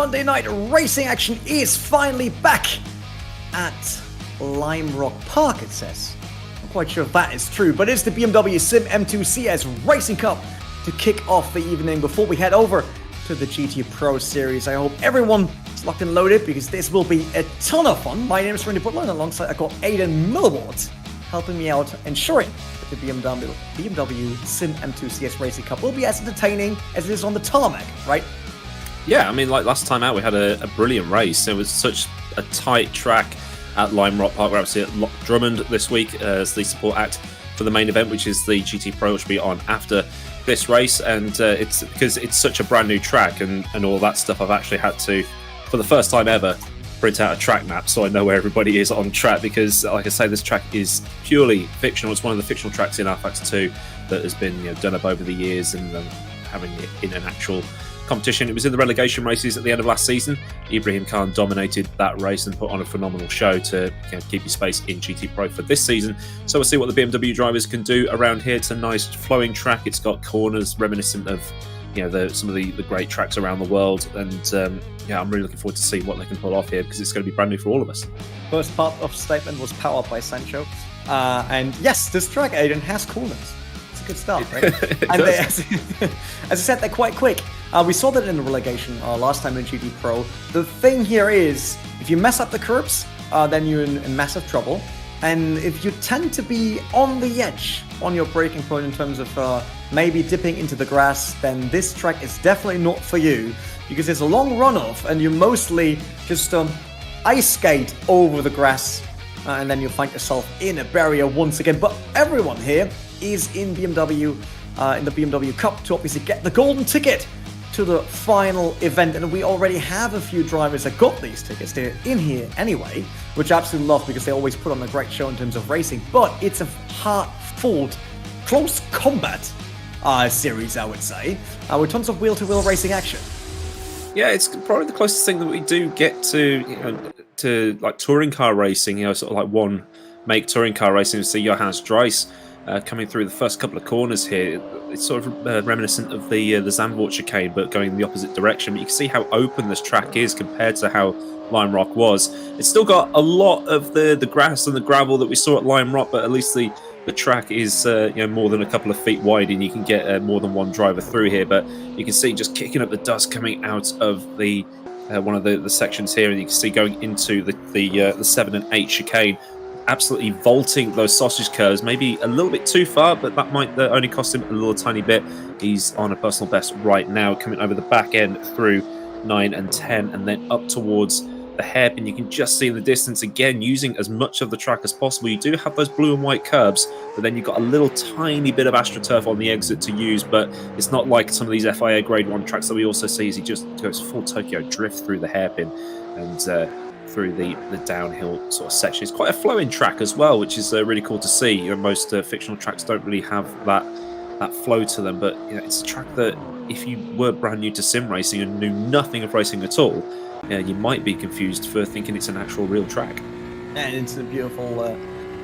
Monday night racing action is finally back at Lime Rock Park, it says. I'm quite sure if that is true, but it's the BMW Sim M2 CS Racing Cup to kick off the evening before we head over to the GT Pro Series. I hope everyone is locked and loaded because this will be a ton of fun. My name is Randy Butler, and alongside I got Aiden Millward helping me out, ensuring that the BMW Sim M2 CS Racing Cup will be as entertaining as it is on the tarmac, right? Yeah, I mean, like last time out, we had a brilliant race. It was such a tight track at Lime Rock Park. We're obviously at Loch Drummond this week as the support act for the main event, which is the GT Pro, which will be on after this race. And it's because it's such a brand new track and all that stuff, I've actually had to, for the first time ever, print out a track map so I know where everybody is on track, because like I say, this track is purely fictional. It's one of the fictional tracks in rFactor 2 that has been done up over the years, and having it in an actual competition. It was in the relegation races at the end of last season. Ibrahim Khan dominated that race and put on a phenomenal show to keep your space in GT Pro for this season. So we'll see what the BMW drivers can do around here. It's a nice flowing track. It's got corners reminiscent of some of the great tracks around the world, and I'm really looking forward to seeing what they can pull off here, because it's going to be brand new for all of us. First part of the statement was powered by Sancho, and yes, this track, Aiden, has corners. It's a good start, right? And they, as I said, they're quite quick. We saw that in the relegation last time in GT Pro. The thing here is, if you mess up the curbs, then you're in massive trouble. And if you tend to be on the edge on your braking point in terms of maybe dipping into the grass, then this track is definitely not for you, because it's a long runoff and you mostly just ice skate over the grass, and then you'll find yourself in a barrier once again. But everyone here is in BMW, in the BMW Cup, to obviously get the golden ticket to the final event, and we already have a few drivers that got these tickets. They're in here anyway, which I absolutely love, because they always put on a great show in terms of racing. But it's a hard-fought, close combat series, I would say, with tons of wheel-to-wheel racing action. Yeah, it's probably the closest thing that we do get to like touring car racing. Sort of like one make touring car racing. We see Johannes Dries coming through the first couple of corners here. It's sort of reminiscent of the Zandvoort chicane, but going in the opposite direction. But you can see how open this track is compared to how Lime Rock was. It's still got a lot of the grass and the gravel that we saw at Lime Rock, but at least the track is more than a couple of feet wide, and you can get more than one driver through here. But you can see just kicking up the dust coming out of the one of the sections here, and you can see going into the 7 and 8 chicane, absolutely vaulting those sausage curves, maybe a little bit too far, but that might only cost him a little tiny bit. He's on a personal best right now, coming over the back end through 9 and 10, and then up towards the hairpin. You can just see in the distance, again, using as much of the track as possible. You do have those blue and white curbs, but then you've got a little tiny bit of AstroTurf on the exit to use, but it's not like some of these FIA Grade 1 tracks that we also see as he just goes full Tokyo drift through the hairpin and through the downhill sort of section. It's quite a flowing track as well, which is really cool to see. Most fictional tracks don't really have that flow to them, but it's a track that if you were brand new to sim racing and knew nothing of racing at all, you might be confused for thinking it's an actual real track. And it's a beautiful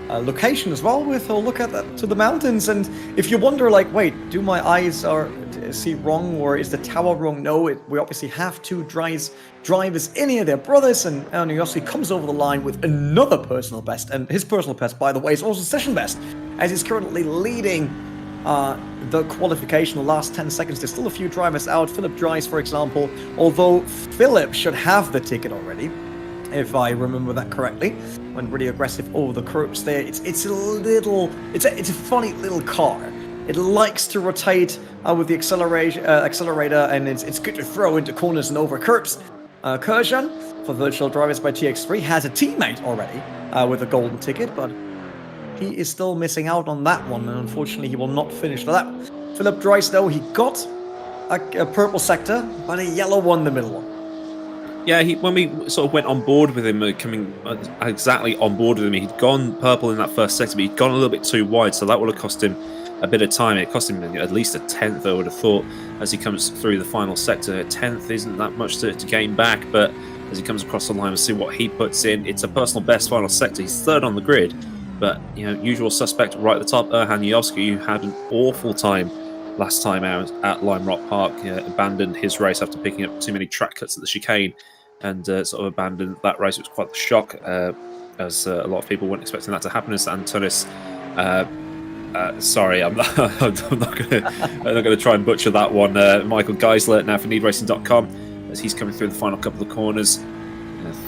location as well, with a look at that to the mountains. And if you wonder, like, wait, do my eyes see wrong, or is the tower wrong? No, we obviously have two drivers in here. They're brothers, and Yossi comes over the line with another personal best, and his personal best, by the way, is also session best, as he's currently leading the qualification. The last 10 seconds, there's still a few drivers out. Philip Dries, for example, although Philip should have the ticket already, if I remember that correctly. Went really aggressive over the curbs there. It's a funny little car. It likes to rotate with the accelerator, and it's good to throw into corners and over curbs. Kurjan, for Virtual Drivers by TX3, has a teammate already with a golden ticket, but he is still missing out on that one, and unfortunately he will not finish for that. Philip Dries, though, he got a purple sector, but a yellow one, the middle one. Yeah, when we sort of went on board with him, coming exactly on board with him, he'd gone purple in that first sector, but he'd gone a little bit too wide, so that would have cost him a bit of time. It cost him at least a 10th, I would have thought, as he comes through the final sector. A 10th isn't that much to gain back, but as he comes across the line, we'll see what he puts in. It's a personal best final sector. He's third on the grid, but usual suspect right at the top, Erhan Yovsky, who had an awful time last time out at Lime Rock Park. Abandoned his race after picking up too many track cuts at the chicane, and sort of abandoned that race. It was quite the shock, as a lot of people weren't expecting that to happen. As Antonis, sorry, I'm not going to try and butcher that one. Michael Geisler now for NeedRacing.com, as he's coming through the final couple of corners.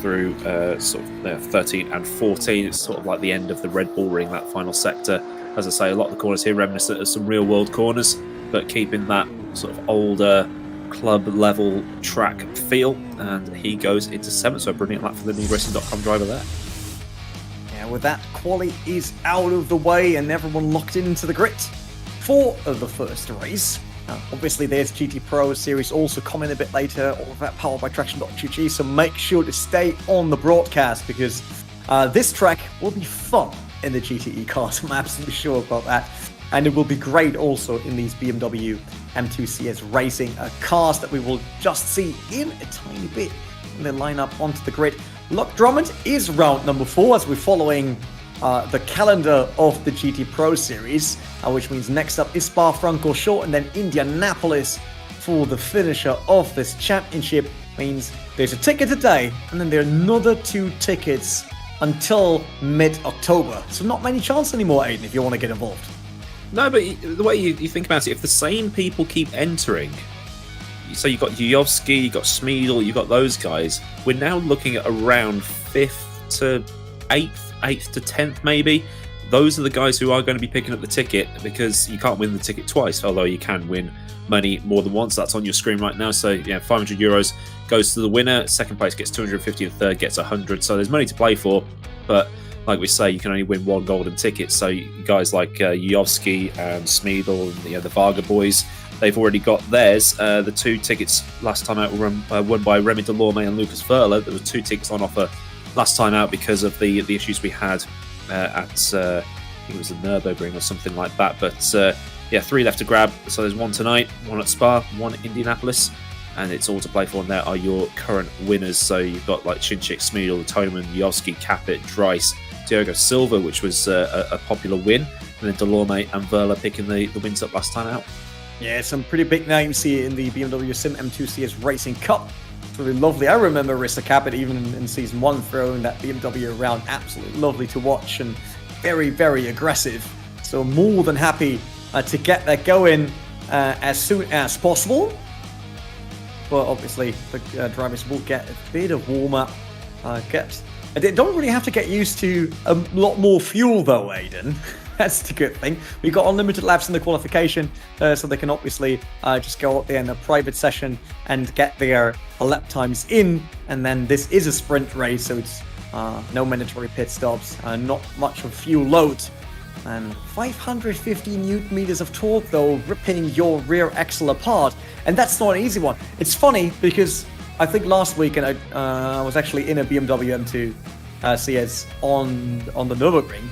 Through sort of 13 and 14. It's sort of like the end of the Red Bull Ring, that final sector. As I say, a lot of the corners here reminiscent of some real world corners, but keeping that sort of older club level track feel. And he goes into 7th, so a brilliant lap for the NeedRacing.com driver there. Yeah, with that, quali is out of the way and everyone locked into the grid for the first race. Obviously, there's GT Pro Series also coming a bit later, all of that powered by Traction.gg, so make sure to stay on the broadcast because this track will be fun in the GTE cars, I'm absolutely sure about that. And it will be great also in these BMW M2 CS racing cars that we will just see in a tiny bit when they line up onto the grid. Loch Drummond is round number 4 as we're following the calendar of the GT Pro Series, which means next up is Spa-Francorchamps and then Indianapolis for the finisher of this championship. Means there's a ticket today and then there are another 2 tickets until mid-October. So not many chances anymore, Aiden, if you want to get involved. No, but the way you think about it, if the same people keep entering, so you've got Yujovski, you've got Smeedle, you've got those guys, we're now looking at around 5th to 8th to 10th maybe. Those are the guys who are going to be picking up the ticket, because you can't win the ticket twice, although you can win money more than once. That's on your screen right now. So yeah, €500 goes to the winner, second place gets 250, the third gets 100. So there's money to play for, but like we say, you can only win 1 golden ticket. So guys like Yujovski and Smeedle and the Varga boys, they've already got theirs. The 2 tickets last time out were won by Remy Delorme and Lucas Verla. There were 2 tickets on offer last time out because of the issues we had at I think it was the Nürburgring or something like that. But yeah, 3 left to grab. So there's 1 tonight, 1 at Spa, 1 at Indianapolis, and it's all to play for. And there are your current winners. So you've got like Chinchik, Smeedle, Toman, Yovski, Capit, Dries, Diogo Silva, which was a popular win, and then Delorme and Verla picking the wins up last time out. Yeah, some pretty big names here in the BMW Sim M2 CS Racing Cup. It's really lovely. I remember Rissa Capit even in Season 1 throwing that BMW around. Absolutely lovely to watch and very, very aggressive. So more than happy to get that going as soon as possible. But obviously, the drivers will get a bit of warm-up. They don't really have to get used to a lot more fuel though, Aiden. That's the good thing. We got unlimited laps in the qualification, so they can obviously just go out there in a private session and get their lap times in. And then this is a sprint race, so it's no mandatory pit stops, not much of fuel load. And 550 newton meters of torque though, ripping your rear axle apart. And that's not an easy one. It's funny because I think last week, and I was actually in a BMW M2 CS on the Nürburgring.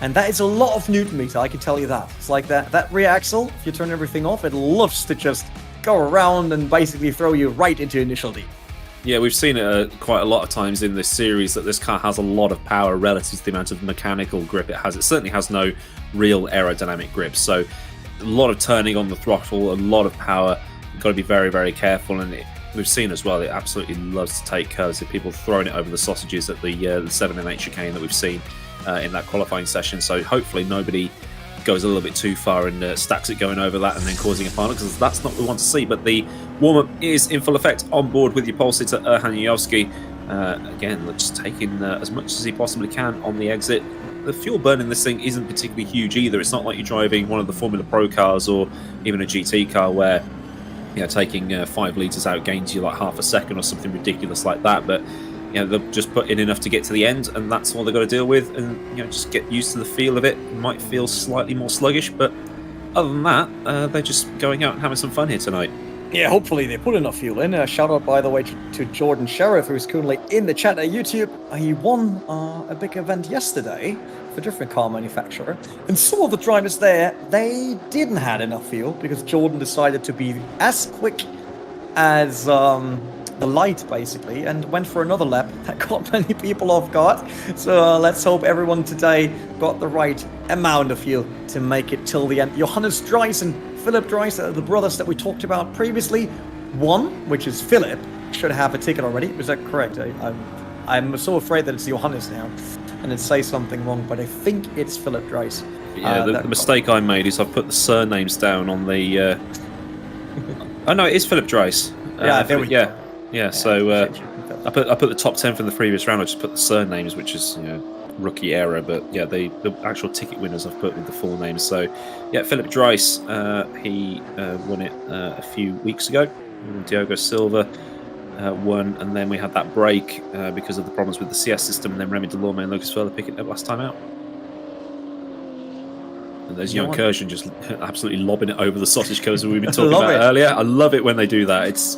And that is a lot of newton meter, I can tell you that. It's like that rear axle, if you turn everything off, it loves to just go around and basically throw you right into initial D. Yeah, we've seen it quite a lot of times in this series that this car has a lot of power relative to the amount of mechanical grip it has. It certainly has no real aerodynamic grip, so a lot of turning on the throttle, a lot of power. You've got to be very, very careful, and we've seen as well, it absolutely loves to take curves. If people throwing it over the sausages at the 7 and 8 chicane that we've seen in that qualifying session. So hopefully nobody goes a little bit too far and stacks it going over that and then causing a final, because that's not what we want to see. But the warm-up is in full effect on board with your pole sitter Erhan Yujovski. Again, just taking as much as he possibly can on the exit. The fuel burn in this thing isn't particularly huge either. It's not like you're driving one of the Formula Pro cars or even a GT car where taking 5 litres out gains you like half a second or something ridiculous like that. But they'll just put in enough to get to the end, and that's all they've got to deal with, and just get used to the feel of it. It might feel slightly more sluggish, but other than that, they're just going out and having some fun here tonight. Yeah, hopefully they put enough fuel in. Shout out, by the way, to Jordan Sheriff, who's currently in the chat at YouTube. He won a big event yesterday for a different car manufacturer, and some of the drivers there, they didn't have enough fuel because Jordan decided to be as quick as the light, basically, and went for another lap that caught many people off guard. So let's hope everyone today got the right amount of fuel to make it till the end. Johannes Dries in Philip Dreiss, the brothers that we talked about previously. One, which is Philip, should have a ticket already. Is that correct? I'm so afraid that it's Johannes now, and it say something wrong, but I think it's Philip Dreiss. Yeah, the mistake I made is I put the surnames down on the. Oh no, it is Philip Dreiss. There we go. Yeah. So I put the top 10 from the previous round. I just put the surnames, which is rookie error. But yeah, the actual ticket winners I've put with the full names. So yeah, Philip Dreiss, he won it a few weeks ago. Diogo Silva won, and then we had that break because of the problems with the CS system, and then Remy Delorme and Lucas Furler picking it up last time out. And there's Jan Kershen just absolutely lobbing it over the sausage curves that we've been talking about earlier. I love it when they do that.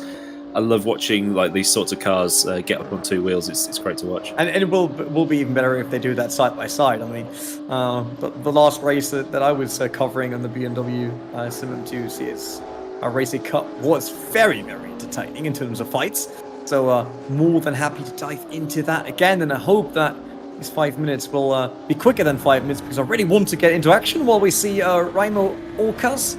I love watching like these sorts of cars get up on two wheels. It's great to watch. And it will be even better if they do that side by side. I mean, the last race that I was covering on the BMW Sim 2 CS Racing Cup was very, very entertaining in terms of fights. So more than happy to dive into that again, and I hope that these 5 minutes will be quicker than 5 minutes, because I really want to get into action while we see Raimo Olkas.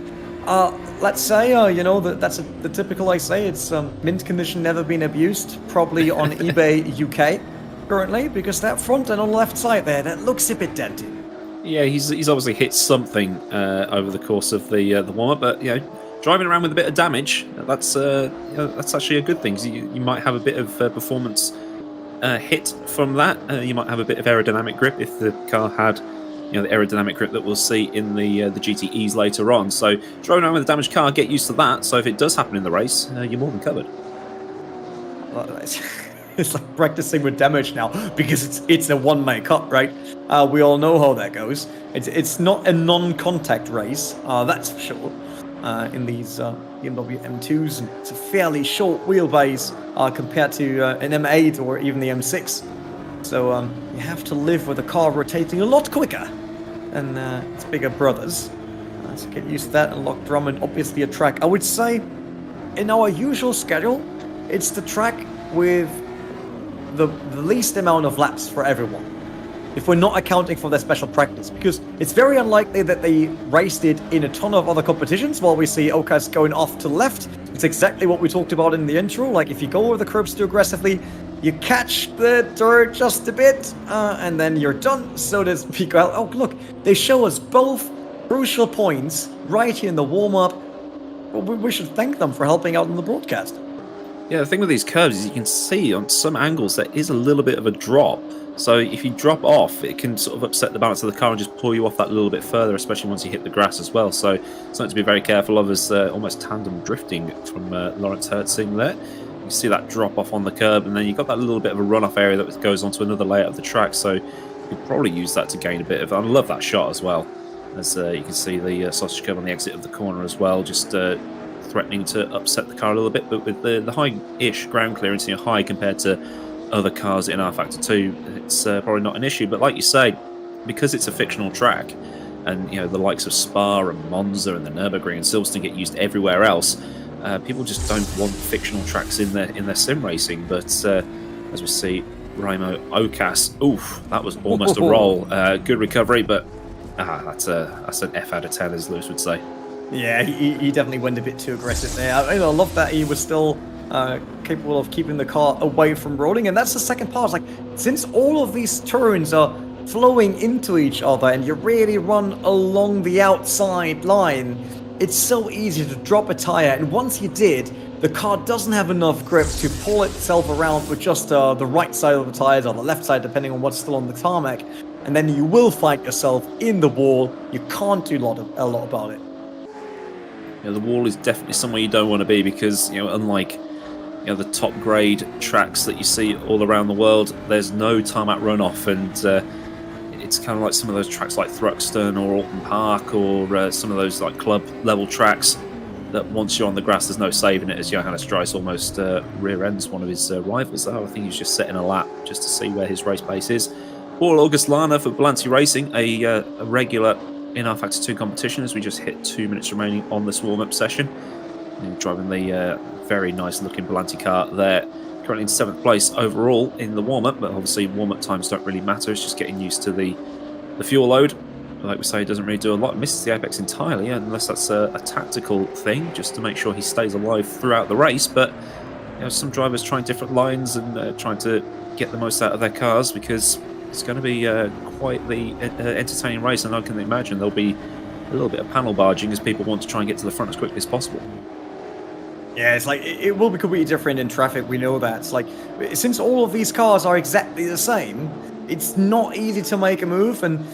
Let's say, that's the typical I say. It's mint condition, never been abused. Probably on eBay UK currently, because that front end on the left side there, that looks a bit dented. Yeah, he's obviously hit something over the course of the warm-up, but driving around with a bit of damage, that's actually a good thing. You might have a bit of performance hit from that. You might have a bit of aerodynamic grip if the car had the aerodynamic grip that we'll see in the GTEs later on. So driving around with a damaged car, get used to that. So if it does happen in the race, you're more than covered. It's like practicing with damage now, because it's a one-man cup, right? We all know how that goes. It's not a non-contact race, that's for sure. In these BMW M2s, and it's a fairly short wheelbase compared to an M8 or even the M6. So you have to live with a car rotating a lot quicker than its bigger brothers. So get used to that. And Loch Drummond, obviously a track, I would say, in our usual schedule, it's the track with the least amount of laps for everyone, if we're not accounting for their special practice, because it's very unlikely that they raced it in a ton of other competitions. While we see Okas going off to the left, it's exactly what we talked about in the intro. Like, if you go over the curbs too aggressively, you catch the dirt just a bit, and then you're done, so does Pico. Oh, look, they show us both crucial points right here in the warm-up. Well, we should thank them for helping out in the broadcast. Yeah, the thing with these curves is you can see on some angles there is a little bit of a drop. So if you drop off, it can sort of upset the balance of the car and just pull you off that little bit further, especially once you hit the grass as well. So something to be very careful of, is almost tandem drifting from Lawrence Hertzing there. You see that drop off on the curb, and then you've got that little bit of a runoff area that goes onto another layer of the track. So you could probably use that to gain a bit of... I love that shot as well, as you can see the sausage curve on the exit of the corner as well, just threatening to upset the car a little bit. But with the high-ish ground clearance, high compared to other cars in rFactor 2, it's probably not an issue. But like you say, because it's a fictional track, and the likes of Spa and Monza and the Nürburgring and Silverstone get used everywhere else, people just don't want fictional tracks in their sim racing. But as we see, Raimo Olkas, oof, that was almost a roll. Good recovery, but that's an F out of 10, as Lewis would say. Yeah, he definitely went a bit too aggressive there. I love that he was still capable of keeping the car away from rolling, and that's the second part. Like, since all of these turns are flowing into each other and you really run along the outside line, it's so easy to drop a tire, and once you did, the car doesn't have enough grip to pull itself around with just the right side of the tires or the left side, depending on what's still on the tarmac, and then you will find yourself in the wall. You can't do a lot about it. The wall is definitely somewhere you don't want to be, because unlike the top grade tracks that you see all around the world, there's no tarmac runoff, and it's kind of like some of those tracks like Thruxton or Alton Park, or some of those like club level tracks that once you're on the grass there's no saving it, as Johannes Dreiss almost rear ends one of his rivals there. I think he's just setting a lap just to see where his race pace is. Paul August Lana for Belanti Racing, a regular in rFactor 2 competition, as we just hit 2 minutes remaining on this warm-up session. Driving the very nice looking Belanti car there, currently in 7th place overall in the warm-up, but obviously warm-up times don't really matter. It's just getting used to the fuel load. like we say, doesn't really do a lot. Misses the apex entirely, unless that's a tactical thing, just to make sure he stays alive throughout the race. But some drivers trying different lines and trying to get the most out of their cars, because it's going to be quite the entertaining race, and I can imagine there'll be a little bit of panel barging as people want to try and get to the front as quickly as possible. Yeah, it's like it will be completely different in traffic. We know that. It's like, since all of these cars are exactly the same, it's not easy to make a move, and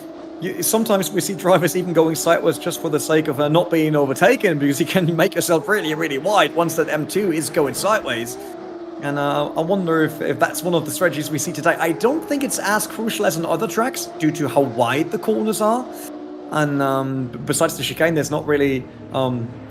sometimes we see drivers even going sideways just for the sake of not being overtaken, because you can make yourself really, really wide once that M2 is going sideways. And I wonder if that's one of the strategies we see today. I don't think it's as crucial as on other tracks due to how wide the corners are. And besides the chicane, there's not really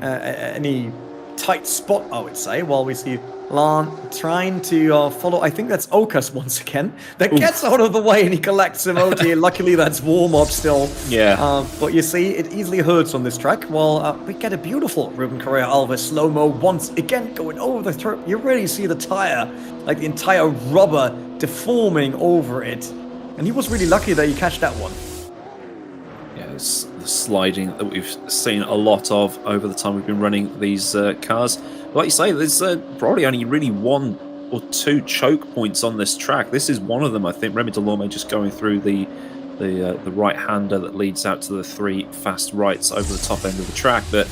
any tight spot, I would say, while we see Lan trying to follow. I think that's Okas once again that gets out of the way, and he collects him out here. Luckily, that's warm-up still. Yeah. But you see, it easily hurts on this track. Well, we get a beautiful Ruben Correa Alves slow-mo once again going over the turf. You really see the tire, like the entire rubber deforming over it. And he was really lucky that he catch that one. Yeah, it's the sliding that we've seen a lot of over the time we've been running these cars. But like you say, there's probably only really 1 or 2 choke points on this track. This is one of them, I think. Remy Delorme just going through the right-hander that leads out to the 3 fast rights over the top end of the track. But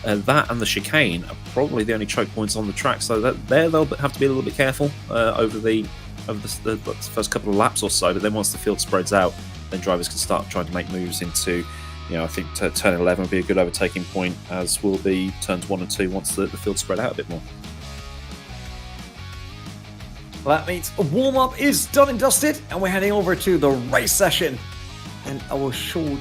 that and the chicane are probably the only choke points on the track. So they'll have to be a little bit careful over the first couple of laps or so. But then once the field spreads out, then drivers can start trying to make moves into, I think turn 11 will be a good overtaking point, as will be turns 1 and 2 once the field spread out a bit more. Well, that means a warm-up is done and dusted, and we're heading over to the race session and our short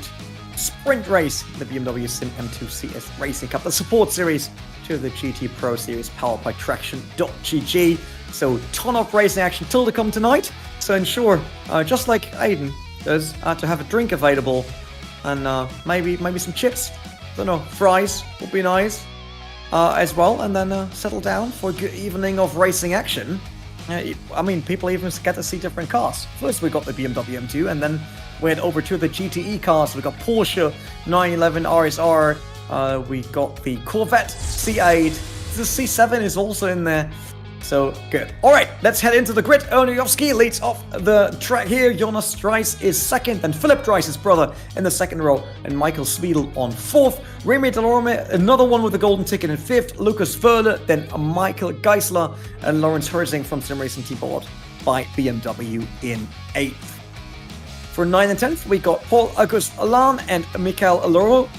sprint race, the BMW Sim M2 CS Racing Cup, the support series to the GT Pro Series powered by Traction.gg. So ton of racing action till to come tonight. So ensure, just like Aiden does, to have a drink available, and maybe some chips. Don't know, fries would be nice as well, and then settle down for a good evening of racing action. I mean, people even get to see different cars. First we got the BMW M2, and then we head over to the GTE cars. We got Porsche 911 RSR, we got the Corvette C8, the C7 is also in there. So, good. Alright, let's head into the grid. Ernejovski leads off the track here. Jonas Dries is second, then Philip Dries, his brother, in the second row, and Michael Swiedel on fourth. Remy Delorme, another one with the golden ticket in fifth. Lucas Verle, then Michael Geisler, and Lawrence Herzing from Sim Racing Team Board by BMW in eighth. For 9th and 10th, we got Paul Auguste Alain and Michael Aloro,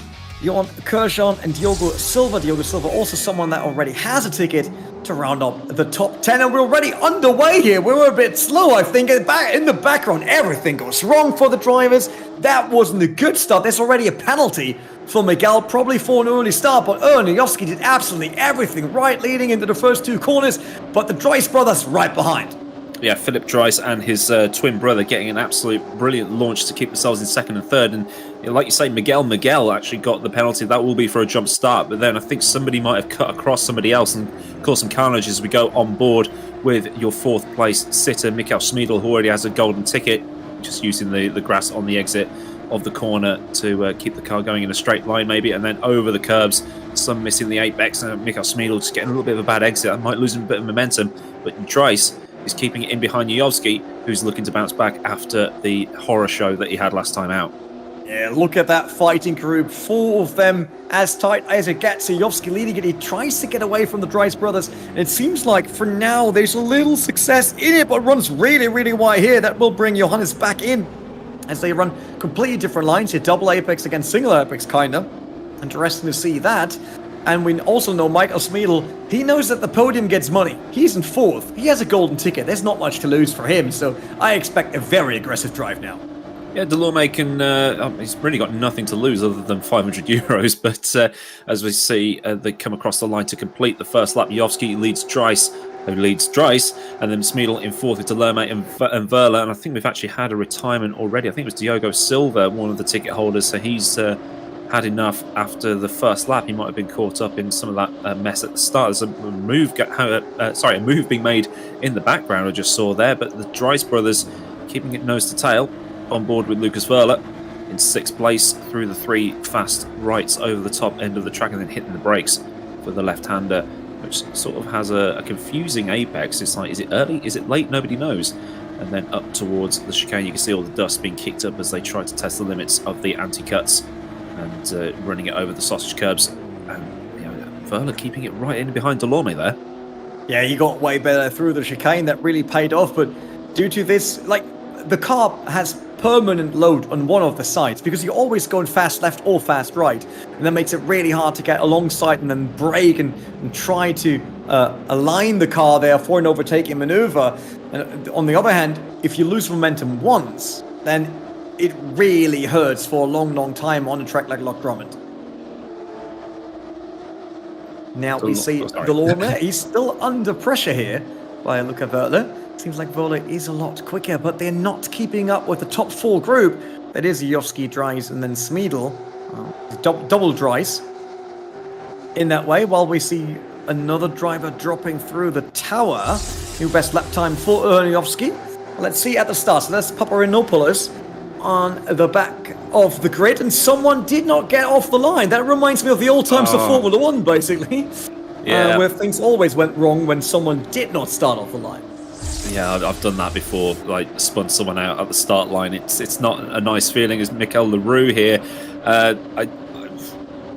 Johan Kerjan and Diogo Silva. Diogo Silva also someone that already has a ticket to round up the top 10, and we're already underway here. We were a bit slow, I think. In the background, everything goes wrong for the drivers. That wasn't a good start. There's already a penalty for Miguel, probably for an early start, but Ernejovski did absolutely everything right leading into the first 2 corners, but the Dries brothers right behind. Yeah, Philip Dries and his twin brother getting an absolute brilliant launch to keep themselves in second and third. And like you say, Miguel actually got the penalty. That will be for a jump start. But then I think somebody might have cut across somebody else and caused some carnage as we go on board with your 4th place sitter, Michael Swiedel, who already has a golden ticket, just using the grass on the exit of the corner to keep the car going in a straight line maybe. And then over the curbs, some missing the apex, and Michael Swiedel just getting a little bit of a bad exit. I might lose him a bit of momentum. But Dries is keeping it in behind Yovski, who's looking to bounce back after the horror show that he had last time out. Yeah, look at that fighting group. 4 of them as tight as it gets. Yovski leading it. He tries to get away from the Dries brothers. And it seems like for now there's a little success in it, but runs really, really wide here. That will bring Johannes back in as they run completely different lines here. Double apex against single apex, kinda. Interesting to see that. And we also know Michael Swiedel, he knows that the podium gets money. He's in 4th. He has a golden ticket. There's not much to lose for him, so I expect a very aggressive drive now. Yeah, Delorme can, he's really got nothing to lose other than 500 euros, but as we see, they come across the line to complete the first lap. Yovski leads Dries, and then Swiedel in 4th with Delorme and Verla, and I think we've actually had a retirement already. I think it was Diogo Silva, one of the ticket holders, so he's had enough after the first lap. He might have been caught up in some of that mess at the start. There's a move being made in the background I just saw there, but the Dries brothers keeping it nose to tail on board with Lucas Verla. in 6th place through the 3 fast rights over the top end of the track and then hitting the brakes for the left-hander, which sort of has a confusing apex. It's like, is it early? Is it late? Nobody knows. And then up towards the chicane, you can see all the dust being kicked up as they try to test the limits of the anti-cuts and running it over the sausage curbs. And Verla keeping it right in behind Delorme there. Yeah, he got way better through the chicane. That really paid off. But due to this, like, the car has permanent load on one of the sides because you're always going fast left or fast right, and that makes it really hard to get alongside and then brake and try to align the car there for an overtaking maneuver. And on the other hand, if you lose momentum once, then it really hurts for a long time on a track like Loch Drummond. Now we see Delorme. He's still under pressure here by a look at Verla. Seems like Verla is a lot quicker, but they're not keeping up with the top 4 group. That is Jofsky, Dries, and then Smeedel. Double Dries in that way, while we see another driver dropping through the tower. New best lap time for Jofsky. Let's see at the start. So that's Paparinopoulos on the back of the grid, and someone did not get off the line. That reminds me of the old times of Formula 1, basically. Yeah. Where things always went wrong when someone did not start off the line. Yeah, I've done that before, like spun someone out at the start line. It's not a nice feeling as Mikel Leroux here. I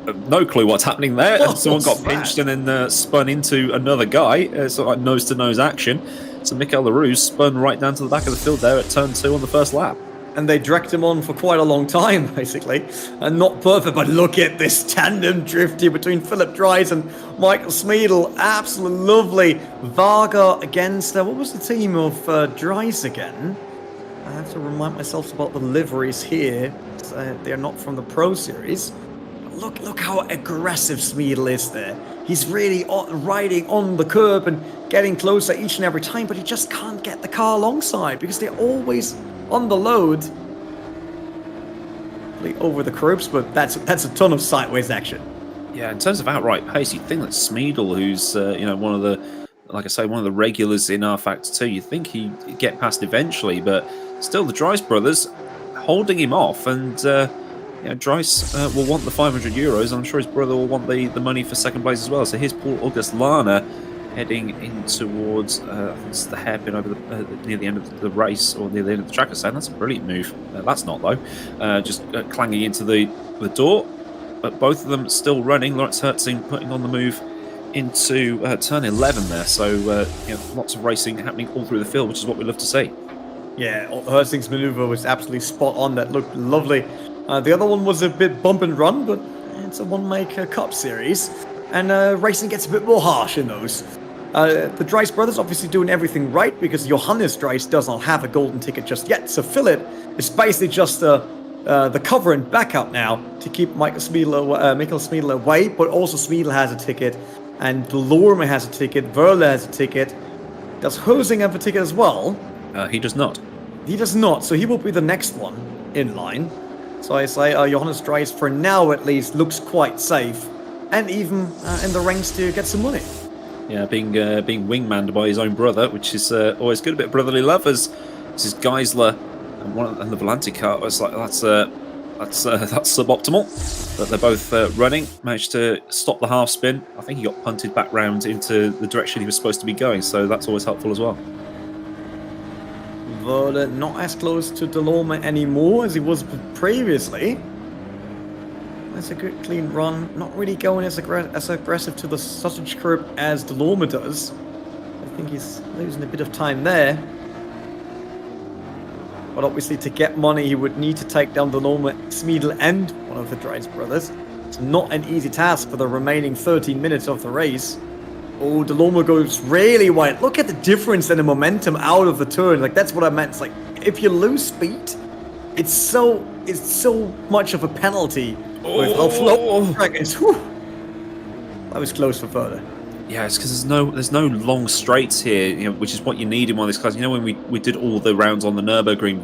have no clue what's happening there. Someone got pinched and then spun into another guy. Sort of like nose-to-nose action. So Mikel Leroux spun right down to the back of the field there at turn 2 on the first lap. And they dragged him on for quite a long time, basically. And not perfect, but look at this tandem drift here between Philip Dries and Michael Smeedel. Absolutely lovely. Varga against, what was the team of Dries again? I have to remind myself about the liveries here. They're not from the Pro Series. Look how aggressive Smeedel is there. He's really riding on the curb and getting closer each and every time, but he just can't get the car alongside because they're always on the load over the curbs, but that's a ton of sideways action. Yeah, in terms of outright pace, you'd think that Smeedel, who's one of the, like I say, one of the regulars in rFactor 2, you'd think he'd get past eventually, but still the Dries brothers holding him off, and Dries will want the €500, and I'm sure his brother will want the money for second place as well. So here's Paul August Lana heading in towards I think it's the hairpin over near the end of the race, or near the end of the track. That's a brilliant move. That's not though. Just clanging into the door, but both of them still running. Lawrence Hertzing putting on the move into turn 11 there. So lots of racing happening all through the field, which is what we love to see. Yeah, Hertzing's maneuver was absolutely spot on. That looked lovely. The other one was a bit bump and run, but it's a one-make cup series, and racing gets a bit more harsh in those. The Dries brothers obviously doing everything right because Johannes Dries does not have a golden ticket just yet. So Philip is basically just the cover and backup now to keep Michael Smeedel away, but also Smeedel has a ticket, and Delorme has a ticket, Verla has a ticket. Does Herzing have a ticket as well? He does not. He does not, so he will be the next one in line. So I say Johannes Dries, for now at least, looks quite safe, and even in the ranks to get some money. Yeah, being wingmanned by his own brother, which is always good. A bit of brotherly love, as this is Geisler and the Volante car. It's like that's suboptimal, but they're both running. Managed to stop the half spin. I think he got punted back round into the direction he was supposed to be going, so that's always helpful as well. But not as close to Delorme anymore as he was previously. That's a good clean run. Not really going as aggressive to the sausage curb as Delorme does. I think he's losing a bit of time there. But obviously to get money he would need to take down Delorme, Smeedel and one of the Dries brothers. It's not an easy task for the remaining 13 minutes of the race. Oh, Delorme goes really wide. Look at the difference in the momentum out of the turn. Like, that's what I meant. It's like, if you lose speed, it's so much of a penalty with how slow the track is. Whew. That was close for further. Yeah, it's because there's no long straights here, which is what you need in one of these cars. When we did all the rounds on the Nürburgring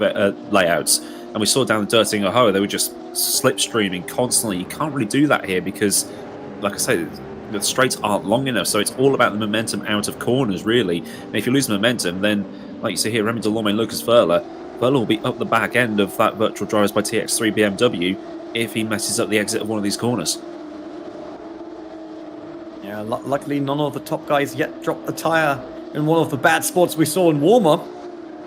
layouts, and we saw down the dirting Ahoa, they were just slipstreaming constantly. You can't really do that here because, like I say, the straights aren't long enough, so it's all about the momentum out of corners, really. And if you lose momentum, then, like you see here, Remy Delorme and Lucas Verla, they'll all be up the back end of that virtual drivers by TX3 BMW if he messes up the exit of one of these corners. Yeah, luckily none of the top guys yet dropped the tyre in one of the bad spots we saw in warm-up.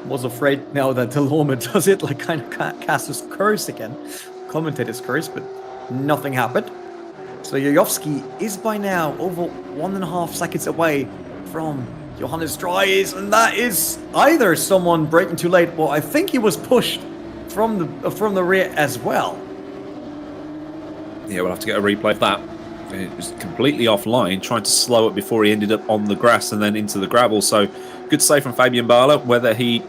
Was afraid now that Delorme does it, like kind of cast his curse again. Commentator's curse, but nothing happened. So Yayovsky is by now over 1.5 seconds away from Johannes Dries, and that is either someone braking too late, well, I think he was pushed from the rear as well. Yeah, we'll have to get a replay of that. It was completely offline, trying to slow it before he ended up on the grass and then into the gravel. So good save from Fabian Bala. Whether he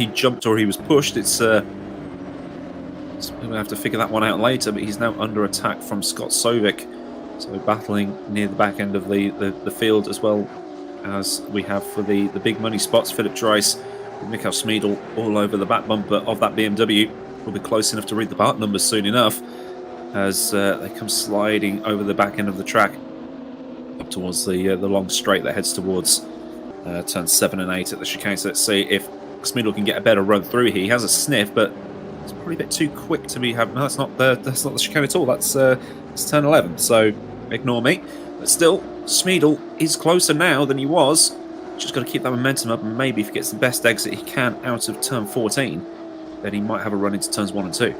jumped or he was pushed, it's we're going to have to figure that one out later. But he's now under attack from Scott Sovic, so battling near the back end of the field, as well as we have for the big money spots. Philip Dries with Mikhail Smeedel all over the back bumper of that BMW. We'll be close enough to read the part numbers soon enough, as they come sliding over the back end of the track up towards the long straight that heads towards turns 7 and 8 at the chicane. So let's see if Smeedel can get a better run through here. He has a sniff, but it's probably a bit too quick to be having. No, that's not the chicane at all. That's turn 11. So ignore me. But still, Smeedel is closer now than he was. Just got to keep that momentum up, and maybe if he gets the best exit he can out of turn 14, then he might have a run into turns 1 and 2.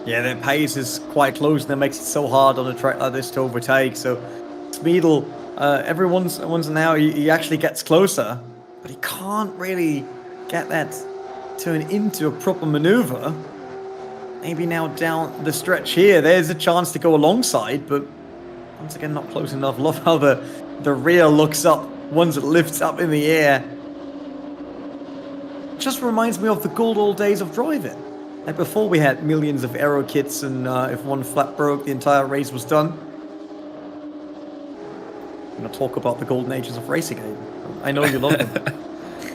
Yeah, their pace is quite close, and that makes it so hard on a track like this to overtake. So Smeedel, every once now he actually gets closer, but he can't really get that turn into a proper maneuver. Maybe now down the stretch here, there's a chance to go alongside, but once again not close enough. Love how the rear looks up once it lifts up in the air. Just reminds me of the good old days of driving. Like before we had millions of aero kits, and if one flat broke, the entire race was done. I'm gonna talk about the golden ages of racing, Aiden. I know you love them.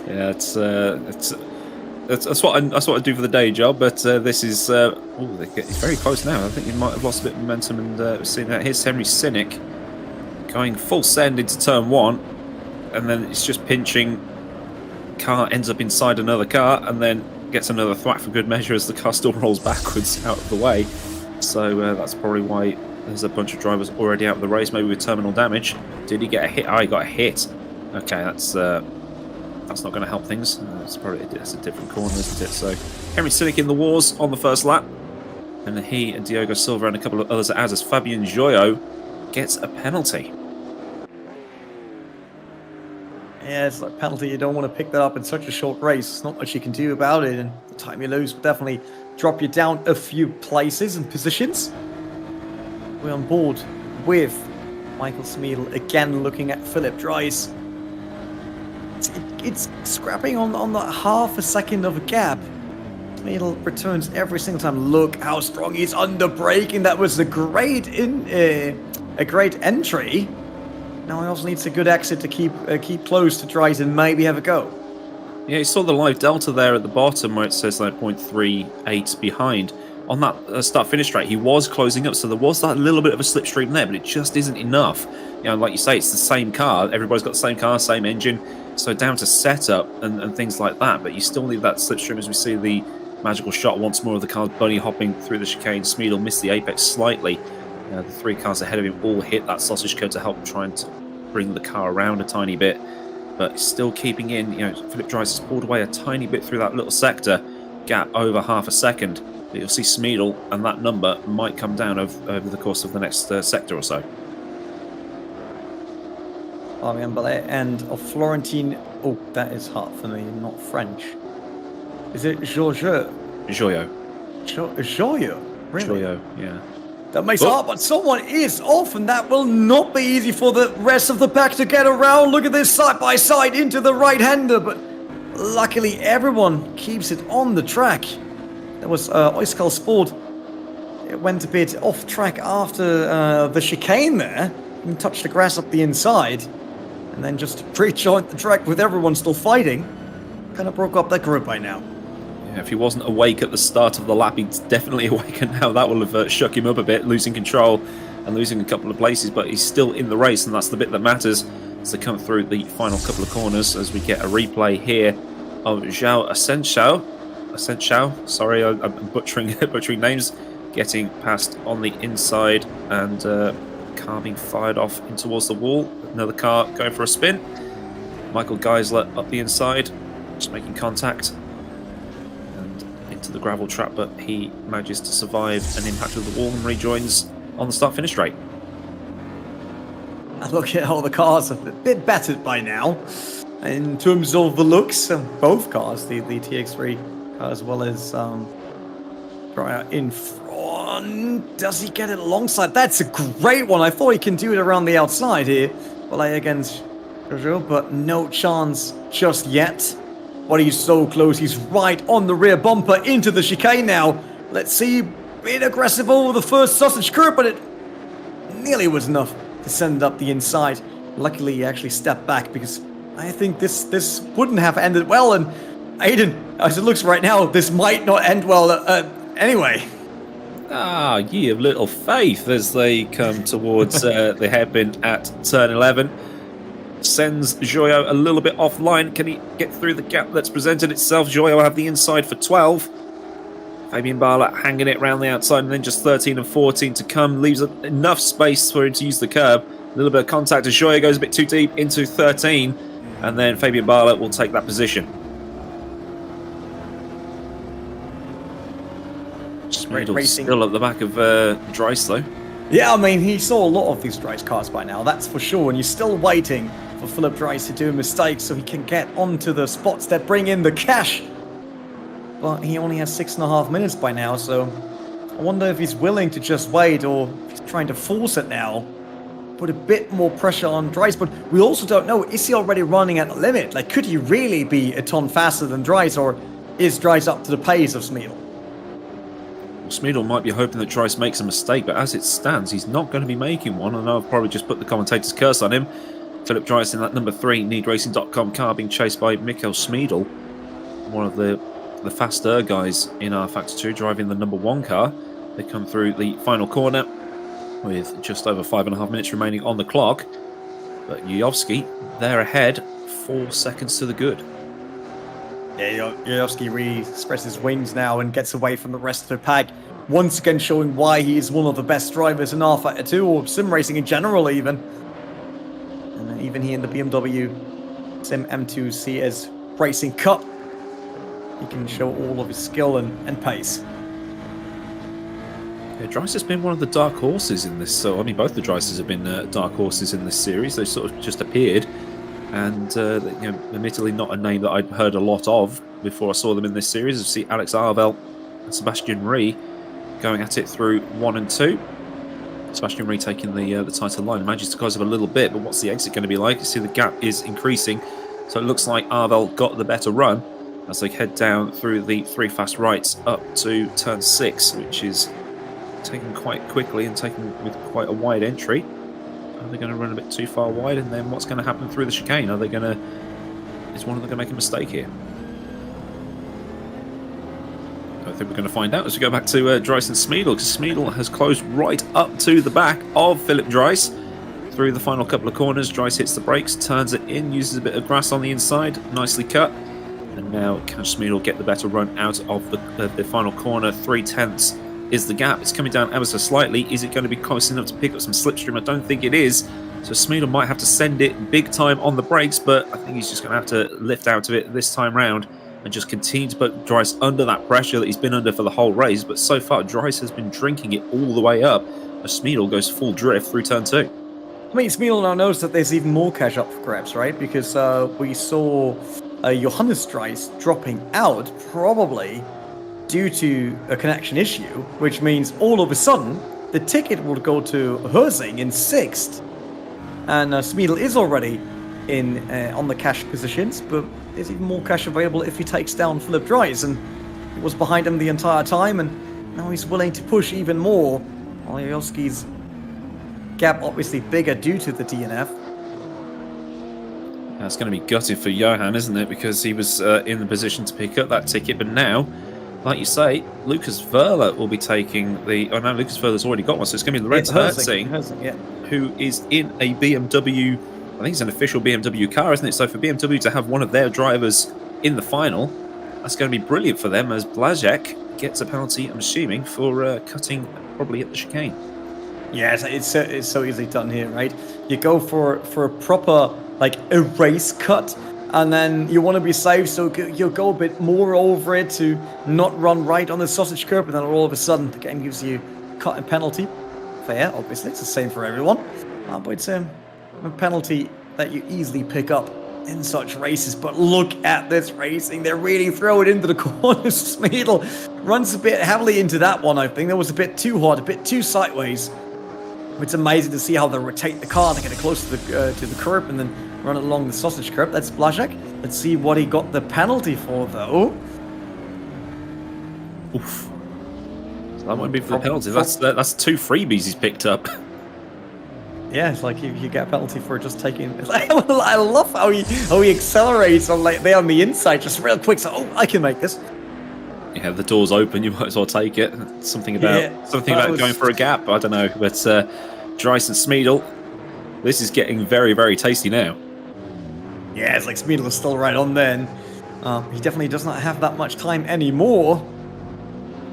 Yeah, that's what I do for the day job. But this is it's very close now. I think he might have lost a bit of momentum, and seeing that here's Henry Sinek going full send into turn 1, and then it's just pinching. Car ends up inside another car, and then gets another thwack for good measure as the car still rolls backwards out of the way. So that's probably why there's a bunch of drivers already out of the race, maybe with terminal damage. Did he get a hit? Oh, he got a hit. Okay, that's not going to help things. That's a different corner, isn't it? So Henry Sinek in the wars on the first lap, and he and Diogo Silva and a couple of others as Fabian Joyo gets a penalty. Yeah, it's like penalty. You don't want to pick that up in such a short race. There's not much you can do about it, and the time you lose will definitely drop you down a few places and positions. We're on board with Michael Smeedel again, looking at Philip Dries. It's scrapping on the half a second of a gap. Smeedel returns every single time. Look how strong he's under braking. That was a great entry. Now he also needs a good exit to keep close to Dries and maybe have a go. Yeah, you saw the live delta there at the bottom where it says like 0.38 behind. On that start-finish straight, he was closing up, so there was that little bit of a slipstream there, but it just isn't enough. You know, like you say, it's the same car. Everybody's got the same car, same engine, so down to setup and things like that, but you still need that slipstream as we see the magical shot once more of the cars bunny hopping through the chicane. Smeedel missed the apex slightly. The 3 cars ahead of him all hit that sausage curve to help trying to bring the car around a tiny bit, but still keeping in. You know, Philip Dries has pulled away a tiny bit through that little sector, gap over half a second. But you'll see Smeedel and that number might come down over the course of the next sector or so. Fabian Ballet and of Florentine. Oh, that is hard for me, not French. Is it Joyo? Joyo. Joyo? Really? Joyo, yeah. That makes it hard, but someone is off, and that will not be easy for the rest of the pack to get around. Look at this side-by-side into the right-hander, but luckily everyone keeps it on the track. There was Oiskal Sport. It went a bit off track after the chicane there, and touched the grass up the inside, and then just rejoined the track with everyone still fighting. Kind of broke up that group by now. If he wasn't awake at the start of the lap, he's definitely awake, and now that will have shook him up a bit, losing control and losing a couple of places, but he's still in the race, and that's the bit that matters as they come through the final couple of corners as we get a replay here of João Asensio Essential. Sorry, I'm butchering butchering names. Getting past on the inside and car being fired off in towards the wall. Another car going for a spin. Michael Geisler up the inside, just making contact and into the gravel trap, but he manages to survive an impact with the wall and rejoins on the start-finish straight. And look at all the cars are a bit battered by now. In terms of the looks of both cars, the TX3 as well as in front. Does he get it alongside? That's a great one. I thought he can do it around the outside here. Well, against Jojo, but no chance just yet. But he's so close. He's right on the rear bumper into the chicane now. Let's see. Bit aggressive over the first sausage curve, but it nearly was enough to send up the inside. Luckily, he actually stepped back because I think this wouldn't have ended well. And Aiden, as it looks right now, this might not end well anyway. Ah, ye of little faith as they come towards the hairpin at turn 11. Sends Joyo a little bit offline. Can he get through the gap that's presented itself? Joyo have the inside for 12. Fabian Barla hanging it around the outside, and then just 13 and 14 to come. Leaves enough space for him to use the curb. A little bit of contact as Joyo goes a bit too deep into 13. And then Fabian Barla will take that position. Racing still at the back of Dries though. Yeah, I mean, he saw a lot of these Dries cars by now, that's for sure. And you're still waiting for Philip Dries to do a mistake so he can get onto the spots that bring in the cash. But he only has 6.5 minutes by now, so I wonder if he's willing to just wait or if he's trying to force it now. Put a bit more pressure on Dries, but we also don't know, is he already running at the limit? Like, could he really be a ton faster than Dries, or is Dries up to the pace of Smeedle? Smeedle might be hoping that Dries makes a mistake, but as it stands, he's not going to be making one. I know I've probably just put the commentator's curse on him. Philip Dries in that number 3 NeedRacing.com car being chased by Mikkel Smeedle, one of the faster guys in rFactor 2, driving the number 1 car. They come through the final corner with just over 5.5 minutes remaining on the clock. But Yovsky, they're ahead, 4 seconds to the good. Yeah, Yovsky really spreads his wings now and gets away from the rest of the pack. Once again showing why he is one of the best drivers in rFactor 2, or sim racing in general even. And then even here in the BMW Sim M2 CS Racing Cup, he can show all of his skill and pace. Yeah, Dries has been one of the dark horses in this. So I mean, both the Dryses have been dark horses in this series. They sort of just appeared, and you know, admittedly not a name that I'd heard a lot of before I saw them in this series. I see Alex Arvel and Sebastian Ree going at it through 1 and 2. Sebastian Ree taking the title line, manages to close up a little bit, but what's the exit going to be like? You see the gap is increasing, so it looks like Arvel got the better run as they head down through the 3 fast rights up to turn 6, which is taken quite quickly and taken with quite a wide entry. Are they going to run a bit too far wide? And then what's going to happen through the chicane? Are they going to... Is one of them going to make a mistake here? I think we're going to find out as we go back to Dries and Smeedle, because Smeedle has closed right up to the back of Philip Dries. Through the final couple of corners, Dries hits the brakes, turns it in, uses a bit of grass on the inside, nicely cut. And now can Smeedle get the better run out of the final corner? 3/10 is the gap. It's coming down ever so slightly. Is it going to be close enough to pick up some slipstream? I don't think it is. So Smeedle might have to send it big time on the brakes, but I think he's just going to have to lift out of it this time round and just continue to put Dries under that pressure that he's been under for the whole race. But so far, Dries has been drinking it all the way up as Smeedle goes full drift through turn 2. I mean, Smeedle now knows that there's even more cash up for grabs, right? Because we saw Johannes Dries dropping out, probably due to a connection issue, which means all of a sudden the ticket will go to Herzing in 6th, and Smeedle is already in on the cash positions, but there's even more cash available if he takes down Philip Dries, and he was behind him the entire time, and now he's willing to push even more. Olijowski's gap obviously bigger due to the DNF. That's going to be gutted for Johan, isn't it? Because he was in the position to pick up that ticket, but now, like you say, Lucas Verla will be taking the... Oh no, Lucas Verla's already got one, so it's going to be Lorenz Herzing, yeah, who is in a BMW... I think it's an official BMW car, isn't it? So for BMW to have one of their drivers in the final, that's going to be brilliant for them as Blazek gets a penalty, I'm assuming, for cutting probably at the chicane. Yeah, it's so easily done here, right? You go for a proper, like, erase cut, and then you want to be safe, so you'll go a bit more over it to not run right on the sausage curb, and then all of a sudden the game gives you cut and penalty. Fair, obviously, it's the same for everyone, but it's a penalty that you easily pick up in such races. But look at this racing. They're really throwing it into the corners. Smeedle runs a bit heavily into that one, I think. That was a bit too hard, a bit too sideways. It's amazing to see how they rotate the car to get it close to the curb and then run it along the sausage curb. That's Blazek. Let's see what he got the penalty for, though. Oof. So that won't be for the penalty. That's 2 freebies he's picked up. Yeah, it's like you get a penalty for just taking. I love how he accelerates on on the inside, just real quick. So, oh, I can make this. Yeah, the door's open. You might as well take it. Something about going for a gap. I don't know, but Dries and Smeedle, this is getting very, very tasty now. Yeah, it's like Smeedle is still right on then. He definitely does not have that much time anymore.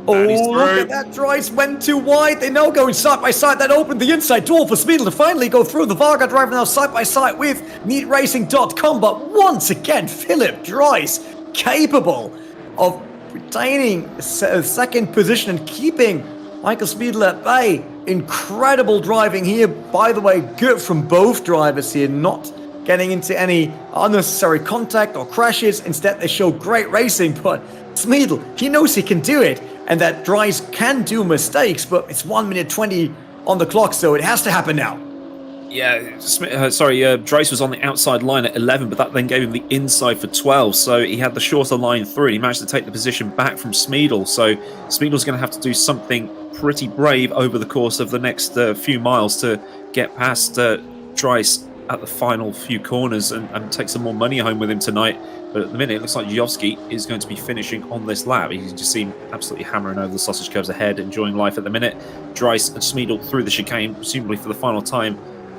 Oh, look at that. Dries went too wide. They now going side by side. That opened the inside door for Smeedle to finally go through. The Varga driver now side by side with NeatRacing.com. But once again, Philip Dries capable of retaining a second position and keeping Michael Smeedle at bay. Incredible driving here. By the way, good from both drivers here, not getting into any unnecessary contact or crashes. Instead, they show great racing. But Smeedle, he knows he can do it, and that Dries can do mistakes, but it's 1 minute 20 on the clock, so it has to happen now. Yeah, Dries was on the outside line at 11, but that then gave him the inside for 12, so he had the shorter line through, and he managed to take the position back from Smeedle, so Smeedle's going to have to do something pretty brave over the course of the next few miles to get past Dries at the final few corners and take some more money home with him tonight. But at the minute, it looks like Jovski is going to be finishing on this lap. He just seemed absolutely hammering over the sausage curves ahead, enjoying life at the minute. Dries and Smeedle through the chicane, presumably for the final time.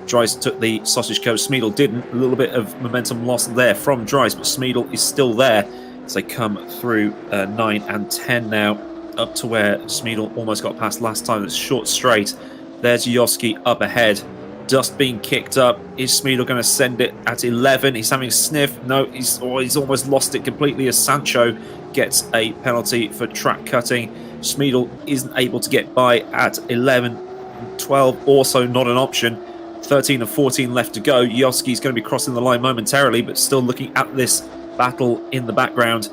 Dries took the sausage curve, Smeedle didn't. A little bit of momentum lost there from Dries, but Smeedle is still there as they come through 9 and 10 now, up to where Smeedle almost got past last time. It's short straight. There's Jovski up ahead. Dust being kicked up. Is Smeedle going to send it at 11? He's having a sniff. No, he's almost lost it completely as Sancho gets a penalty for track cutting. Smeedle isn't able to get by at 11. 12 also not an option. 13 and 14 left to go. Jovski's going to be crossing the line momentarily, but still looking at this battle in the background.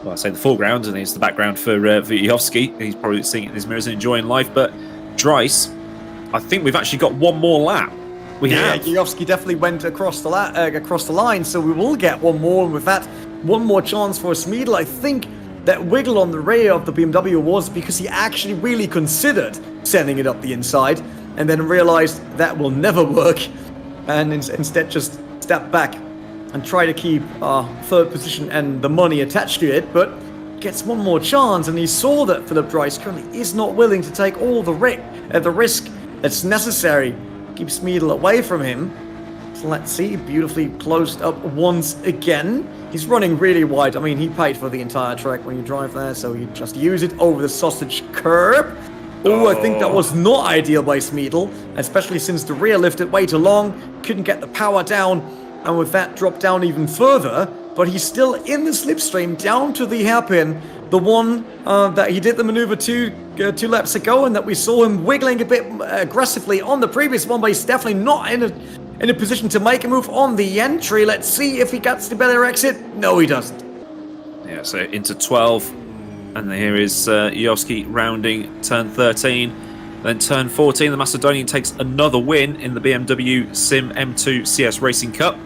Well, I say the foreground, and it's the background for Jovski. He's probably seeing it in his mirrors and enjoying life. But Dries, I think we've actually got one more lap. Yeah, Jovski definitely went across the line, so we will get one more. And with that, one more chance for Smeedle. I think that wiggle on the rear of the BMW was because he actually really considered sending it up the inside and then realized that will never work, and instead just step back and try to keep third position and the money attached to it, but gets one more chance. And he saw that Philip Dries currently is not willing to take all the risk that's necessary to keep Smeedle away from him. So let's see, beautifully closed up once again. He's running really wide. I mean, he paid for the entire track when you drive there, so you just use it over the sausage curb. Oh, I think that was not ideal by Smeedle, especially since the rear lifted way too long, couldn't get the power down, and with that dropped down even further. But he's still in the slipstream down to the hairpin, the one that he did the maneuver two laps ago, and that we saw him wiggling a bit aggressively on the previous one, but he's definitely not in a position to make a move on the entry. Let's see if he gets the better exit. No, he doesn't. Yeah, so into 12. And here is Jovski rounding turn 13. Then turn 14, the Macedonian takes another win in the BMW Sim M2 CS Racing Cup.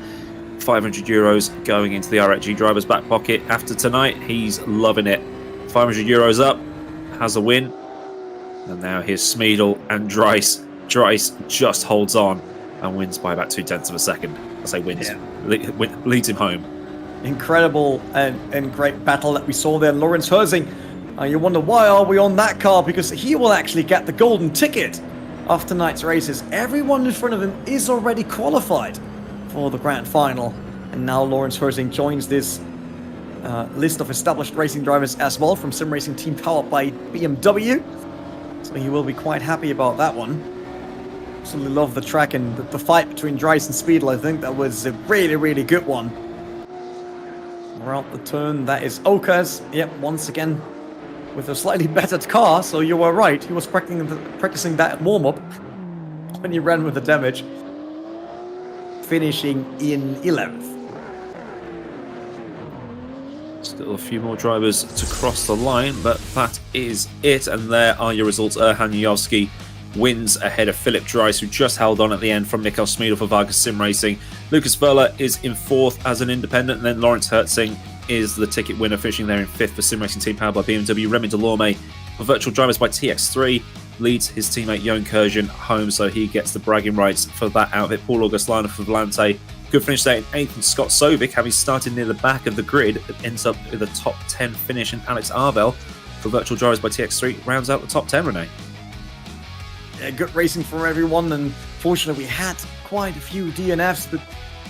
€500 going into the RXG driver's back pocket after tonight. He's loving it. €500 up, has a win. And now here's Smeedle and Dries. Dries just holds on and wins by about 0.2 of a second. I say wins, leads him home. Incredible and great battle that we saw there. Lawrence Herzing, you wonder why are we on that car? Because he will actually get the golden ticket after tonight's races. Everyone in front of him is already qualified for the grand final. And now Lawrence Herzing joins this list of established racing drivers as well from sim racing team powered by BMW. So he will be quite happy about that one. Absolutely love the track and the fight between Dries and Speedle. I think that was a really, really good one. Around the turn, that is Okas. Yep, once again with a slightly better car, so you were right. He was practicing that at warm-up when he ran with the damage. Finishing in 11th. Still a few more drivers to cross the line, but that is it. And there are your results. Erhan Yovski wins ahead of Philip Dries, who just held on at the end from Mikkel Smeedel for Vargas Sim Racing. Lucas Verla is in 4th as an independent, and then Lawrence Hertzing is the ticket winner, finishing there in 5th for Sim Racing team powered by BMW. Remy Delorme for Virtual Drivers by TX3 leads his teammate Jon Kurjan home, so he gets the bragging rights for that outfit. Paul Auguslana for Volante. Good finish there in 8th, and Scott Sovic, having started near the back of the grid, ends up with a top 10 finish, and Alex Arvel for Virtual Drivers by TX3 rounds out the top 10, Renee. Yeah, good racing for everyone, and fortunately we had quite a few DNFs, but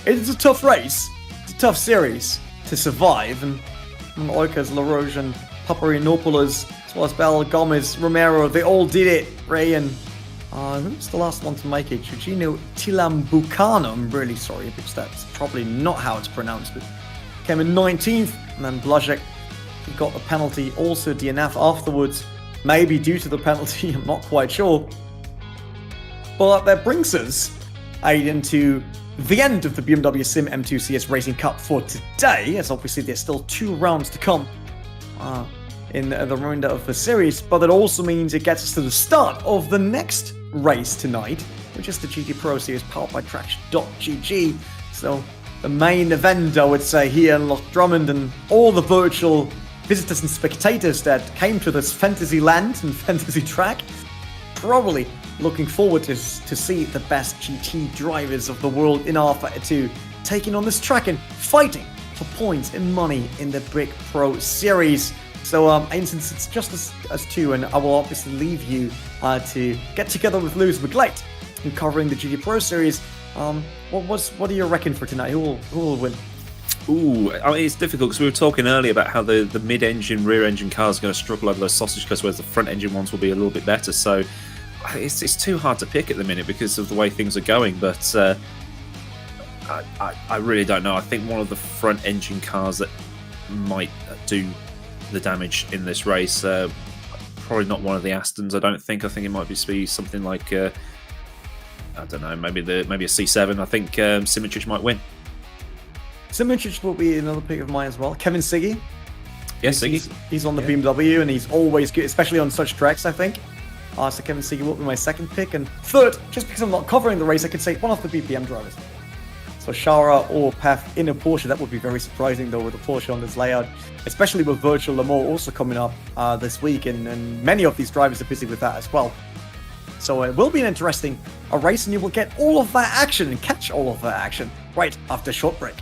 it's a tough race. It's a tough series to survive, and Oikos, LaRoche, and Paparinopoulos, as well as Bell, Gomez, Romero, they all did it. Ray and who's the last one to make it? Eugenio Tilambucano. I'm really sorry because that's probably not how it's pronounced, but came in 19th, and then Blazek, he got the penalty, also DNF afterwards, maybe due to the penalty, I'm not quite sure. But that brings us, Aiden, to the end of the BMW Sim M2 CS Racing Cup for today, as obviously there's still 2 rounds to come in the remainder of the series, but it also means it gets us to the start of the next race tonight, which is the GT Pro Series powered by Traction.gg. So the main event, I would say, here in Loch Drummond, and all the virtual visitors and spectators that came to this fantasy land and fantasy track, probably looking forward to see the best GT drivers of the world in rFactor 2 taking on this track and fighting for points and money in the Big Pro Series. So, and since it's just us two, and I will obviously leave you to get together with Lewis McGlade in covering the GT Pro Series, what do you reckon for tonight? Who will win? Ooh, I mean, it's difficult because we were talking earlier about how the mid-engine, rear-engine cars are going to struggle over those sausage cars, whereas the front-engine ones will be a little bit better. So it's too hard to pick at the minute because of the way things are going. But I really don't know. I think one of the front-engine cars that might do the damage in this race, probably not one of the Astons. I don't think. I think it might be something like I don't know, maybe a C7. I think Simitrich might win. Simitrich will be another pick of mine as well. Kevin Siggy. Yes, Siggy. He's on the BMW, and he's always good, especially on such tracks, I think. So Kevin Siggy will be my second pick. And third, just because I'm not covering the race, I could say one of the BPM drivers. So Shara or Path in a Porsche. That would be very surprising, though, with a Porsche on this layout, especially with Virtual Le Mans also coming up this week, and many of these drivers are busy with that as well. So it will be an interesting race, and you will get all of that action and catch all of that action right after a short break.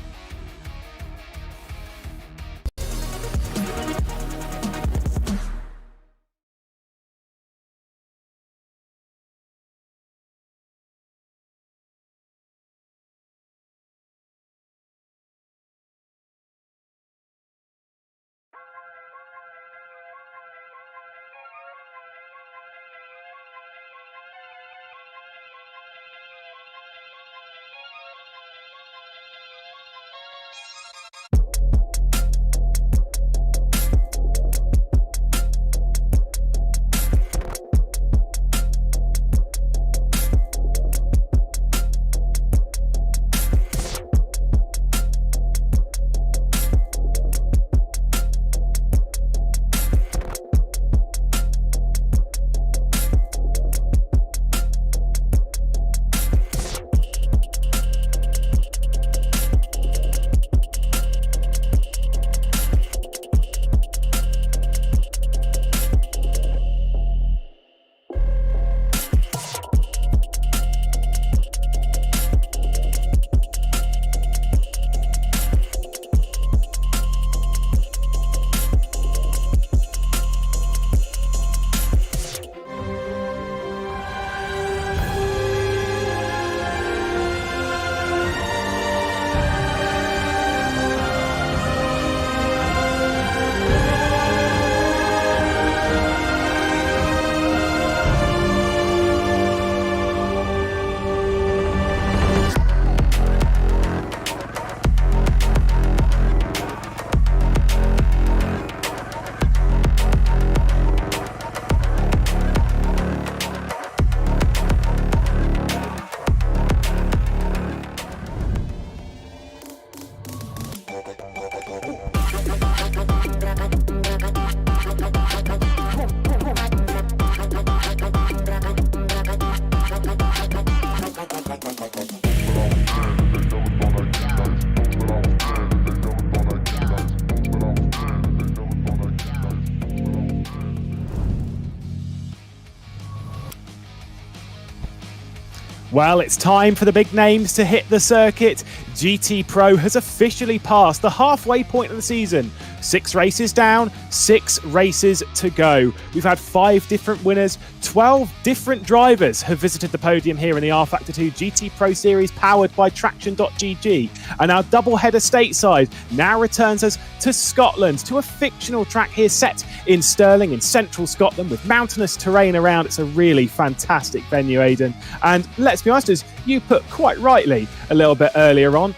Well, it's time for the big names to hit the circuit. GT Pro has officially passed the halfway point of the season. 6 races down, 6 races to go. We've had 5 different winners, 12 different drivers have visited the podium here in the rFactor 2 GT Pro Series powered by Traction.gg. And our doubleheader stateside now returns us to Scotland, to a fictional track here set in Stirling in central Scotland with mountainous terrain around. It's a really fantastic venue, Aidan. And let's be honest, as you put quite rightly a little bit earlier on,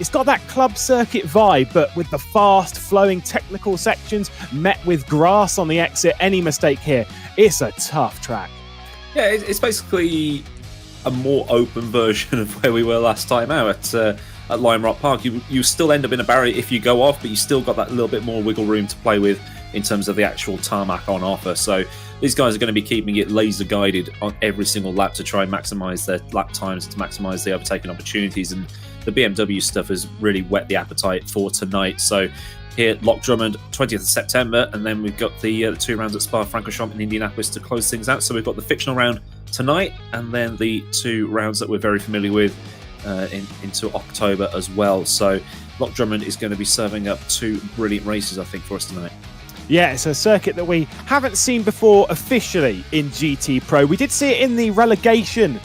it's got that club circuit vibe, but with the fast flowing technical sections met with grass on the exit. Any mistake here, it's a tough track. Yeah, it's basically a more open version of where we were last time out at Lime Rock Park. You still end up in a barrier if you go off, but you still got that little bit more wiggle room to play with in terms of the actual tarmac on offer. So these guys are going to be keeping it laser guided on every single lap to try and maximise their lap times, to maximise the overtaking opportunities. And the BMW stuff has really whet the appetite for tonight. So here at Loch Drummond, 20th of September, and then we've got the 2 rounds at Spa-Francorchamps in Indianapolis to close things out. So we've got the fictional round tonight, and then the 2 rounds that we're very familiar with into October as well. So Loch Drummond is going to be serving up 2 brilliant races, I think, for us tonight. Yeah, it's a circuit that we haven't seen before officially in GT Pro. We did see it in the relegation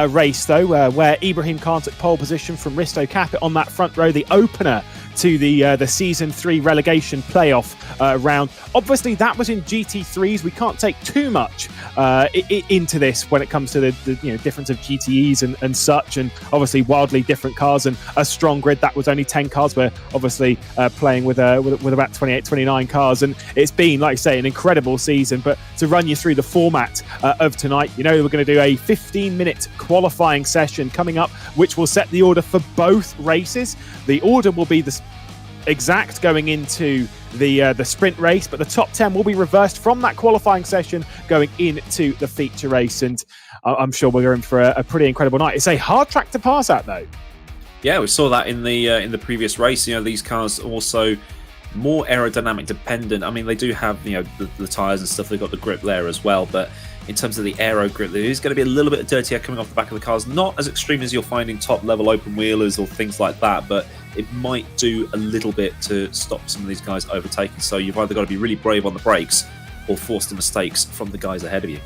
race, though, where Ibrahim Khan took pole position from Risto Capit on that front row, the opener to the Season 3 relegation playoff round. Obviously, that was in GT3s. We can't take too much into this when it comes to the difference of GTEs and such, and obviously wildly different cars and a strong grid. That was only 10 cars. We're obviously playing with about 28, 29 cars, and it's been, like I say, an incredible season. But to run you through the format of tonight, we're going to do a 15-minute qualifying session coming up, which will set the order for both races. The order will be the exact going into the sprint race, but the top 10 will be reversed from that qualifying session going into the feature race. And I'm sure we're going for a pretty incredible night. It's a hard track to pass at, though. Yeah, we saw that in the previous race. These cars also more aerodynamic dependent. I mean, they do have the tyres and stuff. They've got the grip there as well, but in terms of the aero grip, there is going to be a little bit of dirty air coming off the back of the cars. Not as extreme as you'll find in top level open wheelers or things like that, but it might do a little bit to stop some of these guys overtaking. So you've either got to be really brave on the brakes or force the mistakes from the guys ahead of you.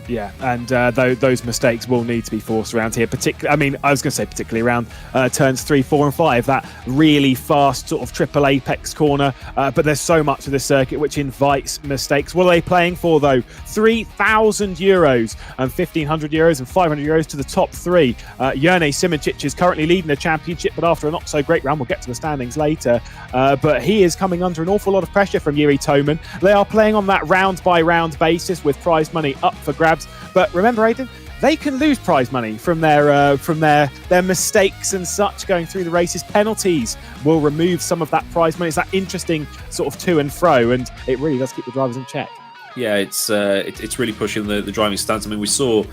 Yeah, and those mistakes will need to be forced around here. Particularly around turns 3, 4, and 5. That really fast sort of triple apex corner. But there's so much of the circuit which invites mistakes. What are they playing for, though? €3,000 and €1,500 and €500 to the top 3. Jerne Simoncic is currently leading the championship, but after a not so great round, we'll get to the standings later. But he is coming under an awful lot of pressure from Jiri Toman. They are playing on that round by round basis with prize money up for grabs. But remember, Aidan, they can lose prize money from their mistakes and such going through the races. Penalties will remove some of that prize money. It's that interesting sort of to and fro, and it really does keep the drivers in check. Yeah, it's really pushing the driving stance. I mean, we saw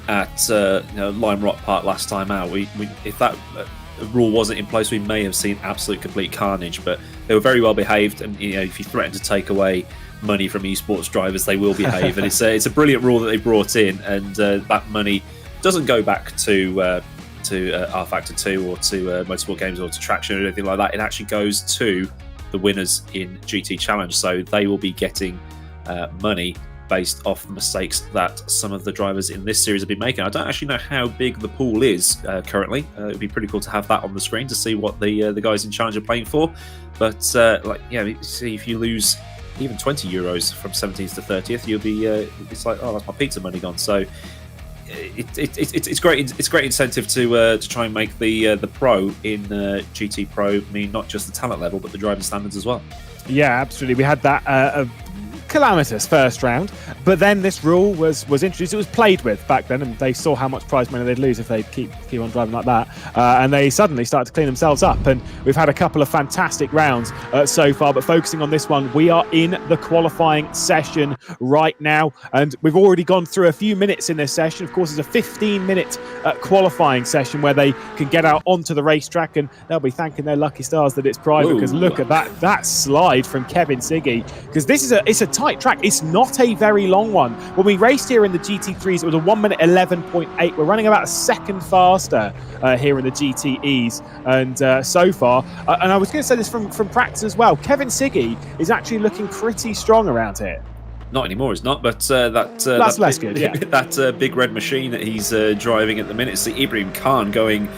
at Lime Rock Park last time out. If that rule wasn't in place, we may have seen absolute complete carnage. But they were very well behaved, and if you threaten to take away money from esports drivers, they will behave. And it's a brilliant rule that they brought in, and that money doesn't go back to rFactor 2 or to Motorsport Games or to Traction or anything like that. It actually goes to the winners in GT Challenge, so they will be getting money based off the mistakes that some of the drivers in this series have been making. I don't actually know how big the pool is currently. It would be pretty cool to have that on the screen to see what the guys in Challenge are playing for. But see, if you lose even €20 from 17th to 30th, you'll be it's like, oh, that's my pizza money gone. So it's great. It's great incentive to try and make the pro in GT Pro mean not just the talent level but the driving standards as well. Yeah, absolutely. We had that calamitous first round, but then this rule was introduced. It was played with back then, and they saw how much prize money they'd lose if they keep on driving like that, and they suddenly started to clean themselves up. And we've had a couple of fantastic rounds so far, but focusing on this one, we are in the qualifying session right now, and we've already gone through a few minutes in this session. Of course, it's a 15-minute qualifying session where they can get out onto the racetrack, and they'll be thanking their lucky stars that it's private. Because look at that slide from Kevin Siggy, because it's a tight track. It's not a very long one. When we raced here in the GT3s, it was a 1 minute 11.8. We're running about a second faster here in the GTEs. And so far, and I was going to say this from practice as well, Kevin Siggy is actually looking pretty strong around here. Not anymore, it's not, but that's less good, yeah. That big red machine that he's driving at the minute. See Ibrahim Khan going,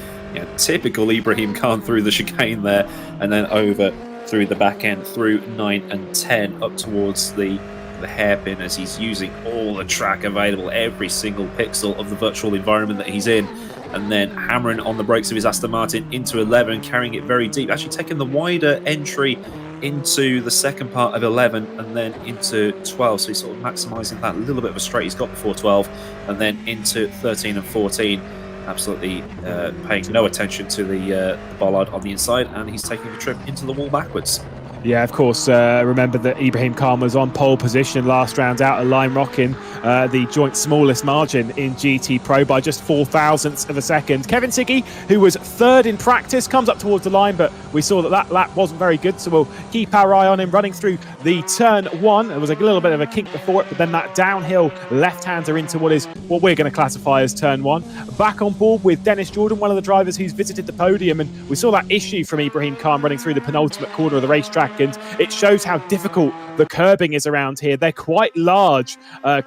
typical Ibrahim Khan through the chicane there, and then over through the back end, through 9 and 10, up towards the hairpin as he's using all the track available, every single pixel of the virtual environment that he's in, and then hammering on the brakes of his Aston Martin into 11, carrying it very deep, actually taking the wider entry into the second part of 11 and then into 12, so he's sort of maximising that little bit of a straight he's got before 12, and then into 13 and 14, absolutely paying no attention to the bollard on the inside, and he's taking a trip into the wall backwards. Yeah, of course, remember that Ibrahim Khan was on pole position last round out of line, rocking the joint smallest margin in GT Pro by just 0.004 of a second. Kevin Siggy, who was third in practice, comes up towards the line, but we saw that lap wasn't very good, so we'll keep our eye on him running through the turn 1. There was a little bit of a kink before it, but then that downhill left-hander into what we're going to classify as turn 1. Back on board with Dennis Jordan, one of the drivers who's visited the podium, and we saw that issue from Ibrahim Khan running through the penultimate corner of the racetrack, and it shows how difficult the curbing is around here. They're quite large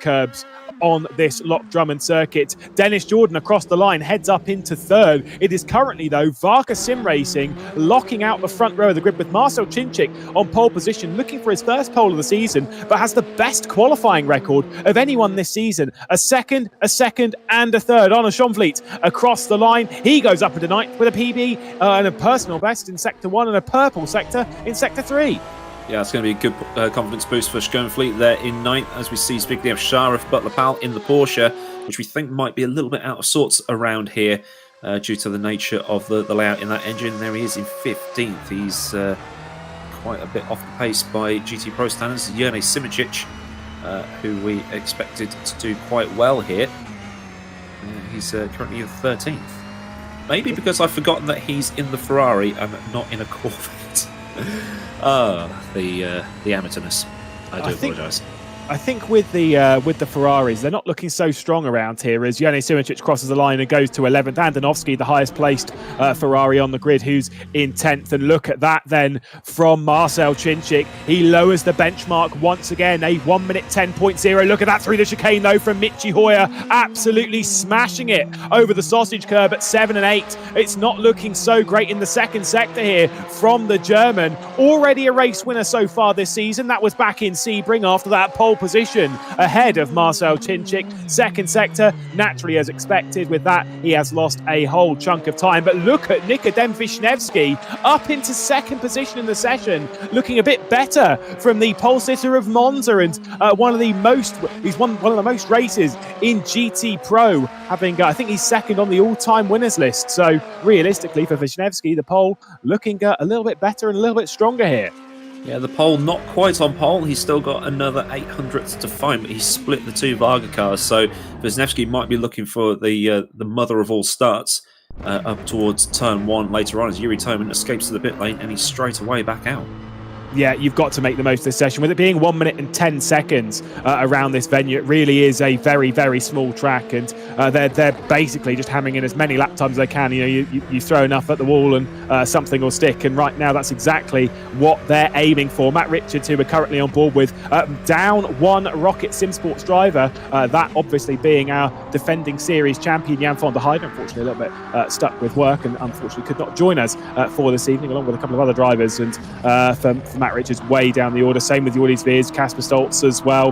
curbs on this Loch Drummond circuit. Dennis Jordan across the line heads up into third. It is currently, though, Varka Sim Racing locking out the front row of the grid with Marcel Cinchik on pole position, looking for his first pole of the season, but has the best qualifying record of anyone this season. A second, and a third. Honor Schonfleet across the line. He goes up into ninth with a PB and a personal best in Sector 1 and a purple sector in Sector 3. Yeah, it's going to be a good confidence boost for Schonfleet there in ninth, as we see, speaking of Sharif Butler-Powell in the Porsche, which we think might be a little bit out of sorts around here due to the nature of the layout in that engine. There he is in 15th. He's quite a bit off the pace by GT Pro standards. Jerne Simicic, who we expected to do quite well here. He's currently in 13th. Maybe because I've forgotten that he's in the Ferrari and not in a Corvette. The amateurness. I do apologise. I think with the Ferraris, they're not looking so strong around here as Jerne Simicic crosses the line and goes to 11th. Andonovski, the highest placed Ferrari on the grid, who's in 10th. And look at that then from Marcel Cinchik. He lowers the benchmark once again, a 1 minute 10.0. Look at that through the chicane though from Michi Hoyer, absolutely smashing it over the sausage curb at 7 and 8. It's not looking so great in the second sector here from the German. Already a race winner so far this season. That was back in Sebring after that pole position ahead of Marcel Cinchik. Second sector, naturally as expected. With that, he has lost a whole chunk of time. But look at Nikodem Wisniewski up into second position in the session, looking a bit better from the pole sitter of Monza, and he's won one of the most races in GT Pro, having I think he's second on the all-time winners list. So realistically for Wisniewski, the pole looking a little bit better and a little bit stronger here. Yeah, the pole not quite on pole. He's still got another 800th to find, but he's split the two Varga cars. So Wisniewski might be looking for the mother of all starts up towards turn 1 later on as Yuri Toman escapes to the pit lane and he's straight away back out. Yeah, you've got to make the most of this session. With it being 1 minute and 10 seconds around this venue, it really is a very, very small track, and they're basically just hammering in as many lap times as they can. You throw enough at the wall and something will stick, and right now that's exactly what they're aiming for. Matt Richards, who we're currently on board with, down one Rocket Sim Sports driver, that obviously being our defending series champion, Jan van der Heijden, unfortunately a little bit stuck with work and unfortunately could not join us for this evening, along with a couple of other drivers, and for Matt Richards way down the order. Same with Jordi Sveers, Casper Stoltz as well.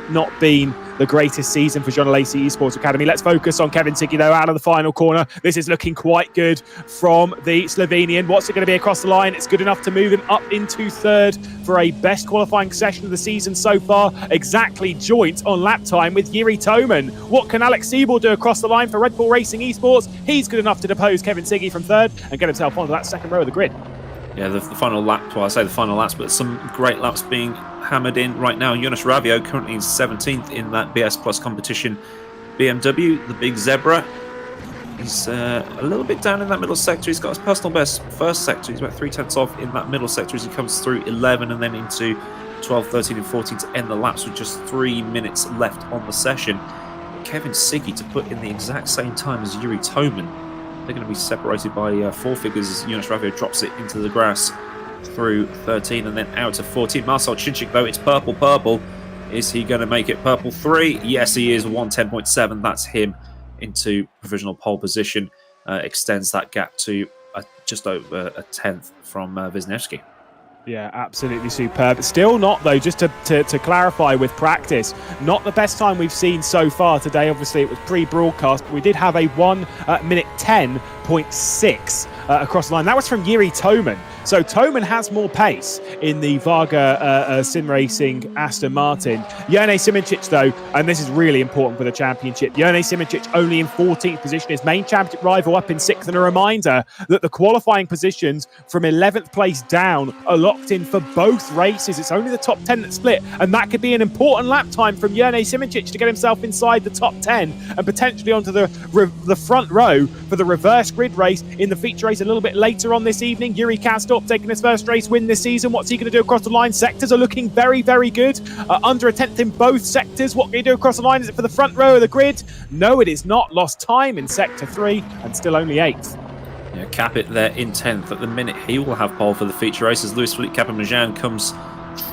Not been the greatest season for John Lacey Esports Academy. Let's focus on Kevin Siggy though, out of the final corner. This is looking quite good from the Slovenian. What's it going to be across the line? It's good enough to move him up into third for a best qualifying session of the season so far. Exactly joint on lap time with Yuri Toman. What can Alex Siebel do across the line for Red Bull Racing Esports? He's good enough to depose Kevin Siggy from third and get himself onto that second row of the grid. Yeah, the final lap, well, I say the final laps, but some great laps being hammered in right now. Jonas Ravio currently in 17th in that BS Plus competition. BMW, the big zebra, he's a little bit down in that middle sector. He's got his personal best first sector. He's about 0.3 off in that middle sector as he comes through 11 and then into 12, 13 and 14 to end the laps with just 3 minutes left on the session. Kevin Siggy to put in the exact same time as Yuri Toman. They're going to be separated by 4 figures as Jonas Raffio drops it into the grass through 13 and then out to 14. Marcel Chinchik, though, it's purple. Is he going to make it purple 3? Yes, he is. 110.7. That's him into provisional pole position. Extends that gap to just over a tenth from Wisniewski. Yeah, absolutely superb. Still not, though, just to clarify with practice, not the best time we've seen so far today. Obviously, it was pre-broadcast, but we did have a 1 minute 10.6 across the line. That was from Yuri Toman. So Toman has more pace in the Varga Sim Racing Aston Martin. Jone Simoncic, though, and this is really important for the championship, Jone Simoncic only in 14th position. His main championship rival up in 6th. And a reminder that the qualifying positions from 11th place down are locked in for both races. It's only the top 10 that split. And that could be an important lap time from Jone Simoncic to get himself inside the top 10 and potentially onto the front row for the reverse grid race in the feature race a little bit later on this evening. Yuri Kastorp taking his first race win this season. What's he going to do across the line? Sectors are looking very, very good. Under a tenth in both sectors. What can he do across the line? Is it for the front row of the grid? No, it is not. Lost time in sector 3 and still only 8th. Yeah, Capit there in 10th. At the minute, he will have pole for the feature race as Luis Felipe Capamajan comes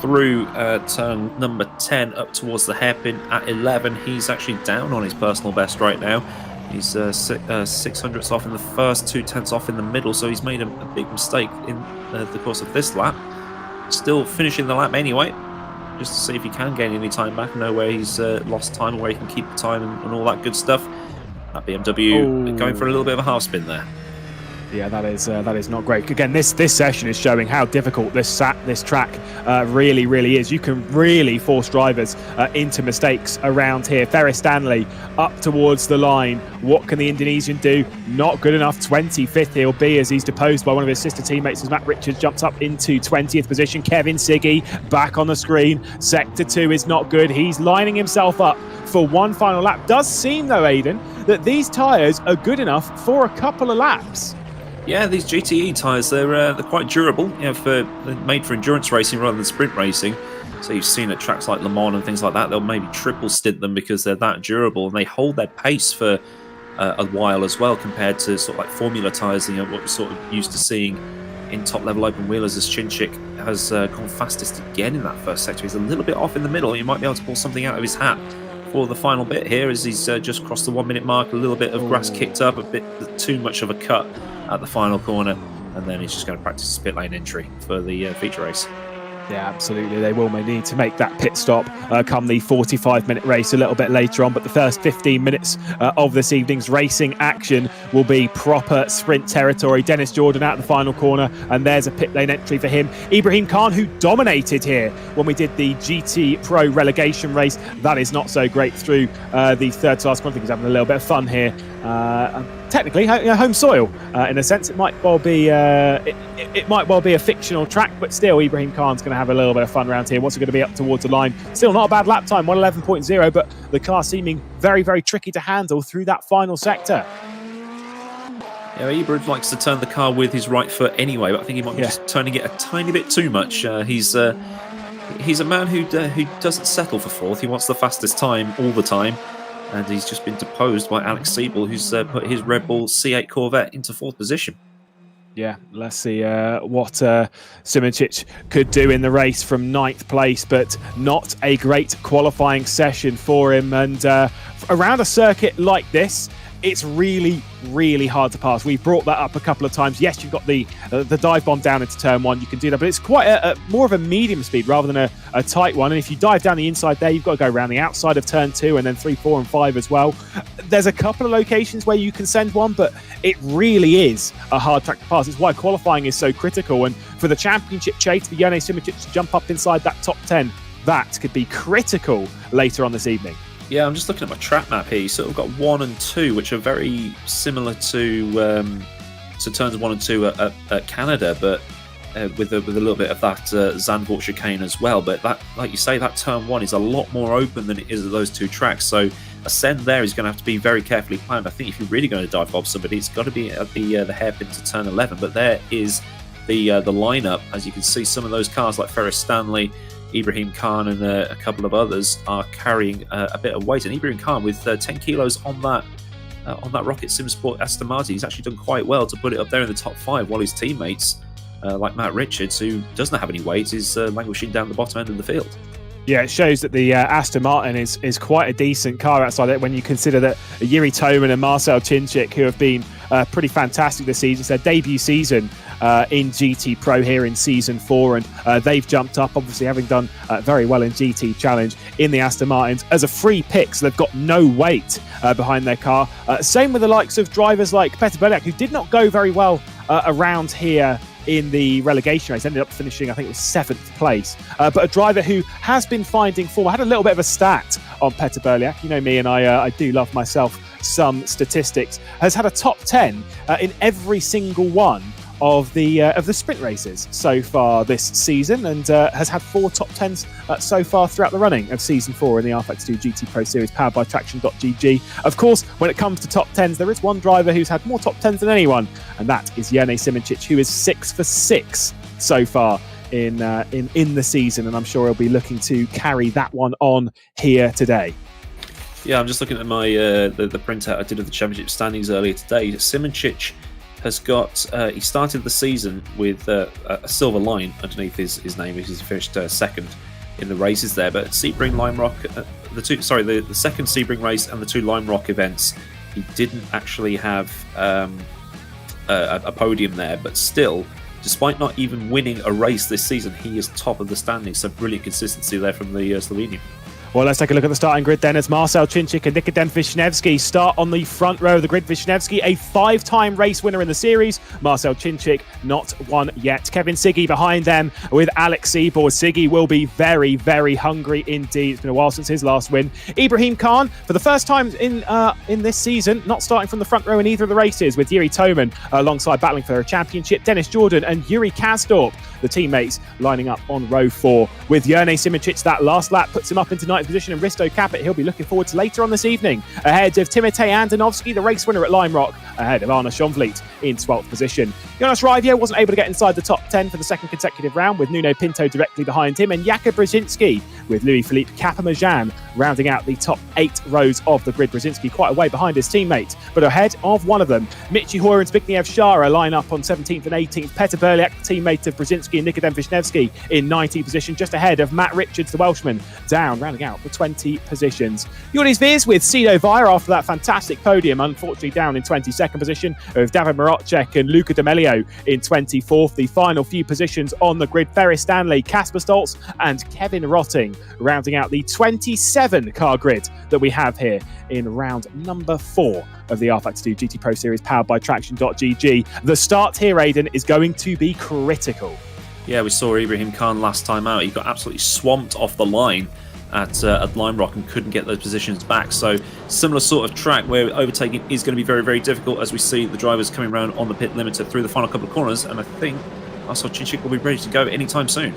through turn number 10 up towards the hairpin at 11. He's actually down on his personal best right now. He's 600ths off in the first, 2/10ths off in the middle, so he's made a big mistake in the course of this lap. Still finishing the lap anyway, just to see if he can gain any time back, know where he's lost time, where he can keep the time and all that good stuff. That BMW going for a little bit of a half spin there. Yeah, that is not great. Again, this session is showing how difficult this track really is. You can really force drivers into mistakes around here. Ferris Stanley up towards the line. What can the Indonesian do? Not good enough. 25th he'll be as he's deposed by one of his sister teammates as Matt Richards jumps up into 20th position. Kevin Siggy back on the screen. Sector 2 is not good. He's lining himself up for one final lap. Does seem, though, Aidan, that these tyres are good enough for a couple of laps. Yeah, these GTE tyres, they're quite durable. You know, they're made for endurance racing rather than sprint racing. So you've seen at tracks like Le Mans and things like that, they'll maybe triple stint them because they're that durable, and they hold their pace for a while as well, compared to sort of like formula tyres, you know, what we're sort of used to seeing in top-level open wheelers, as Chinchik has gone fastest again in that first sector. He's a little bit off in the middle. You might be able to pull something out of his hat for the final bit here, as he's just crossed the 1 minute mark. A little bit of grass kicked up, a bit too much of a cut at the final corner, and then he's just going to practice his pit lane entry for the feature race. Yeah, absolutely. They will need to make that pit stop come the 45-minute race a little bit later on. But the first 15 minutes of this evening's racing action will be proper sprint territory. Dennis Jordan out of the final corner, and there's a pit lane entry for him. Ibrahim Khan, who dominated here when we did the GT Pro relegation race. That is not so great through the third class. I think he's having a little bit of fun here. Technically, home soil. In a sense, it might well be a fictional track, but still, Ibrahim Khan's going to have a little bit of fun around here. What's it going to be up towards the line? Still not a bad lap time, 1:11.0, but the car seeming very, very tricky to handle through that final sector. Yeah, Ibrahim likes to turn the car with his right foot anyway, but I think he might be just turning it a tiny bit too much. He's a man who doesn't settle for fourth. He wants the fastest time all the time. And he's just been deposed by Alex Siebel, who's put his Red Bull C8 Corvette into fourth position. Yeah, let's see what Simoncic could do in the race from 9th place, but not a great qualifying session for him. And around a circuit like this, it's really, really hard to pass. We've brought that up a couple of times. Yes, you've got the dive bomb down into turn 1. You can do that, but it's quite a more of a medium speed rather than a tight one. And if you dive down the inside there, you've got to go around the outside of turn 2 and then 3, 4 and 5 as well. There's a couple of locations where you can send one, but it really is a hard track to pass. It's why qualifying is so critical. And for the championship chase, for Jone Simoncic to jump up inside that top 10, that could be critical later on this evening. Yeah, I'm just looking at my track map here. You sort of got 1 and 2, which are very similar to turns 1 and 2 at Canada, but with a little bit of that Zandvoort chicane as well. But that, like you say, that turn 1 is a lot more open than it is at those two tracks. So ascent there is going to have to be very carefully planned. I think if you're really going to dive bomb somebody, it's got to be at the hairpin to turn 11. But there is the lineup. As you can see, some of those cars like Ferris Stanley, Ibrahim Khan and a couple of others are carrying a bit of weight. And Ibrahim Khan with 10 kilos on that Rocket Sim Sport Aston Martin, he's actually done quite well to put it up there in the top 5, while his teammates, like Matt Richards, who doesn't have any weight, is languishing down the bottom end of the field. Yeah, it shows that the Aston Martin is quite a decent car outside it when you consider that Yuri Toman and Marcel Chinchik, who have been pretty fantastic this season. It's their debut season in GT Pro here in Season 4, and they've jumped up, obviously having done very well in GT Challenge in the Aston Martins as a free pick, so they've got no weight behind their car. Same with the likes of drivers like Petter Beliak, who did not go very well around here in the relegation race, ended up finishing, I think it was 7th place. But a driver who has been finding form. I had a little bit of a stat on Petter Beliak. You know me, and I do love myself some statistics. Has had a top 10 in every single one of the sprint races so far this season, and has had 4 top 10s so far throughout the running of Season 4 in the rFactor 2 GT Pro Series powered by Traction.gg. Of course, when it comes to top 10s, there is one driver who's had more top 10s than anyone, and that is Jerne Simoncic, who is 6 for 6 so far in the season, and I'm sure he'll be looking to carry that one on here today. Yeah, I'm just looking at my the printout I did of the championship standings earlier today. Simoncic has got, he started the season with a silver line underneath his name, because he finished second in the races there. But Sebring, Lime Rock, the second Sebring race and the 2 Lime Rock events, he didn't actually have a podium there. But still, despite not even winning a race this season, he is top of the standings. So brilliant consistency there from the Slovenian. Well, let's take a look at the starting grid then, as Marcel Chinchik and Nikodem Vishnevsky start on the front row of the grid. Vishnevsky, a 5-time race winner in the series. Marcel Chinchik, not one yet. Kevin Siggy behind them with Alex Seaborg. Siggy will be very, very hungry indeed. It's been a while since his last win. Ibrahim Khan, for the first time in this season, not starting from the front row in either of the races, with Yuri Toman alongside battling for a championship. Dennis Jordan and Yuri Kastorp, the teammates, lining up on row 4. With Jerne Simoncic, that last lap puts him up into 9th position, and Risto Capet he'll be looking forward to later on this evening, ahead of Timotej Andonovski, the race winner at Lime Rock, ahead of Arna Schonvliet in 12th position. Jonas Raivio wasn't able to get inside the top 10 for the second consecutive round, with Nuno Pinto directly behind him, and Jakub Brzezinski with Louis-Philippe Capamajan rounding out the top 8 rows of the grid. Brzezinski quite a way behind his teammates, but ahead of one of them. Michi Hoyer and Zbigniew Szara line up on 17th and 18th. Petter Beliak, teammate of Brzezinski, and Nikodem Vishnevsky in 19th position, just ahead of Matt Richards, the Welshman, down, rounding out the 20 positions. Joris Viers with Sido Vire after that fantastic podium, unfortunately down in 22nd position, with David Marocek and Luca D'Amelio in 24th. The final few positions on the grid, Ferris Stanley, Kasper Stoltz and Kevin Rotting rounding out the 27 car grid that we have here in round number 4 of the rFactor 2 GT Pro Series powered by Traction.gg. The start here, Aidan, is going to be critical. Yeah, we saw Ibrahim Khan last time out. He got absolutely swamped off the line at Lime Rock and couldn't get those positions back. So similar sort of track where overtaking is going to be very, very difficult, as we see the drivers coming around on the pit limiter through the final couple of corners. And I think Marcel Chinchik will be ready to go anytime soon.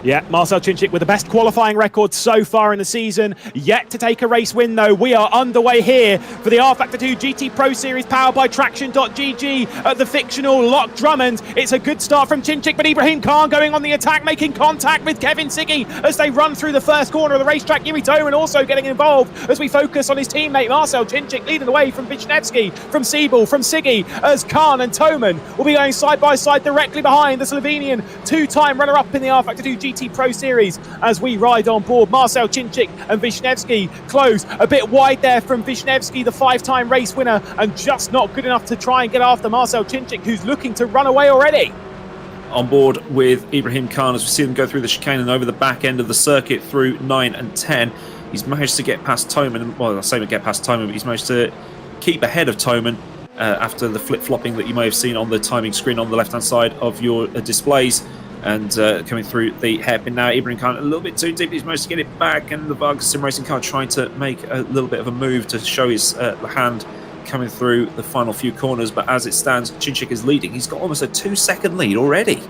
Yeah, Marcel Chinchik with the best qualifying record so far in the season. Yet to take a race win, though. We are underway here for the rFactor 2 GT Pro Series powered by Traction.gg at the fictional Loch Drummond. It's a good start from Chinchik, but Ibrahim Khan going on the attack, making contact with Kevin Siggy as they run through the first corner of the racetrack. Yuri Toman also getting involved as we focus on his teammate Marcel Chinchik, leading the way from Vishnevsky, from Seaborg, from Siggy, as Khan and Toman will be going side by side directly behind the Slovenian 2-time runner-up in the rFactor 2 GT Pro Series as we ride on board. Marcel Chinchik and Vishnevsky close a bit wide there from Vishnevsky, the 5-time race winner, and just not good enough to try and get after Marcel Chinchik, who's looking to run away already. On board with Ibrahim Khan as we see them go through the chicane and over the back end of the circuit through 9 and 10. He's managed to get past Toman. Well, I say get past Toman, but he's managed to keep ahead of Toman after the flip-flopping that you may have seen on the timing screen on the left-hand side of your displays. And coming through the hairpin now, Ibrahim Khan a little bit too deep. He's managed to get it back, and the Vargas Sim Racing car trying to make a little bit of a move to show his hand coming through the final few corners. But as it stands, Chinchik is leading. He's got almost a 2-second lead already.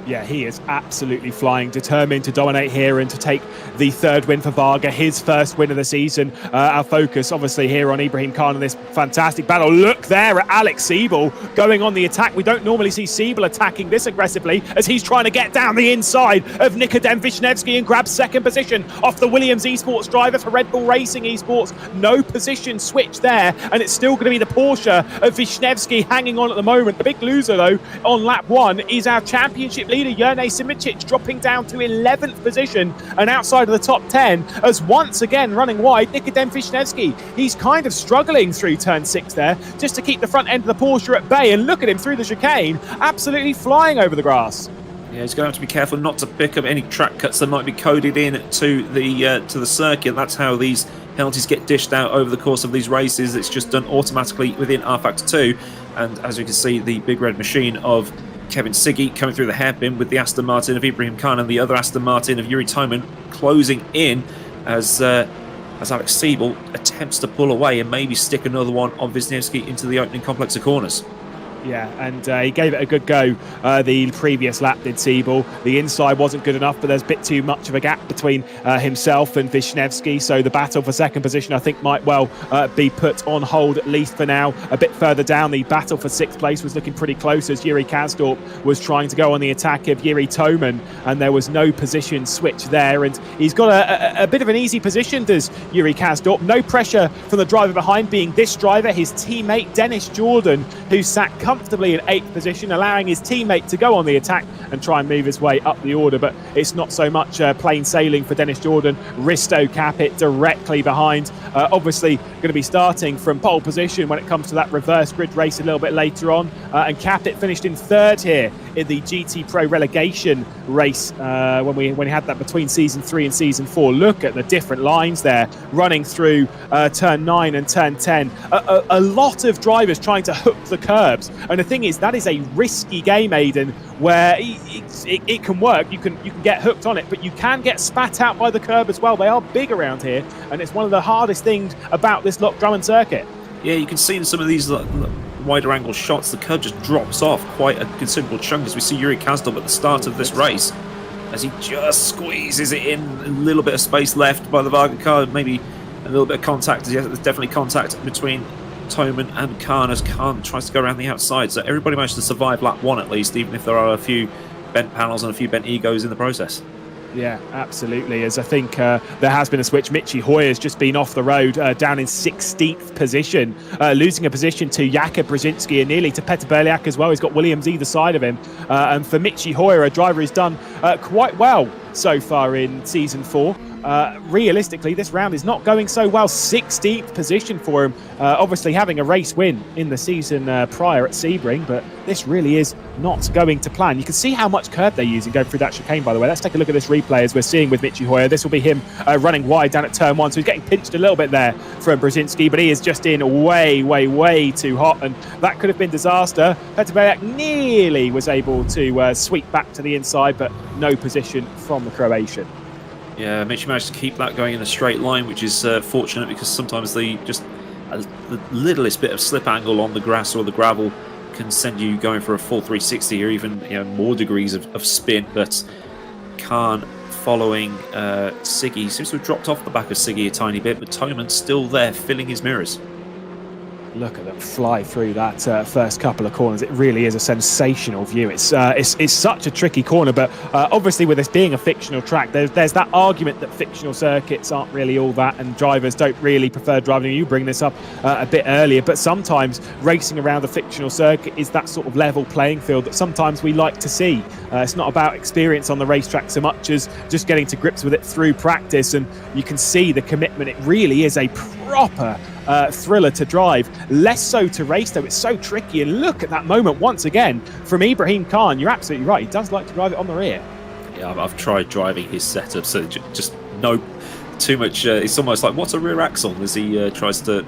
Yeah, he is absolutely flying, determined to dominate here and to take the third win for Varga, his first win of the season. Our focus, obviously, here on Ibrahim Khan in this fantastic battle. Look there at Alex Siebel going on the attack. We don't normally see Siebel attacking this aggressively as he's trying to get down the inside of Nikodem Wisniewski and grab second position off the Williams Esports driver for Red Bull Racing Esports. No position switch there, and it's still going to be the Porsche of Wisniewski hanging on at the moment. The big loser, though, on lap 1 is our championship leader, Jerne Simicic, dropping down to 11th position and outside of the top 10 as once again running wide Nikodem Wisniewski. He's kind of struggling through turn 6 there just to keep the front end of the Porsche at bay, and look at him through the chicane, absolutely flying over the grass. Yeah, he's going to have to be careful not to pick up any track cuts that might be coded in to the circuit. That's how these penalties get dished out over the course of these races. It's just done automatically within rFactor 2, and as you can see, the big red machine of Kevin Siggy coming through the hairpin with the Aston Martin of Ibrahim Khan and the other Aston Martin of Yuri Toman closing in as Alex Siebel attempts to pull away and maybe stick another one on Wisniewski into the opening complex of corners. Yeah, and he gave it a good go the previous lap, did Siebel. The inside wasn't good enough, but there's a bit too much of a gap between himself and Wisniewski, so the battle for second position I think might well be put on hold, at least for now. A bit further down, the battle for 6th place was looking pretty close as Yuri Kasdorp was trying to go on the attack of Yuri Toman, and there was no position switch there, and he's got a bit of an easy position, does Yuri Kasdorp. No pressure from the driver behind, being this driver, his teammate Dennis Jordan, who sat comfortably in 8th position, allowing his teammate to go on the attack and try and move his way up the order. But it's not so much plain sailing for Dennis Jordan. Risto Capit directly behind, obviously going to be starting from pole position when it comes to that reverse grid race a little bit later on, and Capit finished in 3rd here in the GT Pro relegation race when we had that between season 3 and season 4. Look at the different lines there running through turn 9 and turn 10. A lot of drivers trying to hook the curbs, and the thing is, that is a risky game, Aidan, where it can work. You can get hooked on it, but you can get spat out by the curb as well. They are big around here, and it's one of the hardest things about this Loch Drummond circuit. Yeah, you can see in some of these wider angle shots, the curb just drops off quite a considerable chunk, as we see Yuri Kasdorp at the start of this race, as he just squeezes it in. A little bit of space left by the Varga car, maybe a little bit of contact. There's definitely contact between Toman and Khan as Khan tries to go around the outside. So everybody managed to survive lap 1 at least, even if there are a few bent panels and a few bent egos in the process. Yeah, absolutely. As I think there has been a switch. Michi Hoyer's just been off the road, down in 16th position, losing a position to Jakub Brzezinski and nearly to Petr Berliak as well. He's got Williams either side of him. And for Michi Hoyer, a driver who's done quite well so far in season 4. Realistically, this round is not going so well. 16th position for him, obviously having a race win in the season prior at Sebring, but this really is not going to plan. You can see how much curb they're using going through that chicane, by the way. Let's take a look at this replay as we're seeing with Michi Hoyer. This will be him running wide down at turn 1, so he's getting pinched a little bit there from Brzezinski, but he is just in way too hot, and that could have been disaster. Petr Berliak nearly was able to sweep back to the inside, but no position from the Croatian. Yeah, Mitch managed to keep that going in a straight line, which is fortunate, because sometimes the littlest bit of slip angle on the grass or the gravel can send you going for a full 360 or even more degrees of spin. But Khan following Siggy seems to have dropped off the back of Siggy a tiny bit, but Toman's still there filling his mirrors. Look at them fly through that first couple of corners. It really is a sensational view. It's such a tricky corner, but obviously with this being a fictional track, there's that argument that fictional circuits aren't really all that, and drivers don't really prefer driving. You bring this up a bit earlier, but sometimes racing around a fictional circuit is that sort of level playing field that sometimes we like to see. It's not about experience on the racetrack so much as just getting to grips with it through practice, and you can see the commitment. It really is a proper thriller to drive. Less so to race, though. It's so tricky. And look at that moment once again from Ibrahim Khan. You're absolutely right. He does like to drive it on the rear. Yeah, I've tried driving his setup, so just no too much. It's almost like, what's a rear axle as he tries to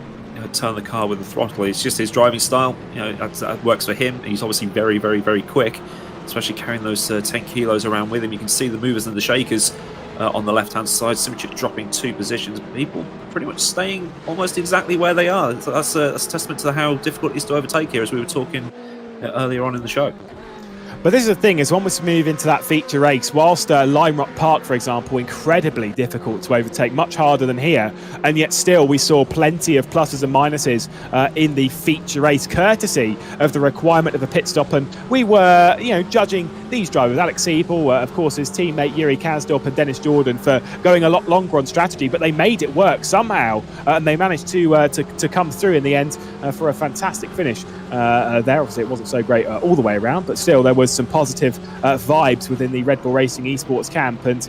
turn the car with the throttle. It's just his driving style. That works for him. He's obviously very quick, especially carrying those 10 kilos around with him. You can see the movers and the shakers on the left-hand side. Simicic dropping 2 positions. People pretty much staying almost exactly where they are. That's a testament to how difficult it is to overtake here, as we were talking earlier on in the show. But this is the thing, is once we move into that feature race, whilst Lime Rock Park, for example, incredibly difficult to overtake, much harder than here, and yet still we saw plenty of pluses and minuses in the feature race, courtesy of the requirement of a pit stop. And we were, judging these drivers, Alex Siebel, of course, his teammate Yuri Kasdorp and Dennis Jordan, for going a lot longer on strategy, but they made it work somehow, and they managed to come through in the end for a fantastic finish there. Obviously, it wasn't so great all the way around, but still there was some positive vibes within the Red Bull Racing Esports camp, and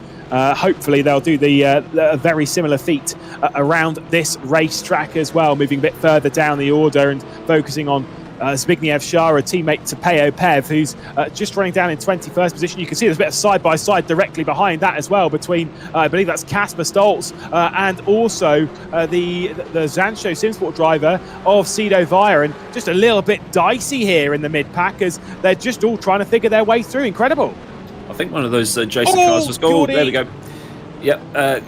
hopefully they'll do the very similar feat around this racetrack as well, moving a bit further down the order and focusing on Zbigniew Szara, teammate to Peo Pev, who's just running down in 21st position. You can see there's a bit of side-by-side directly behind that as well, between, I believe that's Casper Stoltz and also the Zansho Simsport driver of Cedo Vire, and just a little bit dicey here in the mid-pack as they're just all trying to figure their way through. Incredible. I think one of those Jason cars was... Oh, there we go. Yeah, I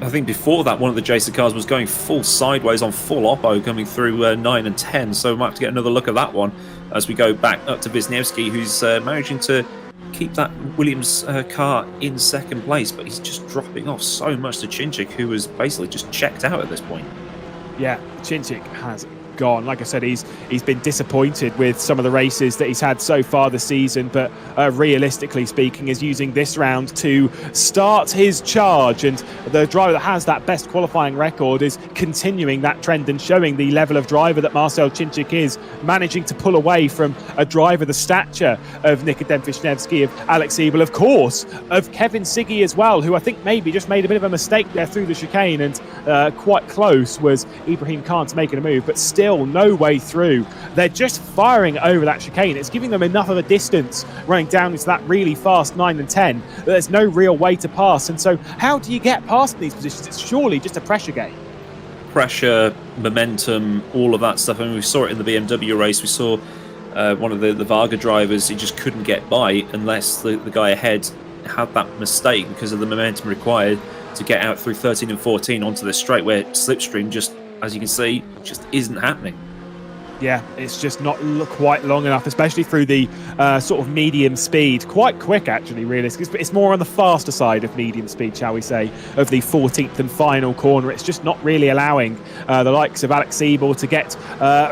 think before that, one of the Jason cars was going full sideways on full oppo, coming through 9 and 10. So we might have to get another look at that one as we go back up to Wisniewski, who's managing to keep that Williams car in second place. But he's just dropping off so much to Chinchik, who was basically just checked out at this point. Yeah, Chinchik has gone. Like I said, he's been disappointed with some of the races that he's had so far this season, but realistically speaking, is using this round to start his charge, and the driver that has that best qualifying record is continuing that trend and showing the level of driver that Marcel Chinchik is, managing to pull away from a driver the stature of Nikodem Wisniewski, of Alex Siebel, of course, of Kevin Siggy as well, who I think maybe just made a bit of a mistake there through the chicane, and quite close was Ibrahim Khan to making a move, but still no way through. They're just firing over that chicane. It's giving them enough of a distance running down into that really fast 9 and 10 that there's no real way to pass. And so how do you get past these positions? It's surely just a pressure game. Pressure, momentum, all of that stuff. I mean, we saw it in the BMW race. We saw one of the Varga drivers, he just couldn't get by unless the guy ahead had that mistake because of the momentum required to get out through 13 and 14 onto the straight, where slipstream just, as you can see, just isn't happening. Yeah, it's just not quite long enough, especially through the sort of medium speed. Quite quick, actually, realistically. But it's more on the faster side of medium speed, shall we say, of the 14th and final corner. It's just not really allowing the likes of Alex Siebel to get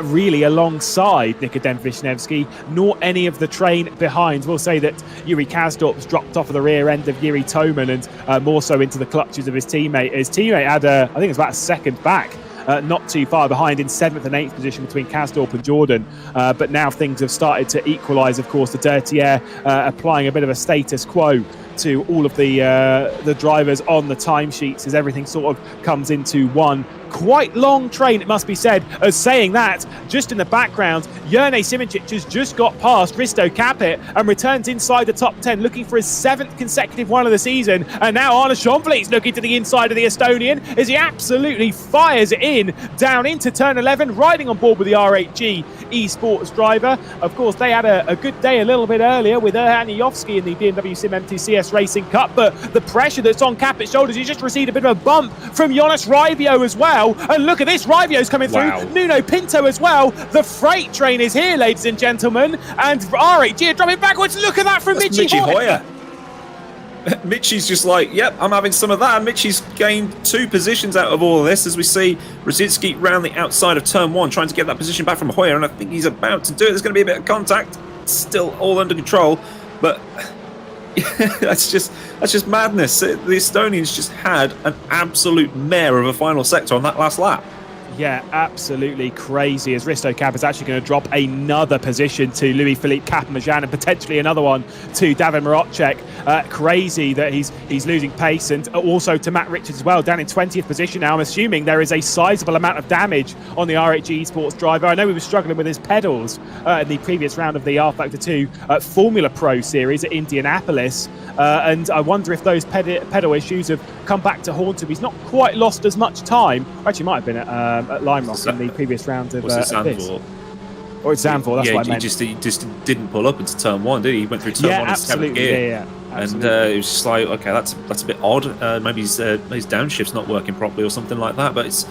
really alongside Nikodem Wisniewski, nor any of the train behind. We'll say that Yuri Kasdorp's dropped off of the rear end of Yuri Toman and more so into the clutches of his teammate. His teammate had, I think it was about a second back. Not too far behind in 7th and 8th position between Kasdorp and Jordan. But now things have started to equalise, of course, the dirty air, applying a bit of a status quo to all of the drivers on the timesheets as everything sort of comes into one quite long train, it must be said. As saying that, just in the background, Jerne Simoncic has just got past Risto Capit and returns inside the top 10, looking for his 7th consecutive one of the season. And now Arne Schonvliet's looking to the inside of the Estonian as he absolutely fires it in down into turn 11, riding on board with the RHG Esports driver. Of course, they had a good day a little bit earlier with Erhan Jovski in the BMW Sim MTCS Racing Cup, but the pressure that's on Capit's shoulders, he just received a bit of a bump from Jonas Raivio as well. And look at this, Raivio's coming through. Wow. Nuno Pinto as well. The freight train is here, ladies and gentlemen. And RHG are dropping backwards. Look at that from Michi Hoyer. Michi's just like, yep, I'm having some of that. And Michi's gained 2 positions out of all of this as we see Rosicki round the outside of turn 1 trying to get that position back from Hoyer, and I think he's about to do it. There's going to be a bit of contact. Still all under control, but that's just madness. The Estonians just had an absolute mare of a final sector on that last lap. Yeah, absolutely crazy, as Risto Cap is actually going to drop another position to Louis-Philippe Capamajan and potentially another one to David Marocek. Crazy that he's losing pace, and also to Matt Richards as well, down in 20th position now. I'm assuming there is a sizable amount of damage on the RHG Esports driver. I know he was struggling with his pedals in the previous round of the rFactor 2 Formula Pro Series at Indianapolis, and I wonder if those pedal issues have come back to haunt him. He's not quite lost as much time. Actually, might have been at Lime Rock in the previous round of this. Or it's Zandvoort, that's what I meant. He just didn't pull up into turn 1, did he? He went through turn 1 in 7th gear. Yeah, and it was just like, okay, that's a bit odd. Maybe his downshift's not working properly or something like that. But it's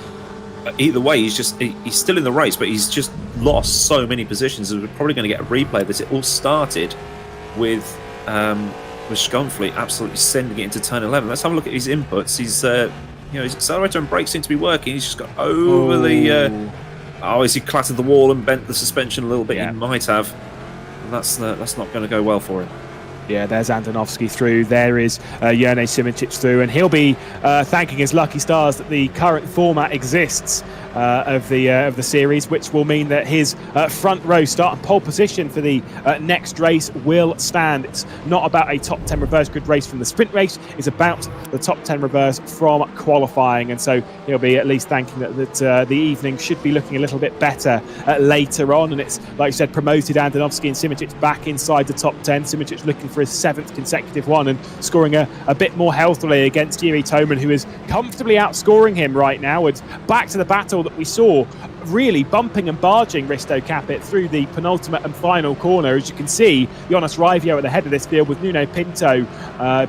either way, he's still in the race, but he's just lost so many positions. We're probably going to get a replay of this. It all started with Scunfleet absolutely sending it into turn 11. Let's have a look at his inputs. His accelerator and brakes seem to be working. He's just got over the. As he clattered the wall and bent the suspension a little bit, he might have. And that's not going to go well for him. Yeah, there's Andonovski through. There is Jerne Simoncic through, and he'll be thanking his lucky stars that the current format exists of the series, which will mean that his front row start and pole position for the next race will stand. It's not about a top 10 reverse grid race from the sprint race; it's about the top 10 reverse from qualifying, and so he'll be at least thanking that the evening should be looking a little bit better later on. And it's, like you said, promoted Andonovski and Simoncic back inside the top 10. Simoncic looking for his 7th consecutive one and scoring a bit more healthily against Jiri Toman, who is comfortably outscoring him right now. It's back to the battle that we saw, really bumping and barging Risto Capit through the penultimate and final corner. As you can see, Jonas Raivio at the head of this field with Nuno Pinto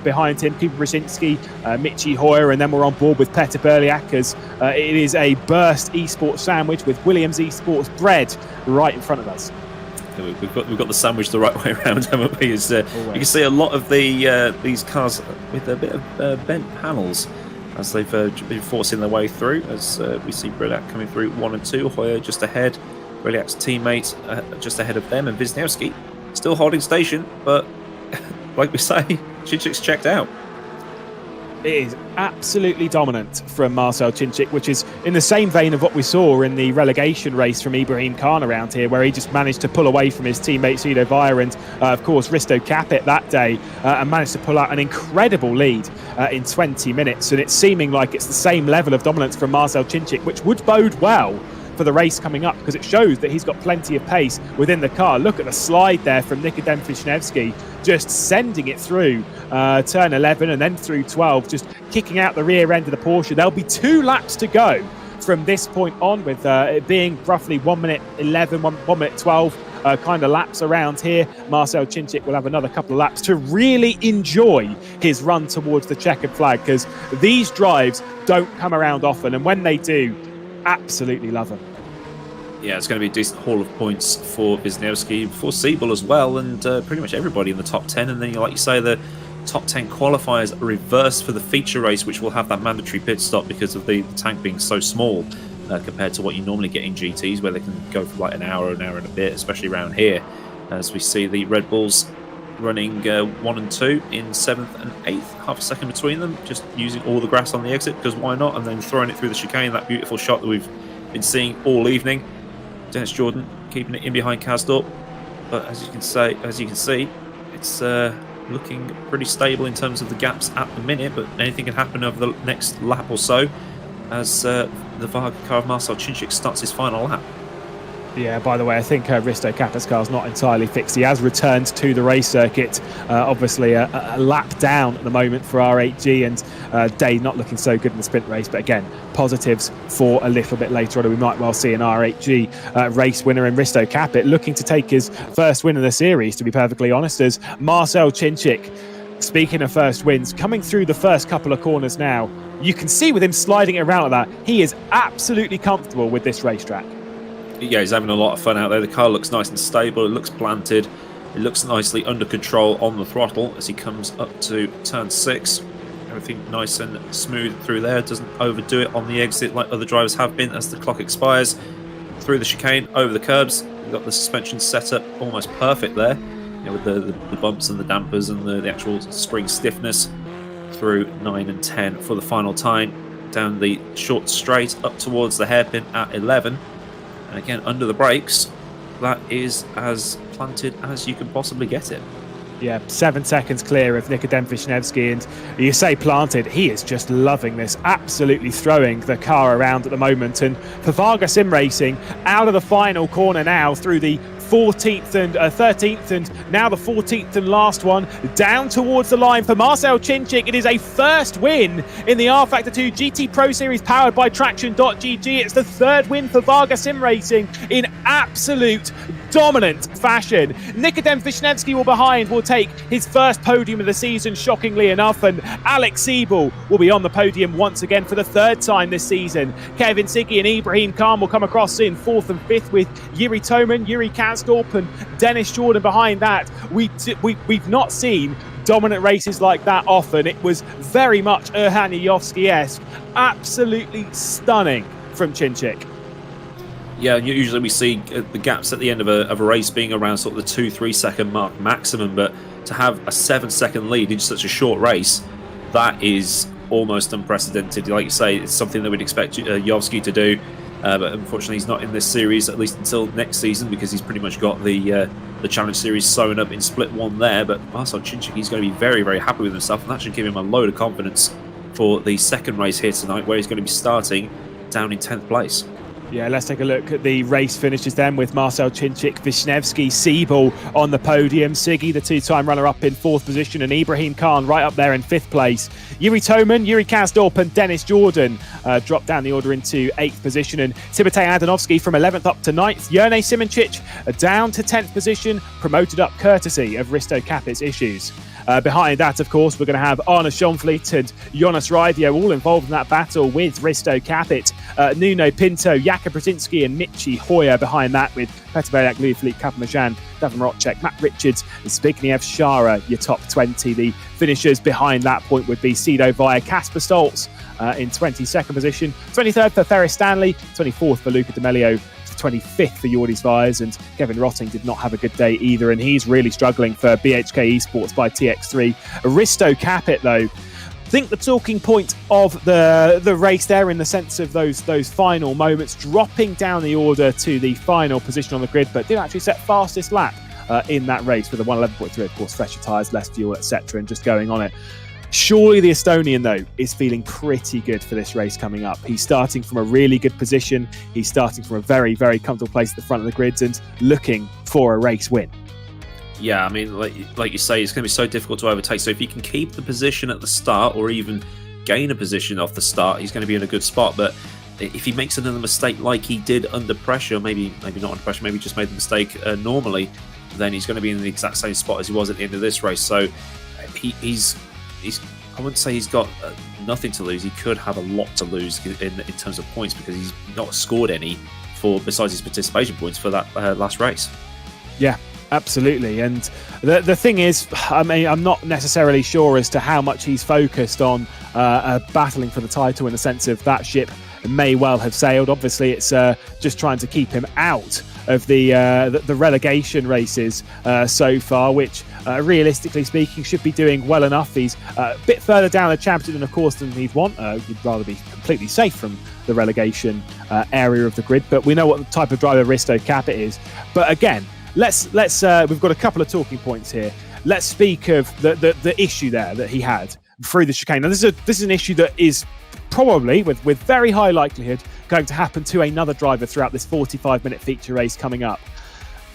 behind him, Kuba Brzezinski, Michi Hoyer, and then we're on board with Petr Berliak as it is a burst esports sandwich with Williams Esports bread right in front of us. We've got the sandwich the right way around, haven't we? You can see a lot of these cars with a bit of bent panels as they've been forcing their way through. As we see Berliak coming through 1 and 2, Hoyer just ahead, Berliak's teammate just ahead of them, and Wisniewski still holding station. But like we say, Cincic's checked out. It is absolutely dominant from Marcel Cincic, which is in the same vein of what we saw in the relegation race from Ibrahim Khan around here, where he just managed to pull away from his teammate Sido Vire and, of course, Risto Capit that day and managed to pull out an incredible lead in 20 minutes. And it's seeming like it's the same level of dominance from Marcel Cincic, which would bode well for the race coming up, because it shows that he's got plenty of pace within the car. Look at the slide there from Nikodem Wisniewski, just sending it through turn 11 and then through 12, just kicking out the rear end of the Porsche. There'll be 2 laps to go from this point on, with it being roughly 1 minute 11, 1 minute 12 kind of laps around here. Marcel Cincic will have another couple of laps to really enjoy his run towards the checkered flag, because these drives don't come around often, and when they do, absolutely love them. Yeah, it's going to be a decent haul of points for Wisniewski, for Siebel as well, and pretty much everybody in the top 10. And then, like you say, the top 10 qualifiers are reversed for the feature race, which will have that mandatory pit stop because of the tank being so small compared to what you normally get in GTs, where they can go for like an hour and a bit, especially around here. As we see the Red Bulls running 1 and 2 in 7th and 8th, half a second between them, just using all the grass on the exit because why not, and then throwing it through the chicane. That beautiful shot that we've been seeing all evening. Dennis Jordan keeping it in behind Kasdorp, but as you can see, it's looking pretty stable in terms of the gaps at the minute. But anything can happen over the next lap or so as the Varga car of Marcel Cincic starts his final lap. Yeah, by the way, I think Risto Capit's car's not entirely fixed. He has returned to the race circuit. Obviously, a lap down at the moment for R8G, and Day not looking so good in the sprint race. But again, positives for a little bit later on. We might well see an R8G race winner in Risto Capit looking to take his first win of the series, to be perfectly honest, as Marcel Cincic, speaking of first wins, coming through the first couple of corners now. You can see with him sliding it around like that, he is absolutely comfortable with this racetrack. Yeah, he's having a lot of fun out there. The car looks nice and stable. It looks planted. It looks nicely under control on the throttle as he comes up to turn 6. Everything nice and smooth through there. Doesn't overdo it on the exit like other drivers have been as the clock expires. Through the chicane, over the curbs. We've got the suspension set up almost perfect there, with the bumps and the dampers and the actual spring stiffness. Through 9 and 10 for the final time. Down the short straight up towards the hairpin at 11. And again, under the brakes, that is as planted as you can possibly get it. Yeah, 7 seconds clear of Nikodem Wisniewski, and you say planted, he is just loving this, absolutely throwing the car around at the moment. And for Varga Sim Racing, out of the final corner now through the 14th and 13th, and now the 14th and last one, down towards the line for Marcel Cincic. It is a first win in the rFactor 2 GT Pro Series powered by Traction.gg. It's the 3rd win for Varga Sim Racing in absolute dominant fashion. Nikodem Wisniewski will take his first podium of the season, shockingly enough, and Alex Siebel will be on the podium once again for the third time this season. Kevin Siggy and Ibrahim Khan will come across in fourth and fifth, with Yuri Toman, Yuri Kasdorp and Dennis Jordan behind that. We've not seen dominant races like that often. It was very much Erhan Yayovsky-esque. Absolutely stunning from Chinchik. Yeah, usually we see the gaps at the end of a race being around sort of the 2-3 second mark maximum, but to have a 7-second lead in such a short race, that is almost unprecedented. Like you say, it's something that we'd expect Yovsky to do, but unfortunately he's not in this series, at least until next season, because he's pretty much got the Challenge Series sewn up in Split 1 there. But Marcel Chinchik, he's going to be very, very happy with himself, and that should give him a load of confidence for the second race here tonight, where he's going to be starting down in 10th place. Yeah, let's take a look at the race finishes then, with Marcel Chinchik, Wisniewski, Siebel on the podium, Siggy, the two-time runner-up, in fourth position, and Ibrahim Khan right up there in fifth place. Yuri Toman, Yuri Kasdorp and Dennis Jordan dropped down the order into eighth position, and Timothej Adanovsky from 11th up to 9th. Jerne Simoncic down to 10th position, promoted up courtesy of Risto Capit's issues. Behind that, of course, we're going to have Arne Schonfleet and Jonas Raivio all involved in that battle with Risto Capit. Nuno Pinto, Jaka Brzezinski and Michi Hoyer behind that, with Petr Bejak, Louis Philippe Kapamajan, Davin Rotchek, Matt Richards and Zbigniew Szara, your top 20. The finishers behind that point would be Sido Via, Kasper Stoltz in 22nd position, 23rd for Ferris Stanley, 24th for Luca D'Amelio, 25th for Jordi Sviers, and Kevin Rotting did not have a good day either, and he's really struggling for BHK Esports by TX3. Risto Capit, though, I think the talking point of the race there, in the sense of those final moments, dropping down the order to the final position on the grid, but did actually set fastest lap in that race with a 1:11.3, of course, fresher tyres, less fuel, etc., and just going on it. Surely the Estonian, though, is feeling pretty good for this race coming up. He's starting from a really good position. He's starting from a very, very comfortable place at the front of the grids and looking for a race win. Yeah, I mean, like you say, it's going to be so difficult to overtake. So if he can keep the position at the start, or even gain a position off the start, he's going to be in a good spot. But if he makes another mistake like he did under pressure, maybe not under pressure, maybe just made the mistake normally, then he's going to be in the exact same spot as he was at the end of this race. So he's I wouldn't say he's got nothing to lose. He could have a lot to lose in terms of points, because he's not scored any besides his participation points for that last race. Yeah, absolutely. And the thing is, I mean, I'm not necessarily sure as to how much he's focused on battling for the title, in the sense of that ship may well have sailed. Obviously, it's just trying to keep him out of the relegation races so far, which realistically speaking should be doing well enough. He's a bit further down the championship, of course, than he'd want. He'd rather be completely safe from the relegation area of the grid, but we know what type of driver Risto Capit is. But again, let's we've got a couple of talking points here. Let's speak of the issue there that he had through the chicane. Now, this is an issue that is probably, with very high likelihood, going to happen to another driver throughout this 45-minute feature race coming up.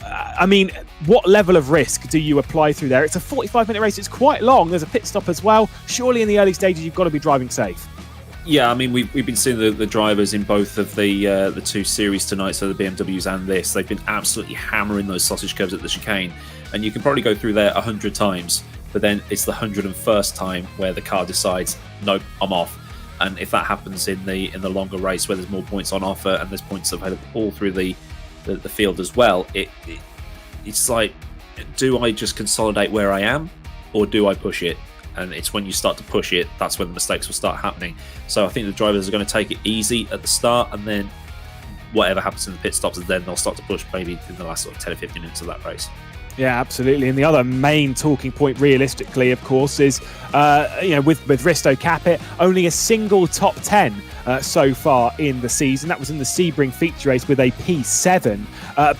I mean, what level of risk do you apply through there? It's a 45-minute race. It's quite long. There's a pit stop as well. Surely in the early stages, you've got to be driving safe. Yeah, I mean, we've been seeing the drivers in both of the two series tonight, so the BMWs and this. They've been absolutely hammering those sausage curves at the chicane, and you can probably go through there 100 times, but then it's the 101st time where the car decides, nope, I'm off. And if that happens in the longer race, where there's more points on offer and there's points available all through the field as well, it's like, do I just consolidate where I am, or do I push it? And it's when you start to push it, that's when the mistakes will start happening. So I think the drivers are going to take it easy at the start, and then whatever happens in the pit stops, then they'll start to push maybe in the last sort of 10 or 15 minutes of that race. Yeah, absolutely. And the other main talking point, realistically, of course, is with Risto Capit, only a single top 10 so far in the season. That was in the Sebring feature race with a P7.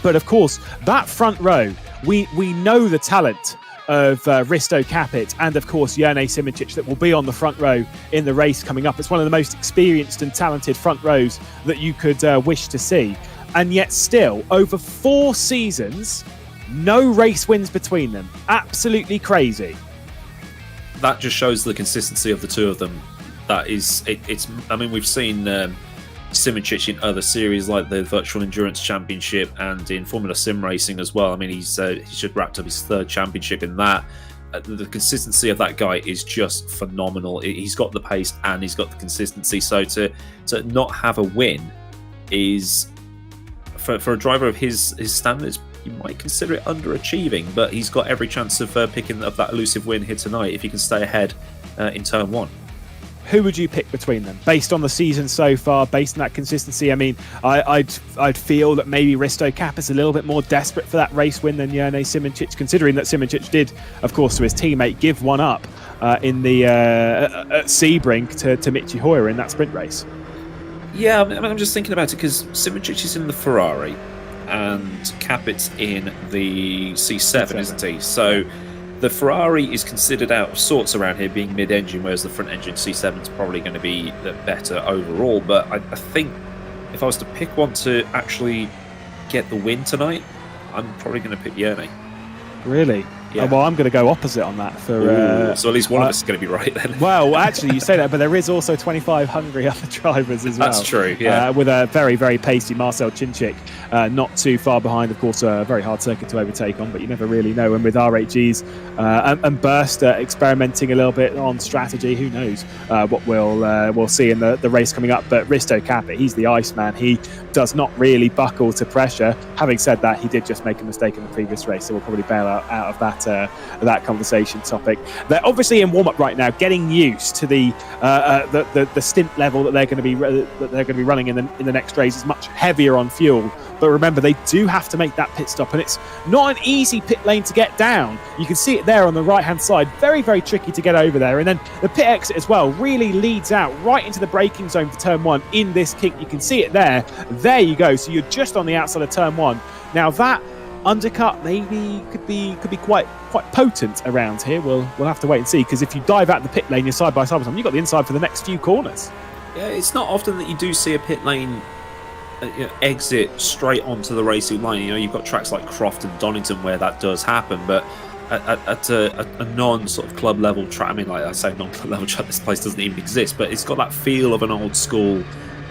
But of course, that front row, we know the talent of Risto Capit and, of course, Jerne Simoncic that will be on the front row in the race coming up. It's one of the most experienced and talented front rows that you could wish to see. And yet still, over 4 seasons, no race wins between them. Absolutely crazy. That just shows the consistency of the two of them. That is, it's. I mean, we've seen Simoncic in other series like the Virtual Endurance Championship and in Formula Sim Racing as well. I mean, he's just wrapped up his 3rd championship in that. The consistency of that guy is just phenomenal. He's got the pace and he's got the consistency. So to not have a win is, for a driver of his standards, you might consider it underachieving, but he's got every chance of picking up that elusive win here tonight if he can stay ahead in turn 1. Who would you pick between them, based on the season so far, based on that consistency? I mean, I'd feel that maybe Risto Cap is a little bit more desperate for that race win than Jerne Simoncic, considering that Simoncic did, of course, to his teammate, give one up in the at Sebring to Michi Hoyer in that sprint race. Yeah, I mean, I'm just thinking about it because Simoncic is in the Ferrari and Capit's in the C7, isn't he? So the Ferrari is considered out of sorts around here, being mid-engine, whereas the front-engine C7 is probably going to be the better overall. But I think if I was to pick one to actually get the win tonight, I'm probably going to pick Jerne. Really? Yeah. Well, I'm going to go opposite on that. So at least one of us is going to be right then. Well, actually, you say that, but there is also 25 hungry other drivers as well. That's true, yeah. With a very, very pacey Marcel Chinchik, not too far behind, of course, a very hard circuit to overtake on, but you never really know. And with RHGs and Burst experimenting a little bit on strategy, who knows what we'll see in the race coming up. But Risto Capit, he's the Iceman. He does not really buckle to pressure. Having said that, he did just make a mistake in the previous race, so we'll probably bail out of that conversation topic. They're obviously in warm-up right now, getting used to the stint level that they're going to be running in the next race. Is much heavier on fuel. But remember, they do have to make that pit stop, and it's not an easy pit lane to get down. You can see it there on the right-hand side. Very, very tricky to get over there. And then the pit exit as well really leads out right into the braking zone for turn 1 in this kink. You can see it there. There you go. So you're just on the outside of turn 1. Now that undercut maybe could be quite potent around here. We'll have to wait and see, because if you dive out the pit lane, you're side by side with someone. You've got the inside for the next few corners. Yeah, it's not often that you do see a pit lane exit straight onto the racing line. You've got tracks like Croft and Donington where that does happen, but at a non sort of club level track, I mean, like I say, non-club level track, this place doesn't even exist, but it's got that feel of an old school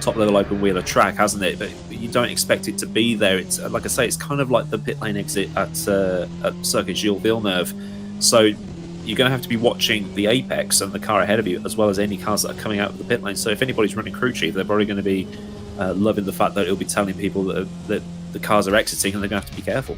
top level open wheeler track, hasn't it? But you don't expect it to be there. It's like I say, it's kind of like the pit lane exit at Circuit Gilles Villeneuve. So you're going to have to be watching the apex and the car ahead of you, as well as any cars that are coming out of the pit lane. So if anybody's running crew chief, they're probably going to be loving the fact that it'll be telling people that the cars are exiting, and they're going to have to be careful.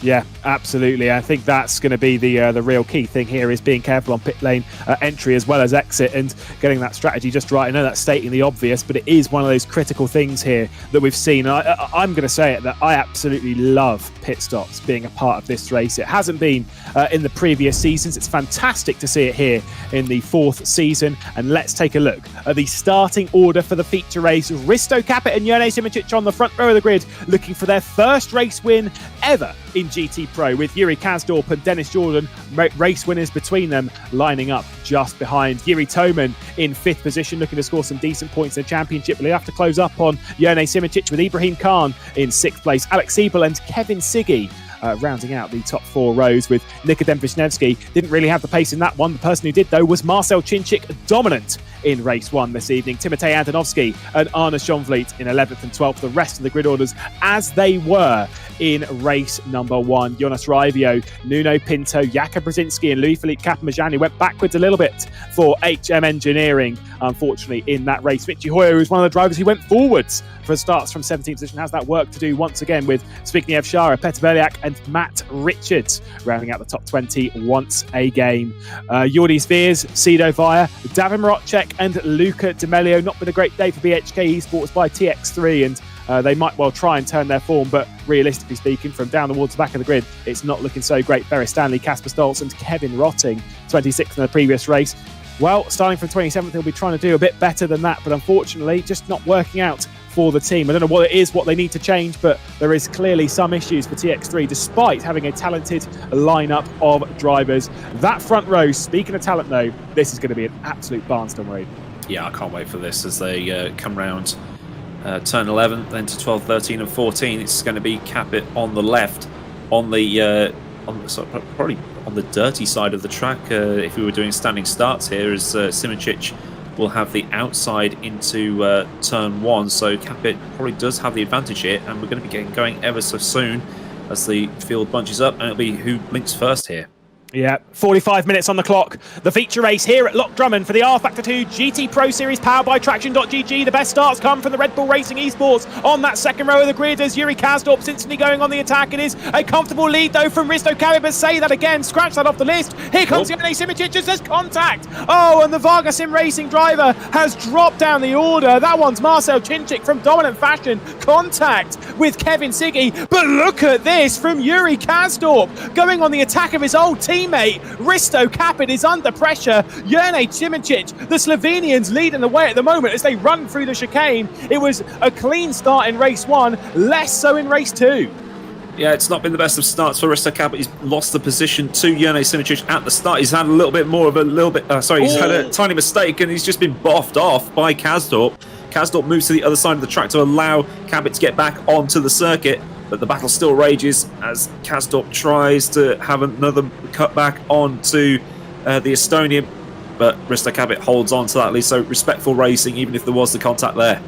Yeah, absolutely. I think that's going to be the real key thing here, is being careful on pit lane entry as well as exit, and getting that strategy just right. I know that's stating the obvious, but it is one of those critical things here that we've seen. I'm going to say it, that I absolutely love pit stops being a part of this race. It hasn't been in the previous seasons. It's fantastic to see it here in the 4th season. And let's take a look at the starting order for the feature race. Risto Capit and Jerne Simoncic on the front row of the grid, looking for their first race win ever in GT Pro, with Yuri Kasdorp and Dennis Jordan, race winners between them, lining up just behind. Yuri Toman in 5th position, looking to score some decent points in the championship, but he'll have to close up on Jerne Simoncic, with Ibrahim Khan in 6th place. Alex Siebel and Kevin Siggy rounding out the top 4 rows, with Nikodem Wisniewski. Didn't really have the pace in that one. The person who did, though, was Marcel Chinchik, dominant in race 1 this evening. Timotej Antonovski and Arne Schonvliet in 11th and 12th. The rest of the grid orders as they were in race number 1. Jonas Raivio, Nuno Pinto, Jakub Brzezinski and Louis-Philippe Capamajani went backwards a little bit for HM Engineering, unfortunately, in that race. Michi Hoyer was one of the drivers who went forwards for starts from 17th position. Has that work to do once again, with Zbigniew Szara, Petr Beliak and Matt Richards rounding out the top 20 once again. Jordi Spears, Sido Via, Davin Marocek and Luca D'Amelio. Not been a great day for BHK Esports by TX3, and they might well try and turn their form, but realistically speaking, from down towards the back of the grid, it's not looking so great. Ferris Stanley, Casper Stoltz and Kevin Rotting, 26th in the previous race. Well, starting from 27th, he'll be trying to do a bit better than that, but unfortunately just not working out for the team. I don't know what it is, what they need to change, but there is clearly some issues for TX3, despite having a talented lineup of drivers. That front row, speaking of talent though, this is going to be an absolute barnstorm raid. Yeah, I can't wait for this as they come round turn 11, then to 12, 13 and 14. It's going to be Capit on the left, on the probably on the dirty side of the track. If we were doing standing starts here, as Simoncic will have the outside into turn 1. So Capit probably does have the advantage here, and we're going to be getting going ever so soon as the field bunches up, and it'll be who blinks first here. Yeah, 45 minutes on the clock. The feature race here at Loch Drummond for the rFactor 2 GT Pro Series powered by Traction.gg. The best starts come from the Red Bull Racing Esports on that second row of the grid as Yuri Kasdorp's instantly going on the attack. It is a comfortable lead though from Risto Kavit, but say that again, scratch that off the list. Here comes Yone Simicic as there's contact. Oh, and the Varga Sim Racing driver has dropped down the order. That one's Marcel Chinchik from dominant fashion. Contact with Kevin Siggy, but look at this from Yuri Kasdorp going on the attack of his old teammate. Risto Kavit is under pressure. Jerne Cimicic, the Slovenians leading the way at the moment as they run through the chicane. It was a clean start in race 1, less so in race 2. Yeah, it's not been the best of starts for Risto Kavit. He's lost the position to Jerne Cimicic at the start. He's had a little bit more of he's had a tiny mistake and he's just been boffed off by Kasdorp. Kasdorp moves to the other side of the track to allow Kavit to get back onto the circuit. But the battle still rages as Kasdorp tries to have another cutback onto the Estonian. But Risto Kavit holds on to that lead, so respectful racing, even if there was the contact there.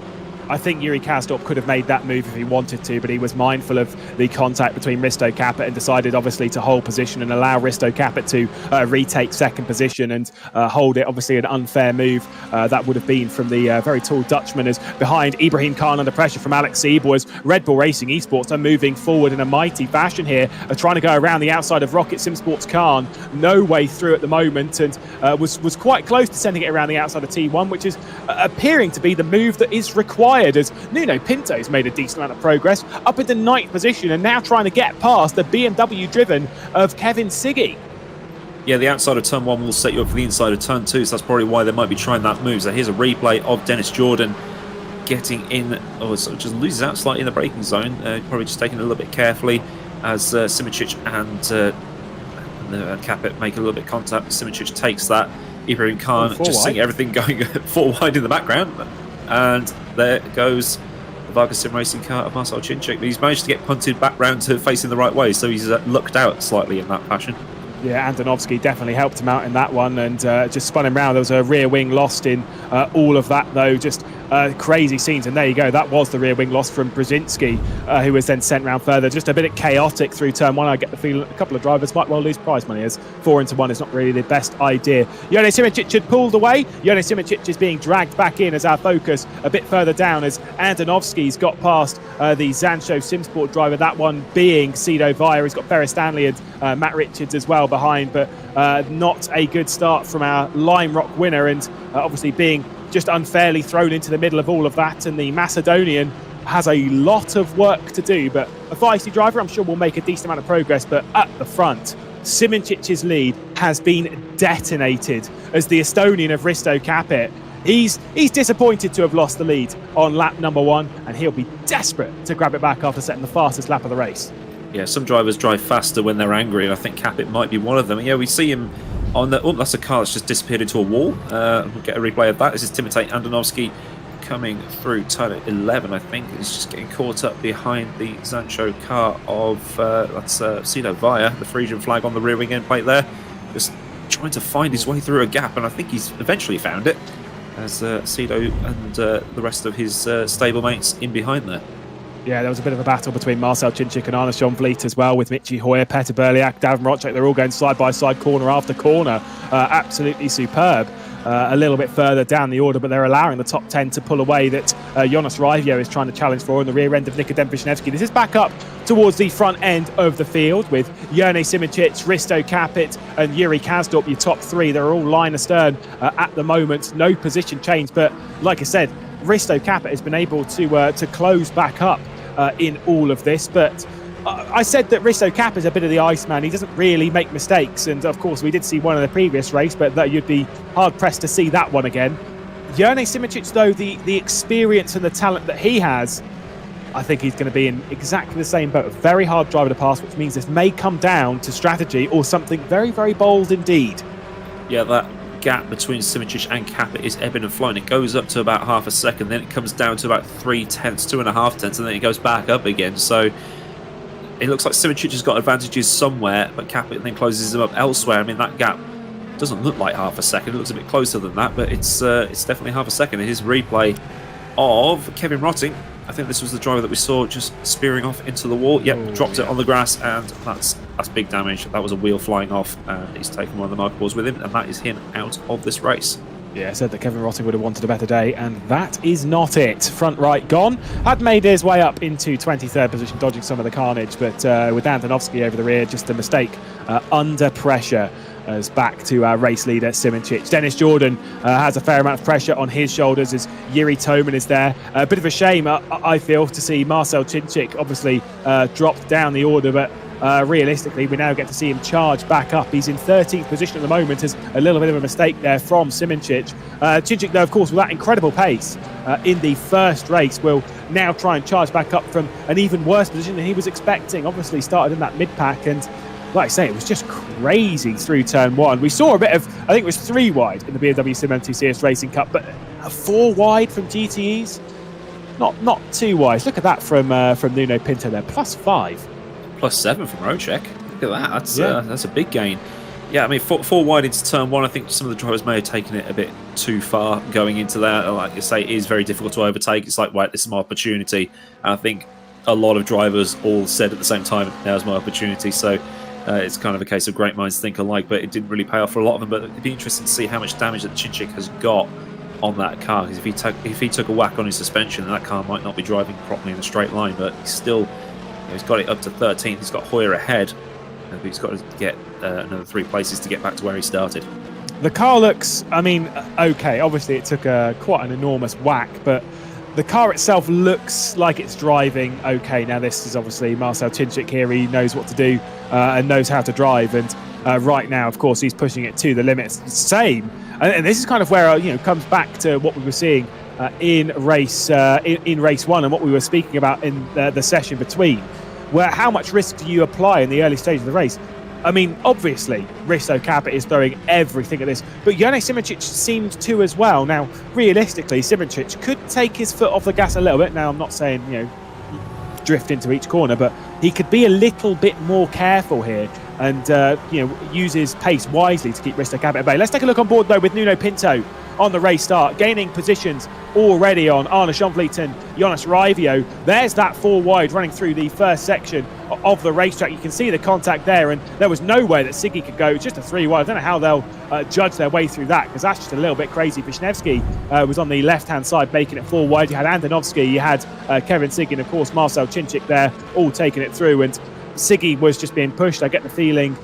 I think Yuri Kasdorp could have made that move if he wanted to, but he was mindful of the contact between Risto Kavit and decided obviously to hold position and allow Risto Kavit to retake second position and hold it. Obviously an unfair move that would have been from the very tall Dutchman as behind Ibrahim Khan under pressure from Alex Siebel as Red Bull Racing Esports are moving forward in a mighty fashion here, trying to go around the outside of Rocket Sim Sports Khan. No way through at the moment and was quite close to sending it around the outside of T1, which is appearing to be the move that is required as Nuno Pinto's made a decent amount of progress up into 9th position and now trying to get past the BMW driven of Kevin Siggy. Yeah, the outside of turn 1 will set you up for the inside of turn 2, so that's probably why they might be trying that move. So here's a replay of Dennis Jordan getting in, so just loses out slightly in the braking zone, probably just taking it a little bit carefully as Simicic and Kavit make a little bit of contact. Simicic takes that. Ibrahim Khan just seeing everything going 4 wide in the background. And there goes the Varga Sim Racing car of Marcel Chinchik. He's managed to get punted back round to facing the right way, so he's lucked out slightly in that fashion. Yeah, Andonovski definitely helped him out in that one and just spun him round. There was a rear wing lost in all of that, though. Just crazy scenes. And there you go. That was the rear wing loss from Brzezinski, who was then sent round further. Just a bit chaotic through turn 1. I get the feeling a couple of drivers might well lose prize money as 4 into 1 is not really the best idea. Jone Simicic had pulled away. Jone Simicic is being dragged back in as our focus a bit further down as Andonovski's got past the Zancho Simsport driver. That one being Cedo Via. He's got Ferris Stanley and Matt Richards as well behind, but not a good start from our Lime Rock winner and obviously being just unfairly thrown into the middle of all of that. And the Macedonian has a lot of work to do, but a feisty driver I'm sure will make a decent amount of progress. But at the front, Simicic's lead has been detonated as the Estonian of Risto Kavit. He's disappointed to have lost the lead on lap number 1 and he'll be desperate to grab it back after setting the fastest lap of the race. Yeah, some drivers drive faster when they're angry, and I think Kavit might be one of them. Yeah, we see him on the... Oh, that's a car that's just disappeared into a wall. We'll get a replay of that. This is Timotej Andonovski coming through turn 11, I think. He's just getting caught up behind the Zancho car of... that's Cedo Via, the Frisian flag on the rear wing end plate there. Just trying to find his way through a gap, and I think he's eventually found it, as Cedo and the rest of his stablemates in behind there. Yeah, there was a bit of a battle between Marcel Chinchik and Arne John Vliet as well, with Michi Hoyer, Petter Berliak, Davin Rocek. They're all going side by side, corner after corner. Absolutely superb. A little bit further down the order, but they're allowing the top 10 to pull away that Jonas Raivio is trying to challenge for on the rear end of Nikodem Wisniewski. This is back up towards the front end of the field with Jerne Simicic, Risto Kavit and Yuri Kasdorp, your top 3. They're all line astern at the moment. No position change, but like I said, Risto Kavit has been able to close back up in all of this. But I said that Risto Kavit is a bit of the Iceman. He doesn't really make mistakes, and of course we did see one in the previous race, but that you'd be hard pressed to see that one again. Jerne Simicic, though, the experience and the talent that he has, I think he's going to be in exactly the same boat. A very hard driver to pass, which means this may come down to strategy or something very, very bold indeed. Yeah, that gap between Simicic and Kavit is ebbing and flowing. It goes up to about half a second, then it comes down to about 2.5 tenths, and then it goes back up again. So it looks like Simicic has got advantages somewhere, but Kavit then closes them up elsewhere. I mean, that gap Doesn't look like half a second. It looks a bit closer than that, but it's definitely half a second. Here's replay of Kevin Rotting. I think this was the driver that we saw just spearing off into the wall. Yep, dropped it on the grass, and that's big damage. That was a wheel flying off, and he's taken one of the markables with him, and that is him out of this race. Yeah, I said that Kevin Rotting would have wanted a better day, and that is not it. Front right gone. Had made his way up into 23rd position, dodging some of the carnage, but with Antonovsky over the rear, just a mistake under pressure. As back to our race leader, Simoncic. Dennis Jordan has a fair amount of pressure on his shoulders as Yuri Toman is there. A bit of a shame, I feel, to see Marcel Czincik obviously dropped down the order, but realistically, we now get to see him charge back up. He's in 13th position at the moment, as a little bit of a mistake there from Simoncic. Czincik, though, of course, with that incredible pace in the first race, will now try and charge back up from an even worse position than he was expecting. Obviously, started in that mid-pack, and like I say, it was just crazy through turn one. We saw a bit of, I think it was 3 wide in the BMW Sim M2CS Racing Cup, but 4 wide from GTEs, not too wide. Look at that from Nuno Pinto there, +5. +7 from Rocek. Look at that. That's a big gain. Yeah, I mean, 4 wide into turn one. I think some of the drivers may have taken it a bit too far going into that. Like you say, it is very difficult to overtake. It's like, right, this is my opportunity. And I think a lot of drivers all said at the same time, now's my opportunity. So it's kind of a case of great minds think alike, but it didn't really pay off for a lot of them. But it'd be interesting to see how much damage that Czincik has got on that car, because if he took a whack on his suspension, then that car might not be driving properly in a straight line. But he's still, he's got it up to 13th. He's got Hoyer ahead, and he's got to get another 3 places to get back to where he started. The car looks, I mean, okay. Obviously, it took quite an enormous whack, but the car itself looks like it's driving okay. Now, this is obviously Marcel Czincik here. He knows what to do and knows how to drive. And right now, of course, he's pushing it to the limits. Same. And this is kind of where, comes back to what we were seeing in race one and what we were speaking about in the session between, where how much risk do you apply in the early stage of the race? I mean, obviously, Risto Capit is throwing everything at this, but Janez Simoncic seemed to as well. Now, realistically, Simoncic could take his foot off the gas a little bit. Now, I'm not saying, drift into each corner, but he could be a little bit more careful here and, use his pace wisely to keep Risto Capit at bay. Let's take a look on board, though, with Nuno Pinto on the race start, gaining positions already on Arne Schonvliet and Jonas Raivio. There's that 4 wide running through the first section of the racetrack. You can see the contact there, and there was no way that Siggy could go. It's just a 3 wide. I don't know how they'll judge their way through that, because that's just a little bit crazy. Wisniewski was on the left-hand side, making it 4 wide. You had Andonovski, you had Kevin Siggy, and of course Marcel Czincik there, all taking it through. And Siggy was just being pushed. I get the feeling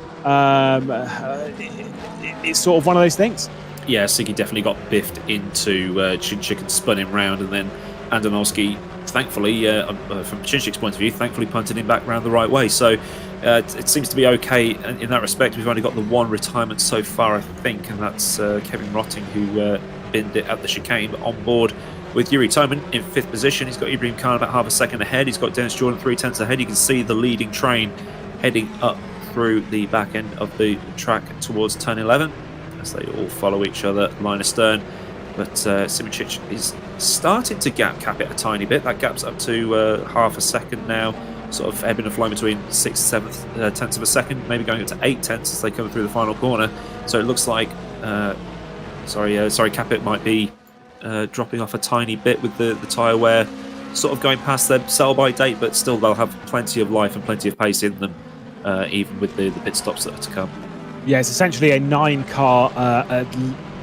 it's sort of one of those things. Yeah, Siggy definitely got biffed into Czincik and spun him round, and then Andonovski, thankfully, from Czincik's point of view, thankfully punted him back round the right way. So it seems to be okay in that respect. We've only got the 1 retirement so far, I think, and that's Kevin Rotting, who binned it at the chicane, but on board with Yuri Toman in 5th position. He's got Ibrahim Khan about half a second ahead. He's got Dennis Jordan 3/10 ahead. You can see the leading train heading up through the back end of the track towards turn 11. As they all follow each other line astern. But Simoncic is starting to gap Capit a tiny bit. That gap's up to half a second now, sort of ebbing and flowing between 6th, 7th, tenths of a second, maybe going up to 8 tenths as they come through the final corner. So it looks like, Capit might be dropping off a tiny bit with the tyre wear sort of going past their sell-by date, but still they'll have plenty of life and plenty of pace in them, even with the pit stops that are to come. Yeah, it's essentially a 9-car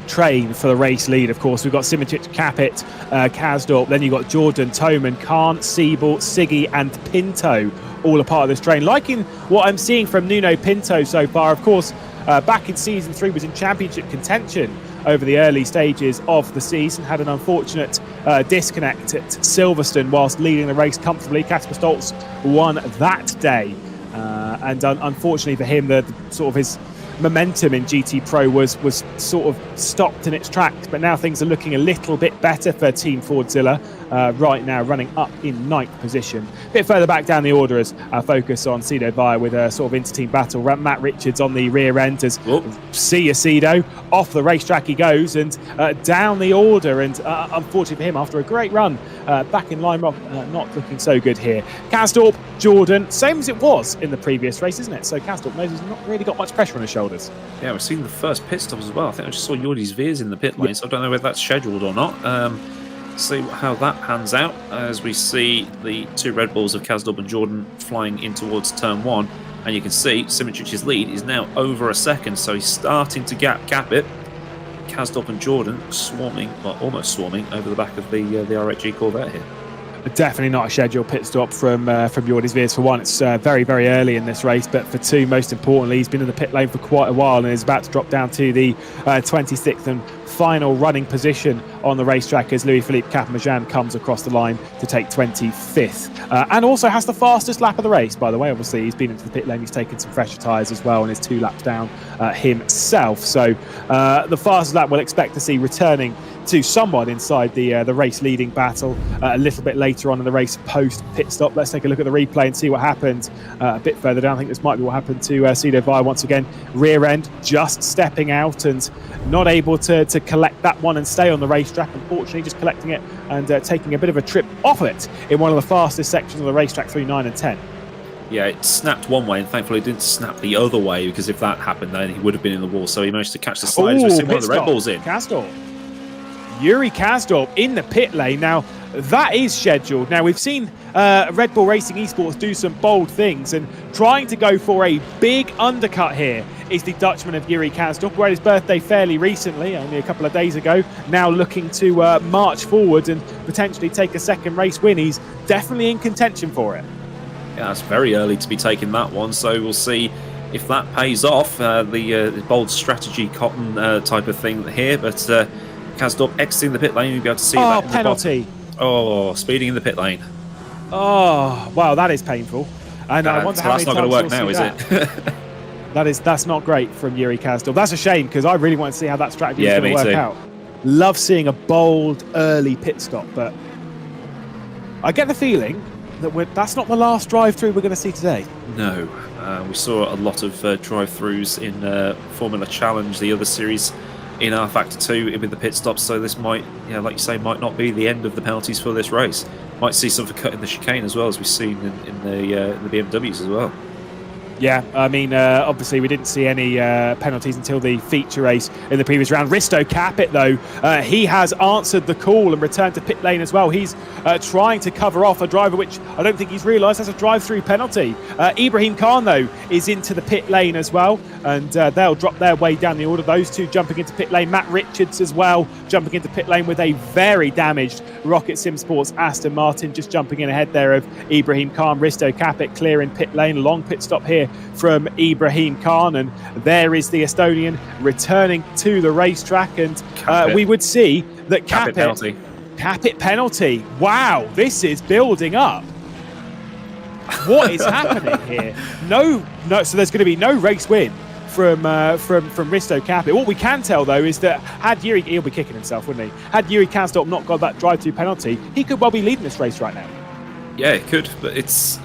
train for the race lead. Of course, we've got Simoncic, Capit, Kasdorp, then you've got Jordan, Toman, Khan, Siebel, Siggy and Pinto, all a part of this train. Liking what I'm seeing from Nuno Pinto so far. Of course, back in Season 3 was in championship contention over the early stages of the season, had an unfortunate disconnect at Silverstone whilst leading the race comfortably. Kasper Stoltz won that day, and unfortunately for him, the sort of his momentum in GT Pro was sort of stopped in its tracks, but now things are looking a little bit better for Team Fordzilla. right now, running up in 9th position. A bit further back down the order as our focus on Cedo Via with a sort of inter-team battle. Matt Richards on the rear end as see ya Cedo. Off the racetrack he goes and down the order. And unfortunately for him, after a great run back in Lime Rock, not looking so good here. Kasdorp, Jordan, same as it was in the previous race, isn't it? So Kasdorp knows he's not really got much pressure on his shoulders. Yeah, we're seeing the first pit stops as well. I think I just saw Jordi's Veers in the pit lane, so I don't know whether that's scheduled or not. See how that pans out as we see the 2 Red Bulls of Kasdorp and Jordan flying in towards turn 1. And you can see Simitric's lead is now over a second, so he's starting to cap it. Kasdorp and Jordan swarming, well, almost swarming over the back of the RHG Corvette here. Definitely not a scheduled pit stop from Jordi's Veers. For one, it's very, very early in this race, but for two, most importantly, he's been in the pit lane for quite a while and is about to drop down to the 26th and final running position on the racetrack as Louis-Philippe Capamajan comes across the line to take 25th. And also has the fastest lap of the race, by the way. Obviously, he's been into the pit lane, he's taken some fresher tyres as well and is 2 laps down himself. So the fastest lap we'll expect to see returning to someone inside the race leading battle a little bit later on in the race post pit stop. Let's take a look at the replay and see what happened a bit further down. I think this might be what happened to Cedo Via once again. Rear end just stepping out and not able to collect that one and stay on the racetrack. Unfortunately, just collecting it and taking a bit of a trip off it in one of the fastest sections of the racetrack through 9 and 10. Yeah, it snapped one way, and thankfully it didn't snap the other way, because if that happened, then he would have been in the wall. So he managed to catch the sliders. We've seen one of the Red Bulls in. Kasdorp. Yuri Kasdorp in the pit lane. Now, that is scheduled. Now, we've seen Red Bull Racing Esports do some bold things, and trying to go for a big undercut here is the Dutchman of Yuri Kasdorp, who had his birthday fairly recently, only a couple of days ago, now looking to march forward and potentially take a second race win. He's definitely in contention for it. Yeah, it's very early to be taking that one, so we'll see if that pays off. The bold strategy cotton type of thing here, but Kasdorp exiting the pit lane, you'll be able to see that. Oh, penalty. Speeding in the pit lane. Oh, wow, that is painful. And I wonder how many that's not going to work now, is it? That's not great from Yuri Kasdorp. That's a shame, because I really want to see how that strategy is going to work out. Love seeing a bold early pit stop, but I get the feeling that that's not the last drive-through we're going to see today. No, we saw a lot of drive-throughs in Formula Challenge, the other series, in rFactor 2 with the pit stops. So this might, like you say, might not be the end of the penalties for this race. Might see something cut in the chicane as well, as we've seen in the BMWs as well. Yeah, I mean, obviously we didn't see any penalties until the feature race in the previous round. Risto Capit, though, he has answered the call and returned to pit lane as well. He's trying to cover off a driver, which I don't think he's realised has a drive-through penalty. Ibrahim Khan, though, is into the pit lane as well, and they'll drop their way down the order. Those two jumping into pit lane. Matt Richards as well, jumping into pit lane with a very damaged Rocket Sim Sports Aston Martin, just jumping in ahead there of Ibrahim Khan. Risto Capit clear in pit lane. Long pit stop here from Ibrahim Khan, and there is the Estonian returning to the racetrack, and we would see that Capit penalty. Wow, this is building up. What is happening here? No, so there's going to be no race win from Risto Capit. What we can tell, though, is that he'll be kicking himself, wouldn't he? Had Yuri Kasdorp not got that drive-through penalty, he could well be leading this race right now. Yeah, it could, but he's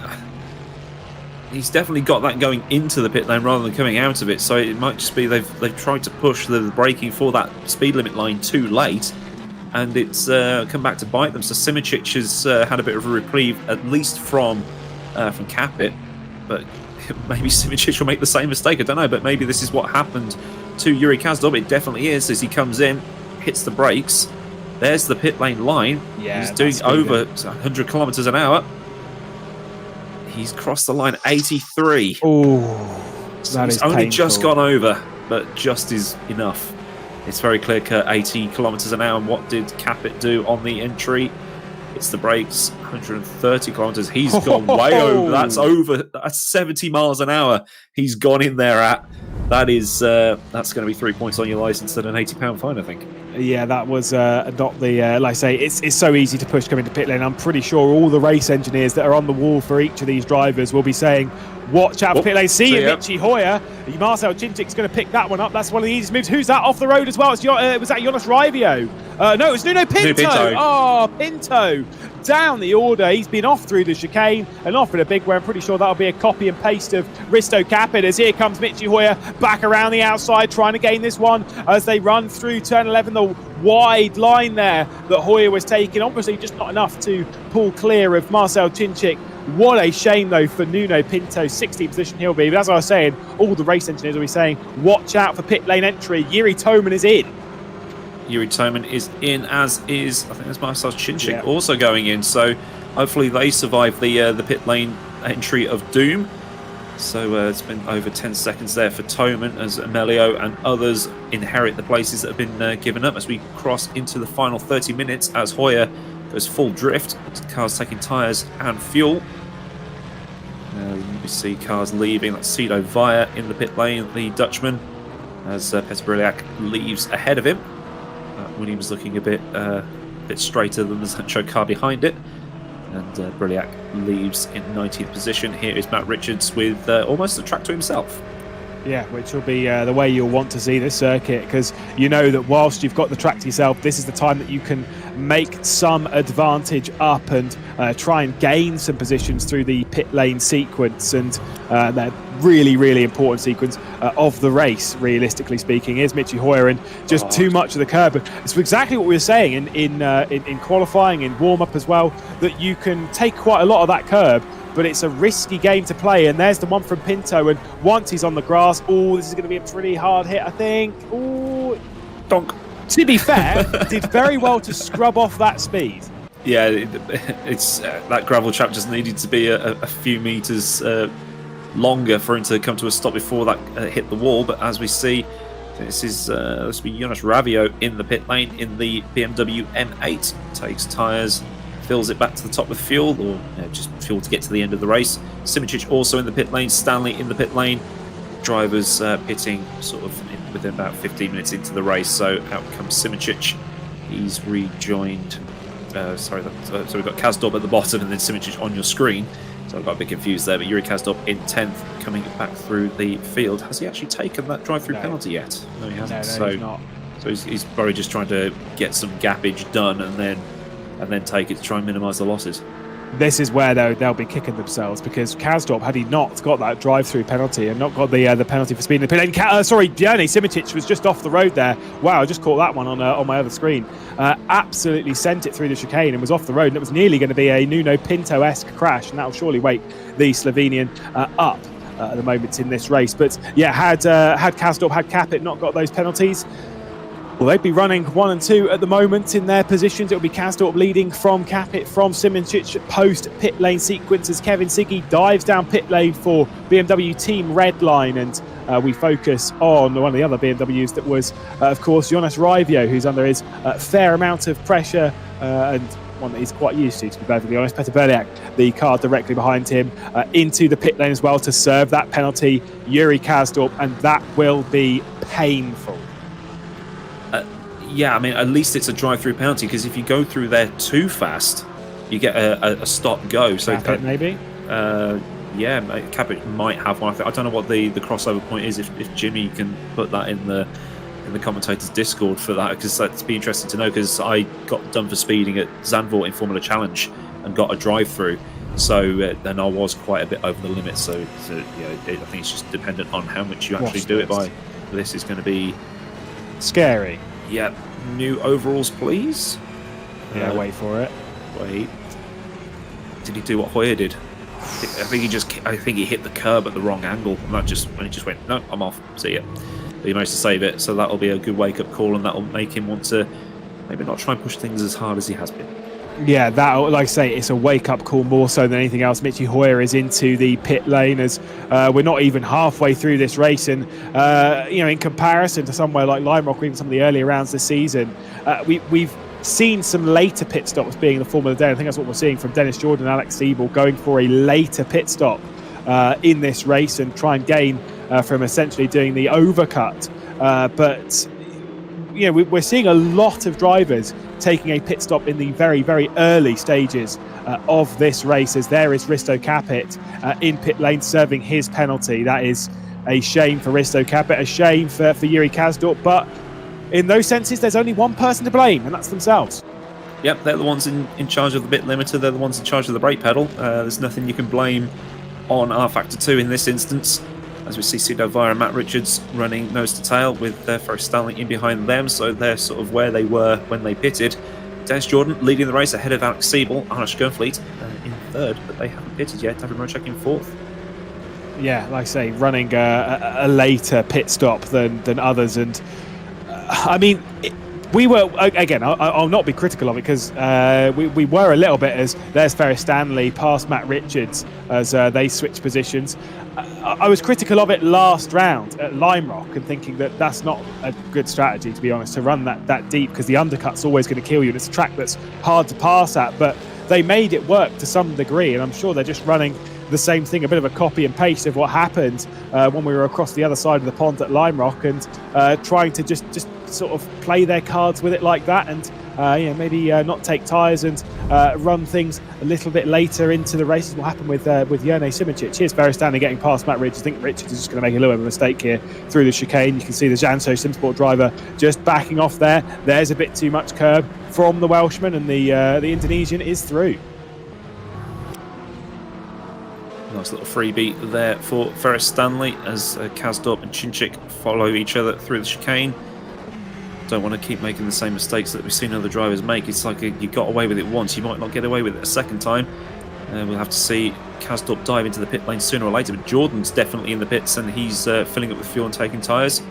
definitely got that going into the pit lane rather than coming out of it. So it might just be they've tried to push the braking for that speed limit line too late, and it's come back to bite them. So Simičić has had a bit of a reprieve, at least from Capit, but maybe Simičić will make the same mistake. I don't know, but maybe this is what happened to Yuri Kasdorp. It definitely is, as he comes in, hits the brakes. There's the pit lane line. Yeah, he's doing over 100 kilometers an hour. He's crossed the line 83. Oh, that is only painful. Just gone over, but just is enough. It's very clear cut, 80 kilometers an hour. And what did Capit do on the entry? It's the brakes, 130 kilometers. He's gone way over. That's 70 miles an hour. He's gone in there at. That's going to be 3 points on your license and an £80 fine, I think. Yeah, that was not the, like I say, it's so easy to push coming to pit lane. I'm pretty sure all the race engineers that are on the wall for each of these drivers will be saying, watch out for pit lane. See you, Michi Hoyer. Marcel Cinchic's going to pick that one up. That's one of the easiest moves. Who's that off the road as well? Was that Jonas Rivio? No, it was Nuno Pinto. Oh, Pinto. Down the order. He's been off through the chicane and off in a big way. I'm pretty sure that'll be a copy and paste of Risto Capit, as here comes Michi Hoyer back around the outside trying to gain this one as they run through turn 11. The wide line there that Hoyer was taking, obviously just not enough to pull clear of Marcel Cinchic. What a shame though for Nuno Pinto. 16th position he'll be, but as I was saying, all the race engineers will be saying watch out for pit lane entry. Yuri Toman is in. Yuri Toman is in, as is, I think there's Marcel Cinchic also going in. So hopefully they survive the pit lane entry of Doom. So it's been over 10 seconds there for Toman as Amelio and others inherit the places that have been given up as we cross into the final 30 minutes as Hoyer goes full drift. Cars taking tyres and fuel. We see cars leaving. That's Cedo Via in the pit lane, the Dutchman, as Peter Briliak leaves ahead of him. Williams looking a bit straighter than the Sancho car behind it. And Briliak leaves in 19th position. Here is Matt Richards with almost the track to himself. Yeah, which will be the way you'll want to see this circuit, because you know that whilst you've got the track to yourself, this is the time that you can make some advantage up and try and gain some positions through the pit lane sequence. And that really, really important sequence of the race, realistically speaking, is Michi Hoyer, and just too much of the curb. It's exactly what we were saying in qualifying, in warm-up as well, that you can take quite a lot of that curb, but it's a risky game to play. And there's the one from Pinto, and once he's on the grass, this is going to be a pretty hard hit, I think. Donk. To be fair, did very well to scrub off that speed. Yeah, it's that gravel trap just needed to be a few meters longer for him to come to a stop before that hit the wall. But as we see, this is Jonas Ravio in the pit lane in the BMW M8. Takes tyres, fills it back to the top with fuel, or just fuel to get to the end of the race. Simičić also in the pit lane, Stanley in the pit lane. Drivers pitting sort of within about 15 minutes into the race. So out comes Simičić. He's rejoined. So we've got Kazdorp at the bottom and then Simičić on your screen. So I got a bit confused there, but Yuri Kazdorp in 10th, coming back through the field. Has he actually taken that drive-through penalty yet? No, he hasn't. No, he's not. So he's probably just trying to get some gappage done and then take it to try and minimise the losses. This is where they'll be kicking themselves, because Kazdorp, had he not got that drive-through penalty and not got the penalty for speed in the pit lane, Björn Simičić was just off the road there. Wow, I just caught that one on my other screen. Absolutely sent it through the chicane and was off the road, and it was nearly going to be a Nuno Pinto-esque crash, and that will surely wake the Slovenian up at the moment in this race. But yeah, had Kazdorp, had Capit not got those penalties, well, they'd be running 1 and 2 at the moment in their positions. It'll be Kazdorp leading from Capit, from Simičić post pit lane sequence as Kevin Siggy dives down pit lane for BMW Team Redline, and we focus on one of the other BMWs that was, of course, Jonas Rivio, who's under his fair amount of pressure and one that he's quite used to be perfectly honest. Peter Berliak, the car directly behind him, into the pit lane as well to serve that penalty, Yuri Kazdorp, and that will be painful. Yeah, I mean, at least it's a drive-through penalty, because if you go through there too fast, you get a stop-go. So Capit, maybe? Yeah, Capit might have one. I don't know what the crossover point is. If Jimmy can put that in the commentators' Discord for that, because that'd be interesting to know. Because I got done for speeding at Zandvoort in Formula Challenge and got a drive-through, so then I was quite a bit over the limit. So yeah, I think it's just dependent on how much you actually do it by. This is going to be scary. Yeah, new overalls, please. Yeah, wait for it. Wait. Did he do what Hoyer did? I think he hit the curb at the wrong angle, and he just went, no, I'm off. See ya. But he managed to save it, so that'll be a good wake-up call, and that'll make him want to maybe not try and push things as hard as he has been. Yeah, that, like I say, it's a wake-up call more so than anything else. Michi Hoyer is into the pit lane as we're not even halfway through this race, and in comparison to somewhere like Lime Rock or even some of the earlier rounds this season, we've seen some later pit stops being the form of the day. I think that's what we're seeing from Dennis Jordan and Alex Siebel, going for a later pit stop in this race and try and gain from essentially doing the overcut. But we're seeing a lot of drivers taking a pit stop in the very, very early stages of this race, as there is Risto Capit in pit lane serving his penalty. That is a shame for Risto Capit, a shame for Yuri Kasdorp, but in those senses, there's only one person to blame, and that's themselves. Yep, they're the ones in charge of the bit limiter. They're the ones in charge of the brake pedal. There's nothing you can blame on rFactor 2 in this instance, as we see Sido Vire and Matt Richards running nose to tail with Forrest Stanley in behind them, so they're sort of where they were when they pitted. Dennis Jordan leading the race ahead of Alex Siebel, Arnold Schoenfleet in third, but they haven't pitted yet. David Mroczek in fourth. Yeah, like I say, running a later pit stop than others, and I mean, we were, again, I'll not be critical of it, because we were a little bit, as there's Ferris Stanley past Matt Richards as they switched positions. I was critical of it last round at Lime Rock and thinking that that's not a good strategy, to be honest, to run that deep, because the undercut's always going to kill you, and it's a track that's hard to pass at, but they made it work to some degree, and I'm sure they're just running the same thing, a bit of a copy and paste of what happened when we were across the other side of the pond at Lime Rock, and trying to just sort of play their cards with it like that, and maybe not take tyres and run things a little bit later into the races. What happened with Jerne Simoncic? Here's Ferris Stanley getting past Matt Richards. I think Richards is just going to make a little bit of a mistake here through the chicane. You can see the Janso Simsport driver just backing off there. There's a bit too much curb from the Welshman, and the Indonesian is through. Nice little freebie there for Ferris Stanley as Kasdorp and Chinchik follow each other through the chicane. Don't want to keep making the same mistakes that we've seen other drivers make. It's like you got away with it once, you might not get away with it a second time. We'll have to see Kasdorp dive into the pit lane sooner or later, but Jordan's definitely in the pits, and he's filling up with fuel and taking tyres.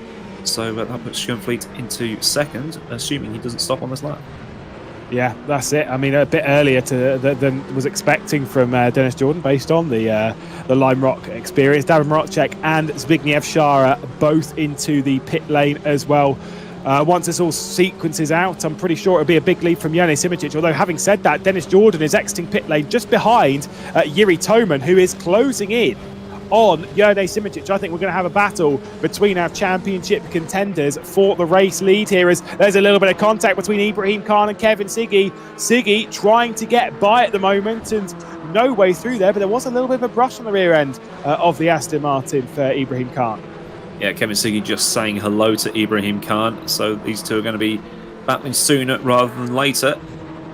So that puts Schoenfleet into second, assuming he doesn't stop on this lap. Yeah, that's it. I mean, a bit earlier than was expecting from Dennis Jordan, based on the Lime Rock experience. David Mroczek and Zbigniew Szara both into the pit lane as well. Once this all sequences out, I'm pretty sure it'll be a big lead from Jerne Simoncic. Although, having said that, Dennis Jordan is exiting pit lane just behind Yuri Toman, who is closing in on Jerne Simoncic. I think we're going to have a battle between our championship contenders for the race lead here, as there's a little bit of contact between Ibrahim Khan and Kevin Siggy. Siggy trying to get by at the moment, and no way through there, but there was a little bit of a brush on the rear end of the Aston Martin for Ibrahim Khan. Yeah, Kevin Siggy just saying hello to Ibrahim Khan, so these two are going to be battling sooner rather than later.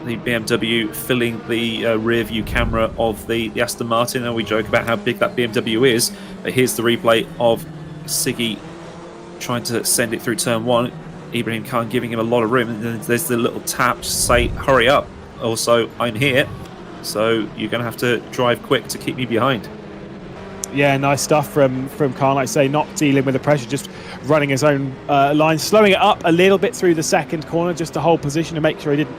The BMW filling the rear view camera of the Aston Martin, and we joke about how big that BMW is, but here's the replay of Siggy trying to send it through turn one. Ibrahim Khan giving him a lot of room, and then there's the little tap to say hurry up, also I'm here, so you're going to have to drive quick to keep me behind. Yeah, nice stuff from Khan. Like I say, not dealing with the pressure, just running his own line, slowing it up a little bit through the second corner just to hold position and make sure he didn't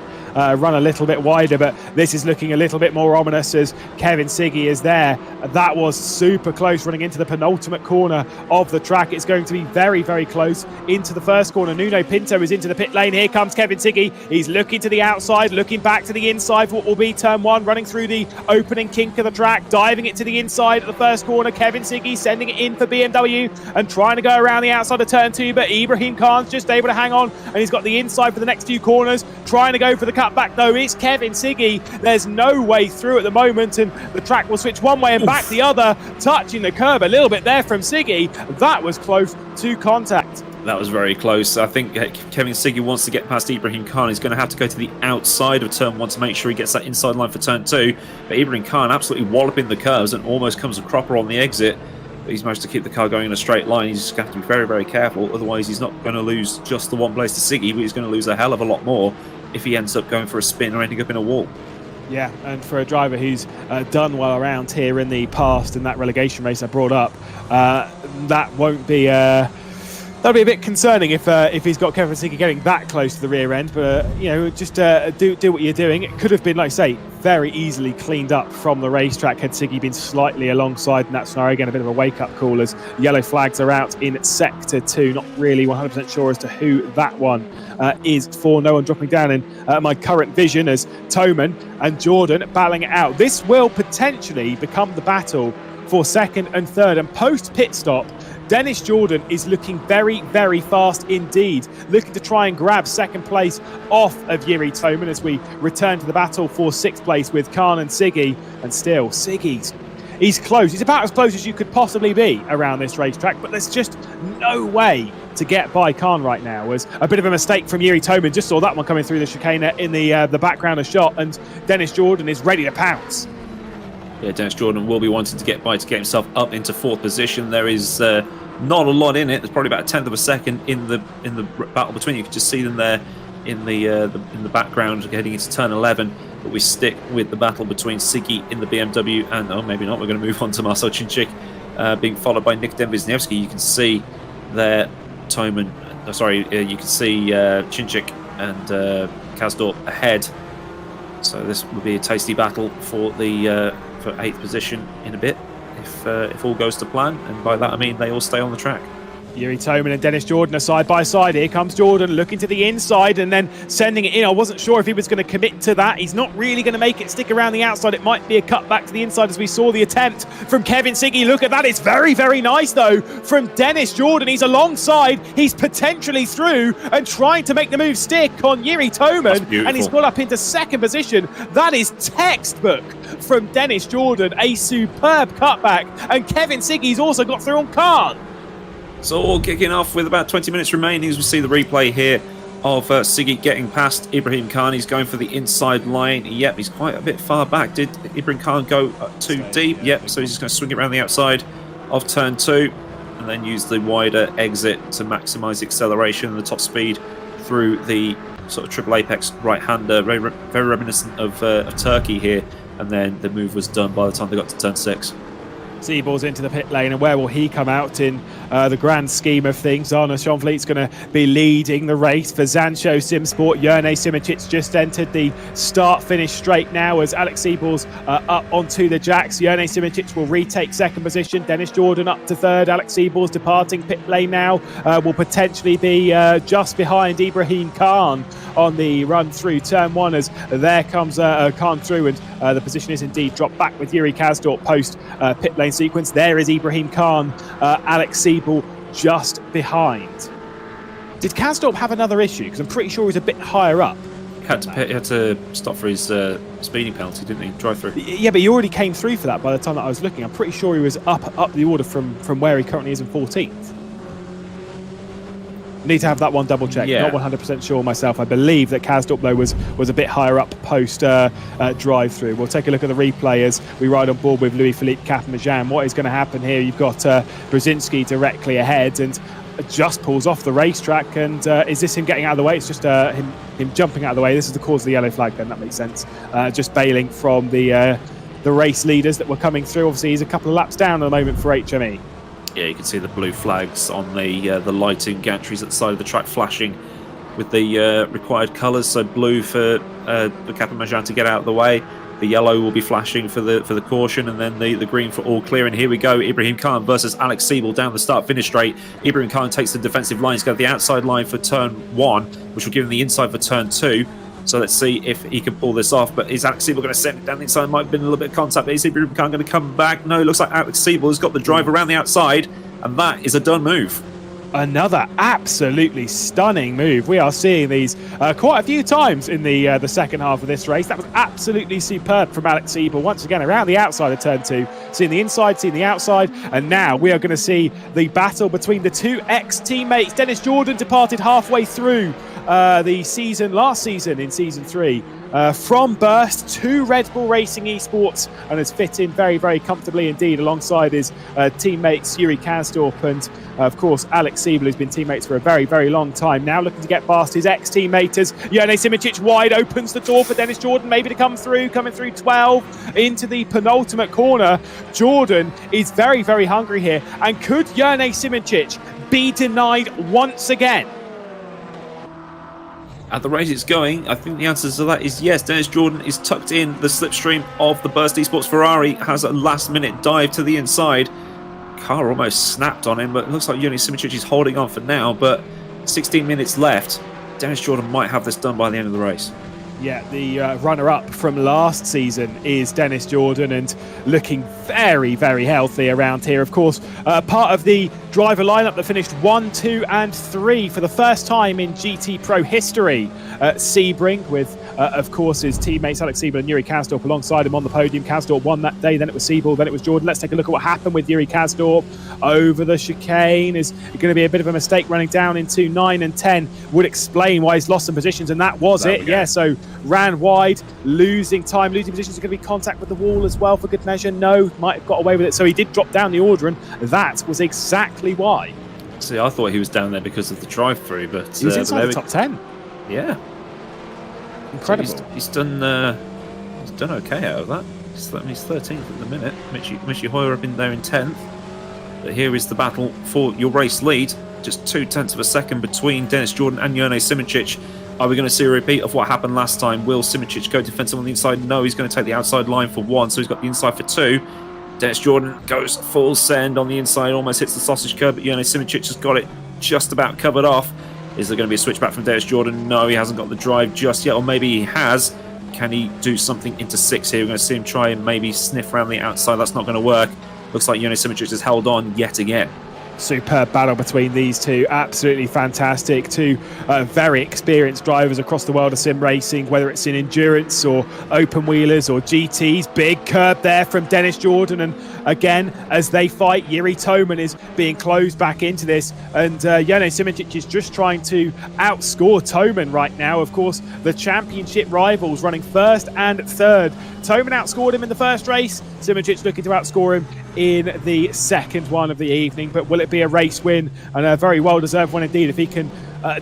run a little bit wider, but this is looking a little bit more ominous as Kevin Siggy is there. That was super close, running into the penultimate corner of the track. It's going to be very, very close into the first corner. Nuno Pinto is into the pit lane. Here comes Kevin Siggy. He's looking to the outside, looking back to the inside for what will be turn one, running through the opening kink of the track, diving it to the inside at the first corner. Kevin Siggy sending it in for BMW and trying to go around the outside of turn two, but Ibrahim Khan's just able to hang on, and he's got the inside for the next few corners, trying to go for the cutback though. It's Kevin Siggy. There's no way through at the moment, and the track will switch one way and back the other, touching the curb a little bit there from Siggy. That was close to contact. That was very close. I think Kevin Siggy wants to get past Ibrahim Khan. He's going to have to go to the outside of turn one to make sure he gets that inside line for turn two. But Ibrahim Khan absolutely walloping the curves and almost comes a cropper on the exit. But he's managed to keep the car going in a straight line. He's just going to have to be very, very careful. Otherwise, he's not going to lose just the one place to Siggy, but he's going to lose a hell of a lot more if he ends up going for a spin or ending up in a wall. Yeah, and for a driver who's done well around here in the past in that relegation race I brought up, that won't be... that'll be a bit concerning if he's got Kevin Siggy getting that close to the rear end, but just do what you're doing. It could have been, like I say, very easily cleaned up from the racetrack had Siggy been slightly alongside in that scenario. Again, a bit of a wake-up call as yellow flags are out in sector 2. Not really 100% sure as to who that one is for. No one dropping down in my current vision as Toman and Jordan battling it out. This will potentially become the battle for second and third, and post pit stop Dennis Jordan is looking very, very fast indeed, looking to try and grab second place off of Yuri Toman as we return to the battle for sixth place with Khan and Siggy. And still, he's close. He's about as close as you could possibly be around this racetrack, but there's just no way to get by Khan right now. Was a bit of a mistake from Yuri Toman. Just saw that one coming through the chicane in the background of shot, and Dennis Jordan is ready to pounce. Yeah, Dennis Jordan will be wanting to get by to get himself up into fourth position. There is not a lot in it. There's probably about a tenth of a second in the battle between. You can just see them there in the background heading into turn 11. But we stick with the battle between Siggy in the BMW and, oh, maybe not, we're going to move on to Marcel Cinczyk being followed by Nick Denvisniewski. You can see there Toman, you can see Cinczyk and Kasdorp ahead. So this will be a tasty battle for the for 8th position in a bit, if all goes to plan. And by that I mean they all stay on the track. Yuri Toman and Dennis Jordan are side by side. Here comes Jordan looking to the inside and then sending it in. I wasn't sure if he was going to commit to that. He's not really going to make it stick around the outside. It might be a cut back to the inside as we saw the attempt from Kevin Siggy. Look at that. It's very, very nice though from Dennis Jordan. He's alongside. He's potentially through and trying to make the move stick on Yuri Toman. And he's got up into second position. That is textbook from Dennis Jordan. A superb cutback. And Kevin Siggy's also got through on Khan. So all kicking off with about 20 minutes remaining as we see the replay here of Siggy getting past Ibrahim Khan. He's going for the inside line. Yep, he's quite a bit far back. Did Ibrahim Khan go too deep? Yep, so he's just going to swing it around the outside of turn 2 and then use the wider exit to maximise acceleration and the top speed through the sort of triple apex right-hander. Very reminiscent of Turkey here. And then the move was done by the time they got to turn 6. Seaballs into the pit lane, and where will he come out in the grand scheme of things? Arne Schonvliet's going to be leading the race for Zancho Simsport. Jerne Simicic just entered the start-finish straight now as Alex Seaballs up onto the jacks. Jerne Simicic will retake second position. Dennis Jordan up to third. Alex Seaballs departing pit lane now. Will potentially be just behind Ibrahim Khan on the run through turn 1 as there comes Khan through, and the position is indeed dropped back with Yuri Kasdorp post pit lane sequence. There is Ibrahim Khan, Alex Seaball just behind. Did Kasdorp have another issue? Because I'm pretty sure he's a bit higher up. He had to stop for his speeding penalty, didn't he? Drive through. Yeah, but he already came through for that by the time that I was looking. I'm pretty sure he was up the order from where he currently is in 14th. Need to have that one double checked. Yeah. Not 100% sure myself. I believe that Kasdorp though was a bit higher up post drive through. We'll take a look at the replay as we ride on board with Louis-Philippe Capmajan. What is going to happen here? You've got Brzezinski directly ahead and just pulls off the racetrack. And is this him getting out of the way? It's just him jumping out of the way. This is the cause of the yellow flag. Then that makes sense. Just bailing from the race leaders that were coming through. Obviously, he's a couple of laps down at the moment for HME. Yeah, you can see the blue flags on the lighting gantries at the side of the track flashing with the required colours. So blue for Capamajan to get out of the way. The yellow will be flashing for the caution, and then the green for all clear. And here we go, Ibrahim Khan versus Alex Seaball down the start-finish straight. Ibrahim Khan takes the defensive line. He's got the outside line for turn 1, which will give him the inside for turn 2. So let's see if he can pull this off. But is Alex Seaball going to send it down the inside? Might have been a little bit of contact, but is Ibrahim Khan going to come back? No, it looks like Alex Seaball has got the drive around the outside, and that is a done move. Another absolutely stunning move. We are seeing these quite a few times in the second half of this race. That was absolutely superb from Alex Seaball. Once again, around the outside of turn 2. Seeing the inside, seeing the outside. And now we are going to see the battle between the two ex-teammates. Dennis Jordan departed halfway through the season, last season in Season 3. From Burst to Red Bull Racing Esports, and has fit in very, very comfortably indeed alongside his teammates Yuri Kasdorp and of course Alex Seaball, who's been teammates for a very, very long time. Now looking to get past his ex-teammaters. Jerne Simicic wide opens the door for Dennis Jordan maybe to come through, coming through 12 into the penultimate corner. Jordan is very, very hungry here, and could Jerne Simicic be denied once again? At the rate it's going, I think the answer to that is yes. Dennis Jordan is tucked in the slipstream of the Burst Esports Ferrari, has a last-minute dive to the inside. Car almost snapped on him, but it looks like Jerne Simicic is holding on for now, but 16 minutes left. Dennis Jordan might have this done by the end of the race. Yeah, the runner-up from last season is Dennis Jordan, and looking very, very healthy around here. Of course, part of the driver lineup that finished 1, 2 and 3 for the first time in GT Pro history. Sebring with, of course, his teammates Alex Siebel and Yuri Kasdorp alongside him on the podium. Kasdorp won that day, then it was Siebel, then it was Jordan. Let's take a look at what happened with Yuri Kasdorp over the chicane. Is going to be a bit of a mistake running down into 9 and 10. Would explain why he's lost some positions, and that was it. Yeah, so ran wide, losing time, losing positions. Are going to be contact with the wall as well for good measure. No, might have got away with it. So he did drop down the order, and that was exactly why. See, I thought he was down there because of the drive-through, but he was inside the top 10. Yeah, incredible. So he's done okay out of that. That means 13th at the minute. Michi Hoyer up in there in 10th. But here is the battle for your race lead. Just 0.2 of a second between Dennis Jordan and Jone Simoncic. Are we going to see a repeat of what happened last time? Will Simoncic go defensive on the inside? No, he's going to take the outside line for 1, so he's got the inside for 2. Dennis Jordan goes full send on the inside, almost hits the sausage curb, but Jone Simoncic has got it just about covered off. Is there going to be a switchback from Dennis Jordan? No, he hasn't got the drive just yet, or maybe he has. Can he do something into 6 here? We're going to see him try and maybe sniff around the outside. That's not going to work. Looks like Jone Simoncic has held on yet again. Superb battle between these two. Absolutely fantastic. Two very experienced drivers across the world of sim racing, whether it's in endurance or open wheelers or GTs. Big curb there from Dennis Jordan, and again, as they fight, Yuri Toman is being closed back into this, and Jone Simoncic is just trying to outscore Toman right now. Of course, the championship rivals running first and third. Toman outscored him in the first race. Simoncic looking to outscore him in the second one of the evening, but will it be a race win? And a very well-deserved one indeed if he can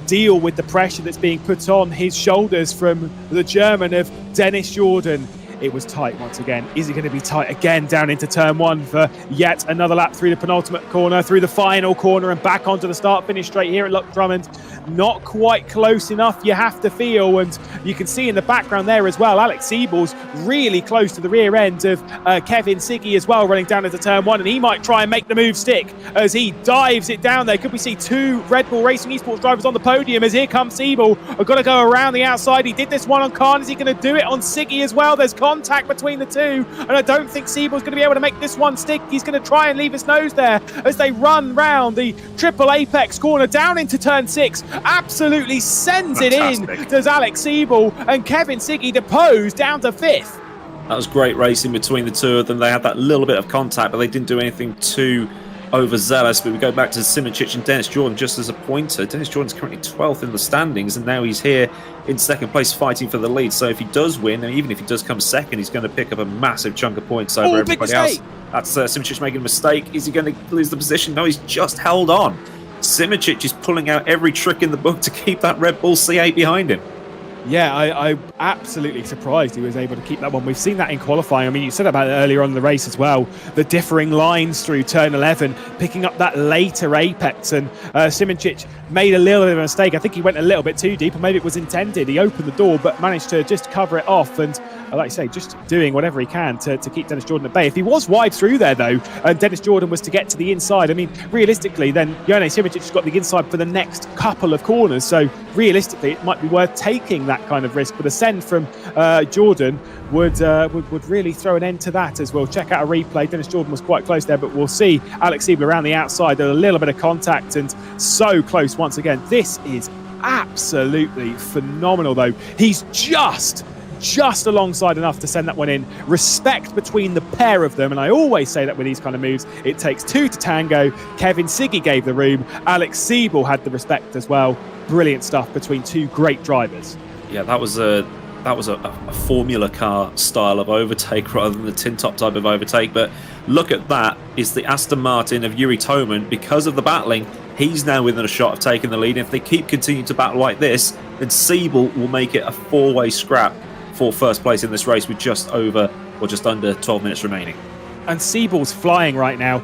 deal with the pressure that's being put on his shoulders from the German of Dennis Jordan. It was tight once again. Is it going to be tight again down into turn 1 for yet another lap through the penultimate corner, through the final corner, and back onto the start-finish straight here at Loch Drummond? Not quite close enough, you have to feel, and you can see in the background there as well, Alex Siebel's really close to the rear end of Kevin Siggy as well, running down into turn 1, and he might try and make the move stick as he dives it down there. Could we see 2 Red Bull Racing Esports drivers on the podium as here comes Siebel? I've got to go around the outside. He did this one on Khan. Is he going to do it on Siggy as well? There's contact between the two, and I don't think Siebel's going to be able to make this one stick. He's going to try and leave his nose there as they run round the triple apex corner down into turn 6. Absolutely sends Fantastic. It in, does Alex Siebel, and Kevin Siggy deposed down to 5th. That was great racing between the two of them. They had that little bit of contact, but they didn't do anything too overzealous. But we go back to Simoncic and Dennis Jordan just as a pointer. Dennis Jordan's currently 12th in the standings, and now he's here in second place fighting for the lead. So if he does win, and even if he does come second, he's going to pick up a massive chunk of points over everybody else. That's Simoncic making a mistake. Is he going to lose the position? No, he's just held on. Simoncic is pulling out every trick in the book to keep that Red Bull C8 behind him. Yeah, I'm absolutely surprised he was able to keep that one. We've seen that in qualifying. I mean, you said about it earlier on in the race as well. The differing lines through turn 11, picking up that later apex, and Simoncic made a little bit of a mistake. I think he went a little bit too deep, or maybe it was intended. He opened the door, but managed to just cover it off. And like I say, just doing whatever he can to keep Dennis Jordan at bay. If he was wide through there, though, and Dennis Jordan was to get to the inside, I mean, realistically, then Jone Simoncic has got the inside for the next couple of corners. So realistically, it might be worth taking that kind of risk. But a send from Jordan would really throw an end to that as well. Check out a replay. Dennis Jordan was quite close there, but we'll see Alex Siebel around the outside. There's a little bit of contact, and so close once again. This is absolutely phenomenal, though. He's just alongside enough to send that one in. Respect between the pair of them, and I always say that with these kind of moves, it takes 2 to tango. Kevin Siggy gave the room. Alex Siebel had the respect as well. Brilliant stuff between 2 great drivers. Yeah, that was a Formula car style of overtake rather than the tin top type of overtake. But look at that, it's the Aston Martin of Yuri Toman. Because of the battling, he's now within a shot of taking the lead. If they keep continuing to battle like this, then Siebel will make it a 4-way scrap for first place in this race with just under 12 minutes remaining. And Siebel's flying right now.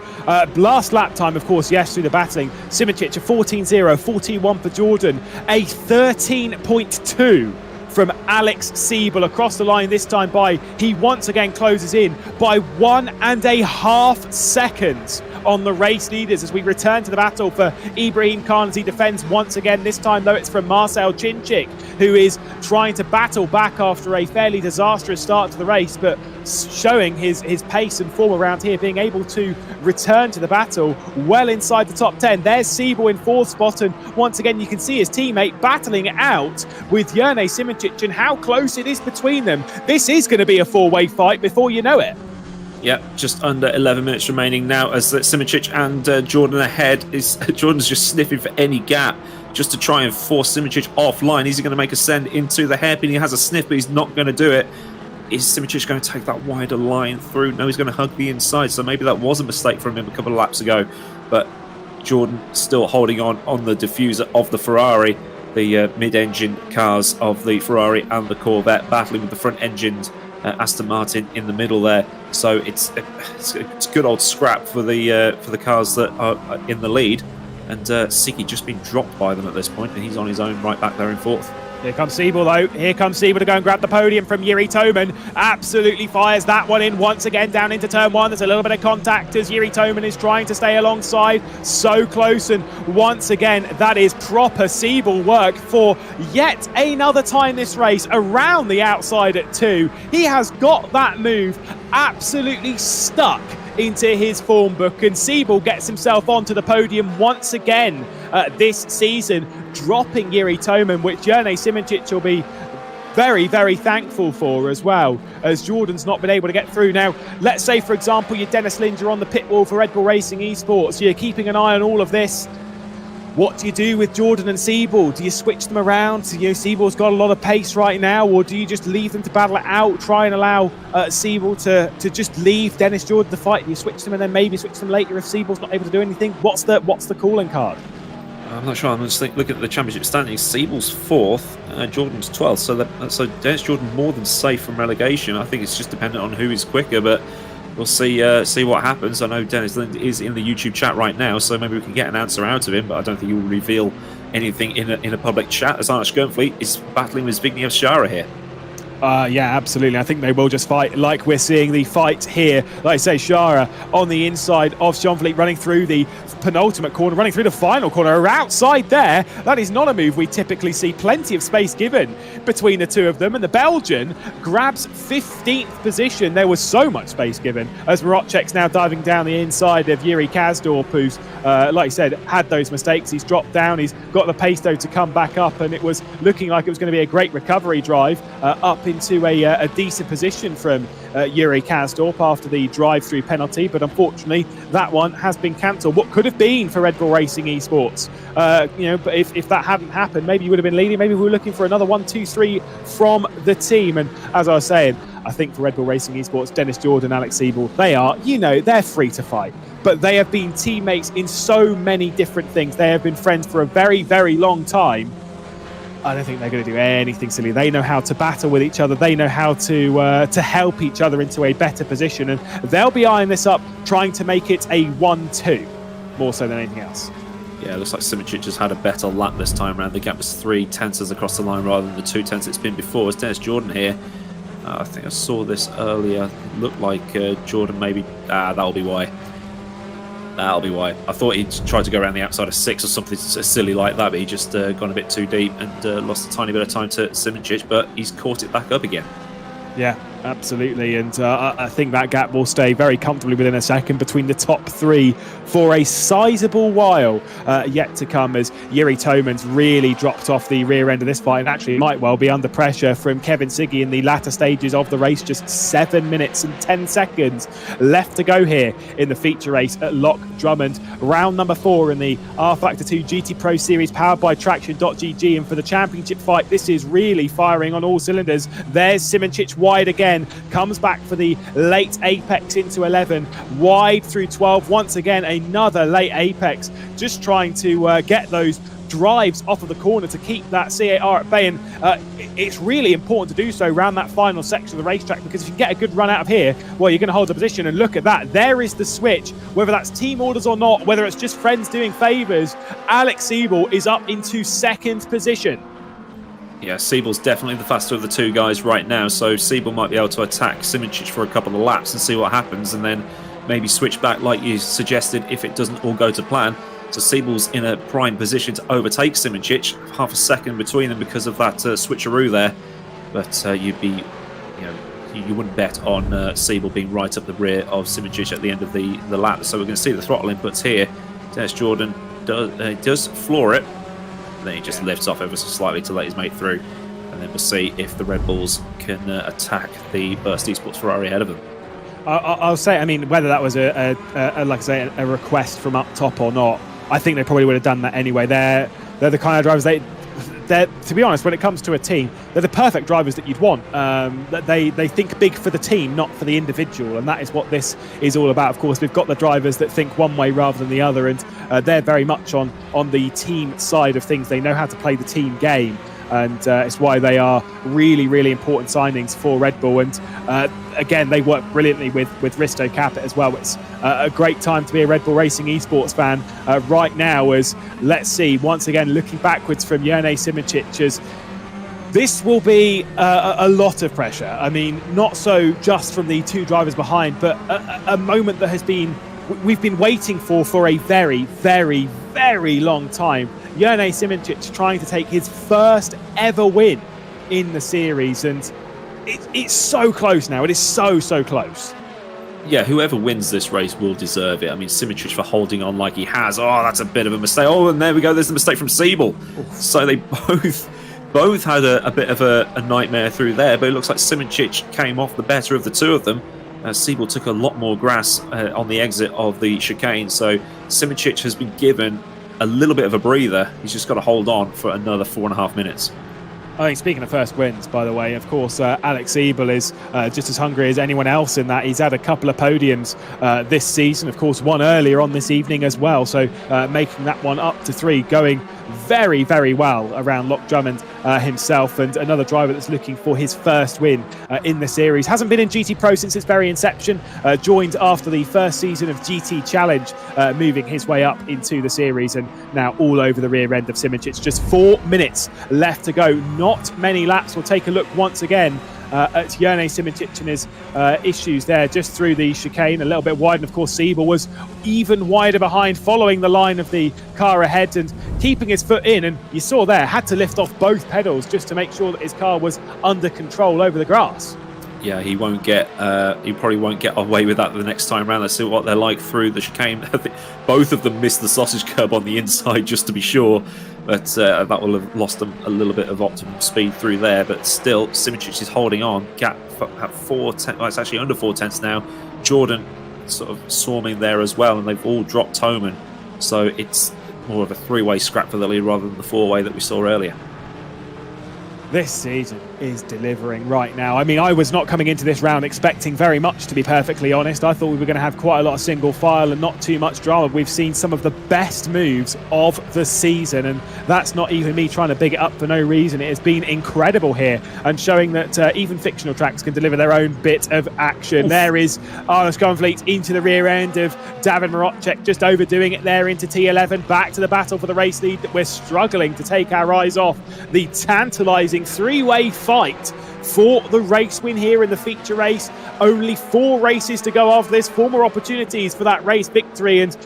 Last lap time, of course, yes, through the battling. Simoncic a 14.0, 14.1 for Jordan, a 13.2 from Alex Siebel across the line this time by, he once again closes in by 1.5 seconds on the race leaders as we return to the battle for Ibrahim Khan as he defends once again. This time, though, it's from Marcel Chinchik, who is trying to battle back after a fairly disastrous start to the race, but showing his pace and form around here, being able to return to the battle well inside the top 10. There's Siebel in 4th spot, and once again you can see his teammate battling it out with Jerne Simoncic, and how close it is between them. This is going to be a 4-way fight before you know it. Yeah, just under 11 minutes remaining now as Simoncic and Jordan ahead. Jordan's just sniffing for any gap just to try and force Simoncic offline. Is he going to make a send into the hairpin? He has a sniff, but he's not going to do it. Is Simoncic going to take that wider line through? No, he's going to hug the inside, so maybe that was a mistake from him a couple of laps ago. But Jordan still holding on the diffuser of the Ferrari, the mid-engine cars of the Ferrari and the Corvette, battling with the front-engined Aston Martin in the middle there. So it's a good old scrap for the cars that are in the lead. And Siki just been dropped by them at this point, and he's on his own right back there in 4th. Here comes Siebel, though. Here comes Siebel to go and grab the podium from Yuri Toman. Absolutely fires that one in once again down into turn 1. There's a little bit of contact as Yuri Toman is trying to stay alongside. So close, and once again, that is proper Siebel work for yet another time this race around the outside at 2. He has got that move absolutely stuck into his form book, and Siebel gets himself onto the podium once again this season, dropping Yuri Toman, which Jerne Simoncic will be very, very thankful for as well, as Jordan's not been able to get through. Now, let's say, for example, you're Dennis Linder on the pit wall for Red Bull Racing Esports. You're keeping an eye on all of this. What do you do with Jordan and Siebel? Do you switch them around? You know, Siebel's got a lot of pace right now, or do you just leave them to battle it out, try and allow Siebel to just leave Dennis Jordan to fight? Do you switch them and then maybe switch them later if Siebel's not able to do anything? What's the calling card? I'm not sure. I'm just looking at the championship standings. Siebel's 4th, Jordan's 12th. So Dennis Jordan more than safe from relegation. I think it's just dependent on who is quicker, but we'll see what happens. I know Dennis Lind is in the YouTube chat right now, so maybe we can get an answer out of him, but I don't think he will reveal anything in a public chat, as Arnold Skirnfleet is battling with Zbigniew Szara here. Yeah, absolutely. I think they will just fight like we're seeing the fight here. Like I say, Szara on the inside of Schonfleet, running through the penultimate corner, running through the final corner. Outside there, that is not a move we typically see. Plenty of space given between the two of them, and the Belgian grabs 15th position. There was so much space given as Marocek's now diving down the inside of Yuri Kazdorp, who's, like I said, had those mistakes. He's dropped down. He's got the pace, though, to come back up, and it was looking like it was going to be a great recovery drive up into a decent position from Yuri Kazdorp after the drive-through penalty, but unfortunately that one has been cancelled. What could have been for Red Bull Racing Esports, but if that hadn't happened, maybe you would have been leading. Maybe we were looking for another 1, 2, 3 from the team. And as I was saying, I think for Red Bull Racing Esports, Dennis Jordan, Alex Siebel, they're free to fight, but they have been teammates in so many different things. They have been friends for a very, very long time. I don't think they're going to do anything silly. They know how to battle with each other. They know how to help each other into a better position, and they'll be eyeing this up, trying to make it a 1-2, more so than anything else. Yeah, it looks like Simoncic has had a better lap this time around. The gap was 3 tenths across the line rather than the 2 tenths it's been before. As Dennis Jordan here, I think I saw this earlier. It looked like Jordan maybe... that'll be why. That'll be why. I thought he'd tried to go around the outside of 6 or something silly like that, but he just gone a bit too deep and lost a tiny bit of time to Simoncic, but he's caught it back up again. Yeah, absolutely. And I think that gap will stay very comfortably within a second between the top 3 for a sizable while yet to come, as Yuri Toman's really dropped off the rear end of this fight and actually might well be under pressure from Kevin Siggy in the latter stages of the race. Just 7 minutes and 10 seconds left to go here in the feature race at Loch Drummond. Round number 4 in the rFactor 2 GT Pro Series powered by Traction.gg. And for the championship fight, this is really firing on all cylinders. There's Simoncic wide again, comes back for the late apex into 11, wide through 12. Once again, another late apex, just trying to get those drives off of the corner to keep that CAR at bay. And it's really important to do so around that final section of the racetrack, because if you get a good run out of here, well, you're going to hold the position. And look at that, there is the switch, whether that's team orders or not, whether it's just friends doing favours. Alex Siebel is up into 2nd position. Yeah, Siebel's definitely the faster of the 2 guys right now, so Siebel might be able to attack Simoncic for a couple of laps and see what happens, and then maybe switch back like you suggested if it doesn't all go to plan. So Siebel's in a prime position to overtake Simoncic, half a second between them because of that switcheroo there. But you wouldn't bet on Siebel being right up the rear of Simoncic at the end of the lap. So we're going to see the throttle inputs here. Des Jordan does floor it. Then he just lifts off ever so slightly to let his mate through. And then we'll see if the Red Bulls can attack the Burst Esports Ferrari ahead of them. I'll say, I mean, whether that was like I say, a request from up top or not, I think they probably would have done that anyway. They're the kind of drivers they're, to be honest, when it comes to a team, they're the perfect drivers that you'd want. They think big for the team, not for the individual, and that is what this is all about. Of course, we've got the drivers that think one way rather than the other, and they're very much on the team side of things. They know how to play the team game, and it's why they are really, really important signings for Red Bull. And again, they work brilliantly with Risto Capit as well. It's a great time to be a Red Bull Racing esports fan right now, as let's see, once again, looking backwards from Jurnej Simoncic, as this will be a lot of pressure. I mean, not so just from the two drivers behind, but a moment that we've been waiting for a very, very, very long time. Jurnej Simoncic trying to take his first ever win in the series, and it's so close now. It is so close. Yeah, whoever wins this race will deserve it. I mean, Simoncic for holding on like he has. Oh, that's a bit of a mistake. Oh, and there we go. There's a mistake from Siebel. So they both had a bit of a nightmare through there, but it looks like Simoncic came off the better of the two of them. Siebel took a lot more grass on the exit of the chicane, so Simoncic has been given a little bit of a breather. He's just got to hold on for another 4.5 minutes. I think, speaking of first wins, by the way, of course, Alex Siebel is just as hungry as anyone else in that. He's had a couple of podiums this season, of course, one earlier on this evening as well. So making that one up to 3, going very, very well around Loch Drummond himself, and another driver that's looking for his first win in the series. Hasn't been in GT Pro since its very inception, joined after the first season of GT Challenge, moving his way up into the series, and now all over the rear end of Simoncic. Just 4 minutes left to go. Not many laps. We'll take a look once again at Jurnej Simoncic and his issues there just through the chicane, a little bit wide, and of course Siebel was even wider behind, following the line of the car ahead and keeping his foot in, and you saw there, had to lift off both pedals just to make sure that his car was under control over the grass. Yeah, he probably won't get away with that the next time around. Let's see what they're like through the chicane. I think both of them missed the sausage curb on the inside just to be sure, but that will have lost them a little bit of optimum speed through there. But still, Simoncic is holding on. Gap at 4/10. Well, it's actually under 4/10 now. Jordan sort of swarming there as well, and they've all dropped Toman. So it's more of a 3-way scrap for the lead rather than the 4-way that we saw earlier. This season is delivering right now. I mean, I was not coming into this round expecting very much, to be perfectly honest. I thought we were going to have quite a lot of single file and not too much drama. We've seen some of the best moves of the season, and that's not even me trying to big it up for no reason. It has been incredible here, and showing that even fictional tracks can deliver their own bit of action. Oof. There is Arnold Sconfleet into the rear end of David Marocek, just overdoing it there into T11. Back to the battle for the race lead that we're struggling to take our eyes off. The tantalising 3-way fight for the race win here in the feature race. Only 4 races to go after this, 4 more opportunities for that race victory, and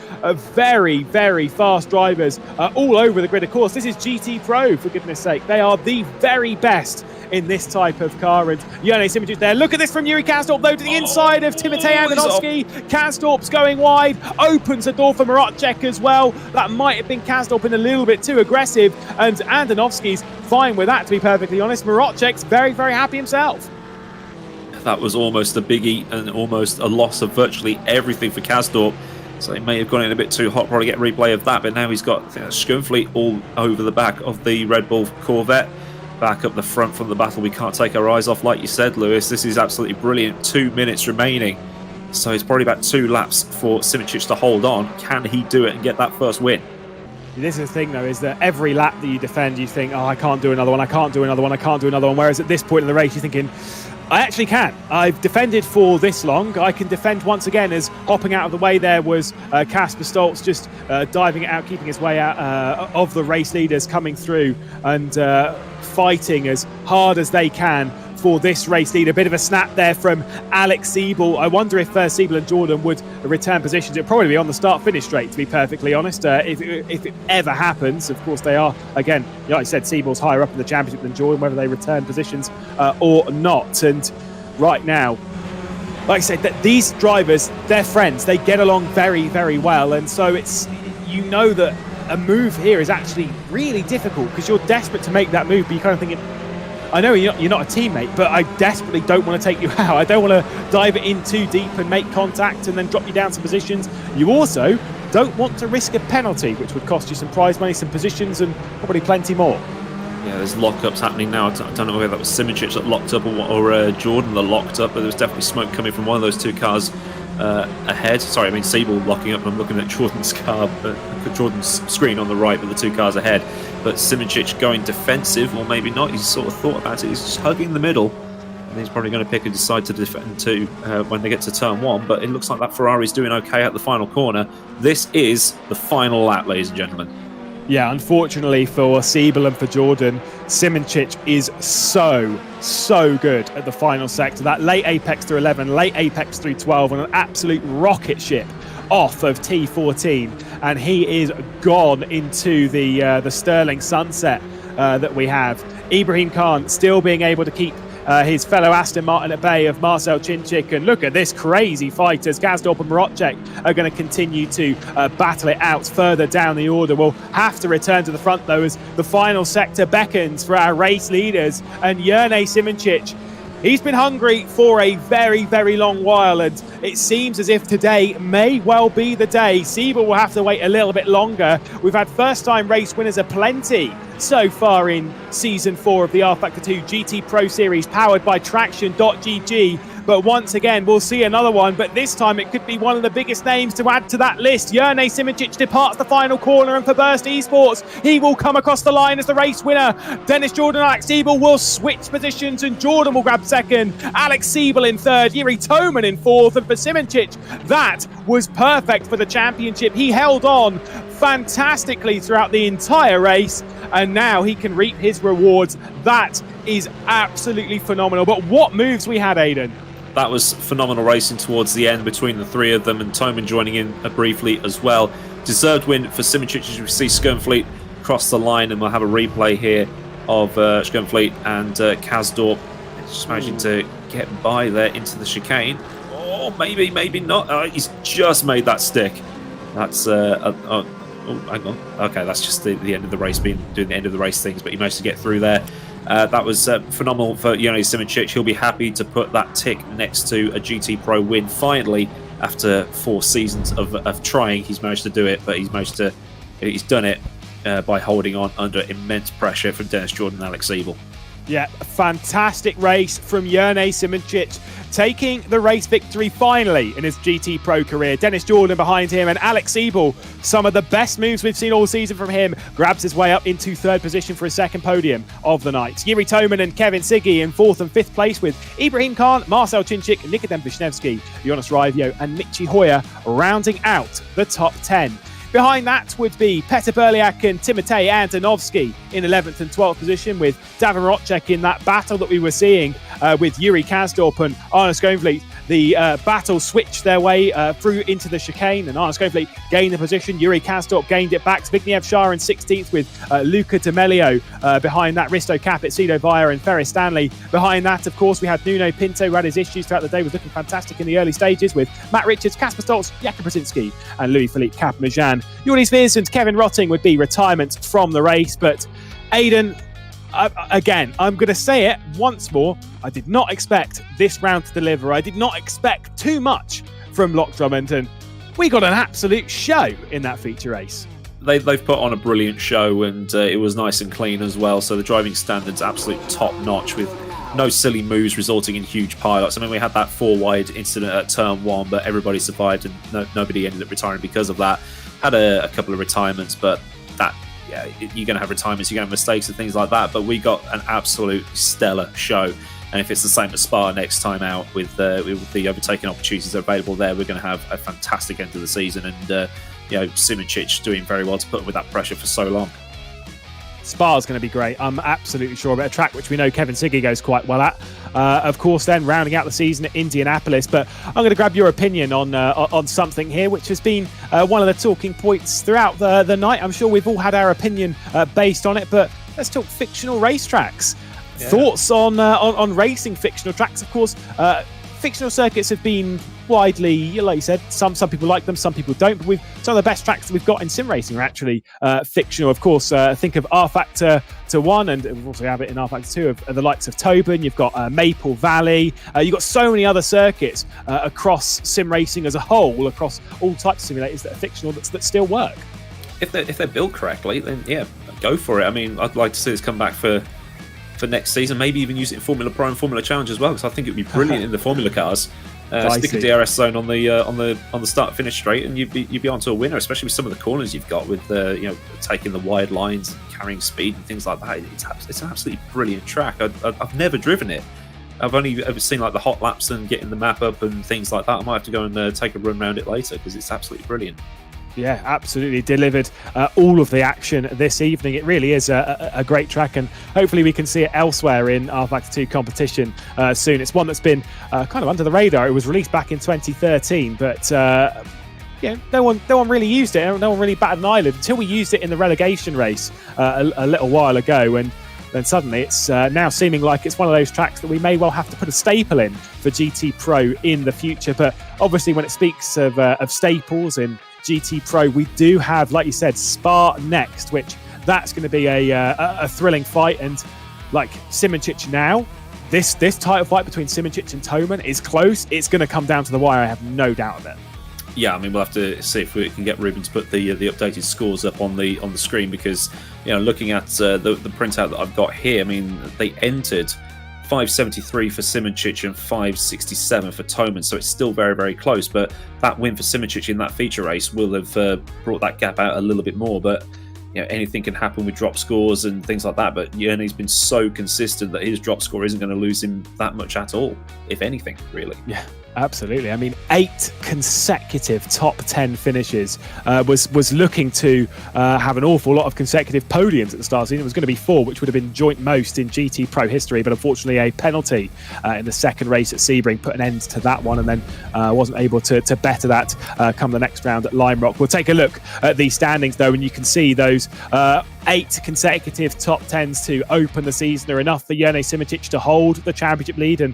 very, very fast drivers all over the grid. Of course, this is GT Pro, for goodness sake. They are the very best in this type of car, and Jurnej Simoncic there. Look at this from Yuri Kanstorp, though, to the inside of Timotej Andonovski. Kanstorp's going wide, opens the door for Marocek as well. That might have been Kanstorp in a little bit too aggressive, and Andonovski's fine with that, to be perfectly honest. Marocek's very, very happy himself. That was almost a biggie and almost a loss of virtually everything for Kanstorp. So he may have gone in a bit too hot, probably get a replay of that, but now he's got Sconfleet all over the back of the Red Bull Corvette. Back up the front from the battle, we can't take our eyes off, like you said, Lewis. This is absolutely brilliant. 2 minutes remaining. So it's probably about 2 laps for Simoncic to hold on. Can he do it and get that first win? This is the thing, though, is that every lap that you defend, you think, oh, I can't do another one, I can't do another one, I can't do another one. Whereas at this point in the race, you're thinking, I actually can. I've defended for this long. I can defend once again, as hopping out of the way there was Kasper Stoltz, just diving it out, keeping his way out of the race leaders coming through and fighting as hard as they can for this race lead. A bit of a snap there from Alex Siebel. I wonder if Siebel and Jordan would return positions. It'd probably be on the start-finish straight, to be perfectly honest, if it ever happens. Of course, they are, again, like I said, Siebel's higher up in the championship than Jordan, whether they return positions or not. And right now, like I said, that these drivers, they're friends. They get along very, very well. And so it's, you know that a move here is actually really difficult because you're desperate to make that move, but you're kind of thinking, I know you're not a teammate, but I desperately don't want to take you out. I don't want to dive it in too deep and make contact and then drop you down some positions. You also don't want to risk a penalty, which would cost you some prize money, some positions, and probably plenty more. Yeah, there's lockups happening now. I don't know whether that was Simoncic that locked up or Jordan that locked up, but there was definitely smoke coming from one of those two cars ahead. Sorry, I mean Siebel locking up. I'm looking at Jordan's car, Jordan's screen on the right, but the two cars ahead. But Simoncic going defensive, or maybe not. He's sort of thought about it. He's just hugging the middle, and he's probably going to pick and decide to defend too when they get to turn one. But it looks like that Ferrari's doing okay at the final corner. This is the final lap, ladies and gentlemen. Yeah, unfortunately for Siebel and for Jordan, Simoncic is so good at the final sector. That late apex through 11, late apex through 12, and an absolute rocket ship off of T14, and he is gone into the Sterling sunset that we have. Ibrahim Khan still being able to keep his fellow Aston Martin at bay of Marcel Chinchik, and look at this crazy fight as Kazdorp and Marocek are going to continue to battle it out further down the order. We'll have to return to the front though as the final sector beckons for our race leaders, and Jerne Simoncic, he's been hungry for a very, very long while, and it seems as if today may well be the day. Siebel will have to wait a little bit longer. We've had first-time race winners aplenty so far in Season 4 of the rFactor 2 GT Pro Series, powered by Traction.gg. But once again, we'll see another one, but this time it could be one of the biggest names to add to that list. Jerne Simoncic departs the final corner, and for Burst Esports, he will come across the line as the race winner. Dennis Jordan and Alex Siebel will switch positions, and Jordan will grab second. Alex Siebel in third, Yuri Toman in fourth, and for Simoncic, that was perfect for the championship. He held on fantastically throughout the entire race, and now he can reap his rewards. That is absolutely phenomenal. But what moves we had, Aidan. That was phenomenal racing towards the end between the three of them, and Toman joining in briefly as well. Deserved win for Simoncic as we see Skernfleet cross the line, and we'll have a replay here of Skernfleet and Kazdorp just managing to get by there into the chicane. Oh, maybe not. He's just made that stick. That's oh, hang on. Okay, that's just the end of the race, doing the end of the race things, but he managed to get through there. That was phenomenal for Jerne Simoncic. He'll be happy to put that tick next to a GT Pro win. Finally, after 4 seasons of trying, he's managed to do it, but he's done it by holding on under immense pressure from Dennis Jordan and Alex Siebel. Yeah, a fantastic race from Jerne Simoncic, taking the race victory finally in his GT Pro career. Dennis Jordan behind him, and Alex Siebel, some of the best moves we've seen all season from him, grabs his way up into third position for his second podium of the night. Yuri Toman and Kevin Siggy in fourth and fifth place, with Ibrahim Khan, Marcel Chinchik, Nikodem Wisniewski, Jonas Raivio and Michi Hoyer rounding out the top 10. Behind that would be Petr Berliak and Timotej Antonovsky in 11th and 12th position, with Davor Marocek in that battle that we were seeing with Yuri Kazdorp and Arne Skernfleet. The battle switched their way through into the chicane, and Arne Skernfleet gained the position. Yuri Kazdorp gained it back. Zbigniew Shah in 16th, with Luca D'Amelio behind that. Risto Capit, Cedo Vaya and Ferris Stanley. Behind that, of course, we had Nuno Pinto, who had his issues throughout the day, was looking fantastic in the early stages, with Matt Richards, Kasper Stoltz, Jakub Brzezinski and Louis-Philippe Capmajan. Joris Viers and Kevin Rotting would be retirements from the race, but Aidan, again, I'm going to say it once more. I did not expect this round to deliver. I did not expect too much from Loch Drummond, and we got an absolute show in that feature race. They've put on a brilliant show, and it was nice and clean as well. So the driving standards absolute top notch, with no silly moves resulting in huge pilots. I mean, we had that 4-wide incident at turn 1, but everybody survived, and nobody ended up retiring because of that. Had a couple of retirements, but that, yeah, you're going to have retirements, you're going to have mistakes and things like that. But we got an absolute stellar show. And if it's the same as Spa next time out, with the overtaking opportunities that are available there, we're going to have a fantastic end of the season. And Simoncic doing very well to put up with that pressure for so long. Spa's going to be great. I'm absolutely sure of it. A track which we know Kevin Siggy goes quite well at. Of course, then rounding out the season at Indianapolis. But I'm going to grab your opinion on something here, which has been one of the talking points throughout the night. I'm sure we've all had our opinion based on it, but let's talk fictional racetracks. Yeah. Thoughts on racing fictional tracks? Of course, fictional circuits have been widely, like you said, some people like them, some people don't. But some of the best tracks that we've got in sim racing are actually fictional. Of course, think of rFactor to 1, and we also have it in rFactor 2 of the likes of Tobin. You've got Maple Valley. You've got so many other circuits across sim racing as a whole, across all types of simulators that are fictional that still work. If they're built correctly, then yeah, go for it. I mean, I'd like to see this come back for next season, maybe even use it in Formula Pro and Formula Challenge as well, because I think it would be brilliant in the Formula cars. Stick a DRS zone on the start finish straight, and you'd be onto a winner, especially with some of the corners you've got with taking the wide lines, and carrying speed and things like that. It's an absolutely brilliant track. I've never driven it. I've only ever seen like the hot laps and getting the map up and things like that. I might have to go and take a run around it later because it's absolutely brilliant. Yeah, absolutely delivered all of the action this evening. It really is a great track, and hopefully we can see it elsewhere in rFactor 2 competition soon. It's one that's been kind of under the radar. It was released back in 2013, but no one really used it. No one really batted an eyelid until we used it in the relegation race a little while ago, and then suddenly it's now seeming like it's one of those tracks that we may well have to put a staple in for GT Pro in the future. But obviously when it speaks of staples in GT Pro, we do have, like you said, Spa next, which that's going to be a thrilling fight. And like Simoncic now, this title fight between Simoncic and Toman is close. It's going to come down to the wire. I have no doubt of it. Yeah, I mean, we'll have to see if we can get Ruben to put the updated scores up on the screen, because looking at the printout that I've got here, I mean, they entered 573 for Simoncic and 567 for Toman, so it's still very, very close. But that win for Simoncic in that feature race will have brought that gap out a little bit more. But anything can happen with drop scores and things like that. But Yerne's been so consistent that his drop score isn't going to lose him that much at all, if anything, really. Yeah. Absolutely. I mean, 8 consecutive top 10 finishes. Was looking to have an awful lot of consecutive podiums at the start of the season. It was going to be 4, which would have been joint most in GT Pro history, but unfortunately a penalty in the second race at Sebring put an end to that one, and then wasn't able to better that come the next round at Lime Rock. We'll take a look at these standings though, and you can see those 8 consecutive top 10s to open the season are enough for Jerne Simoncic to hold the championship lead and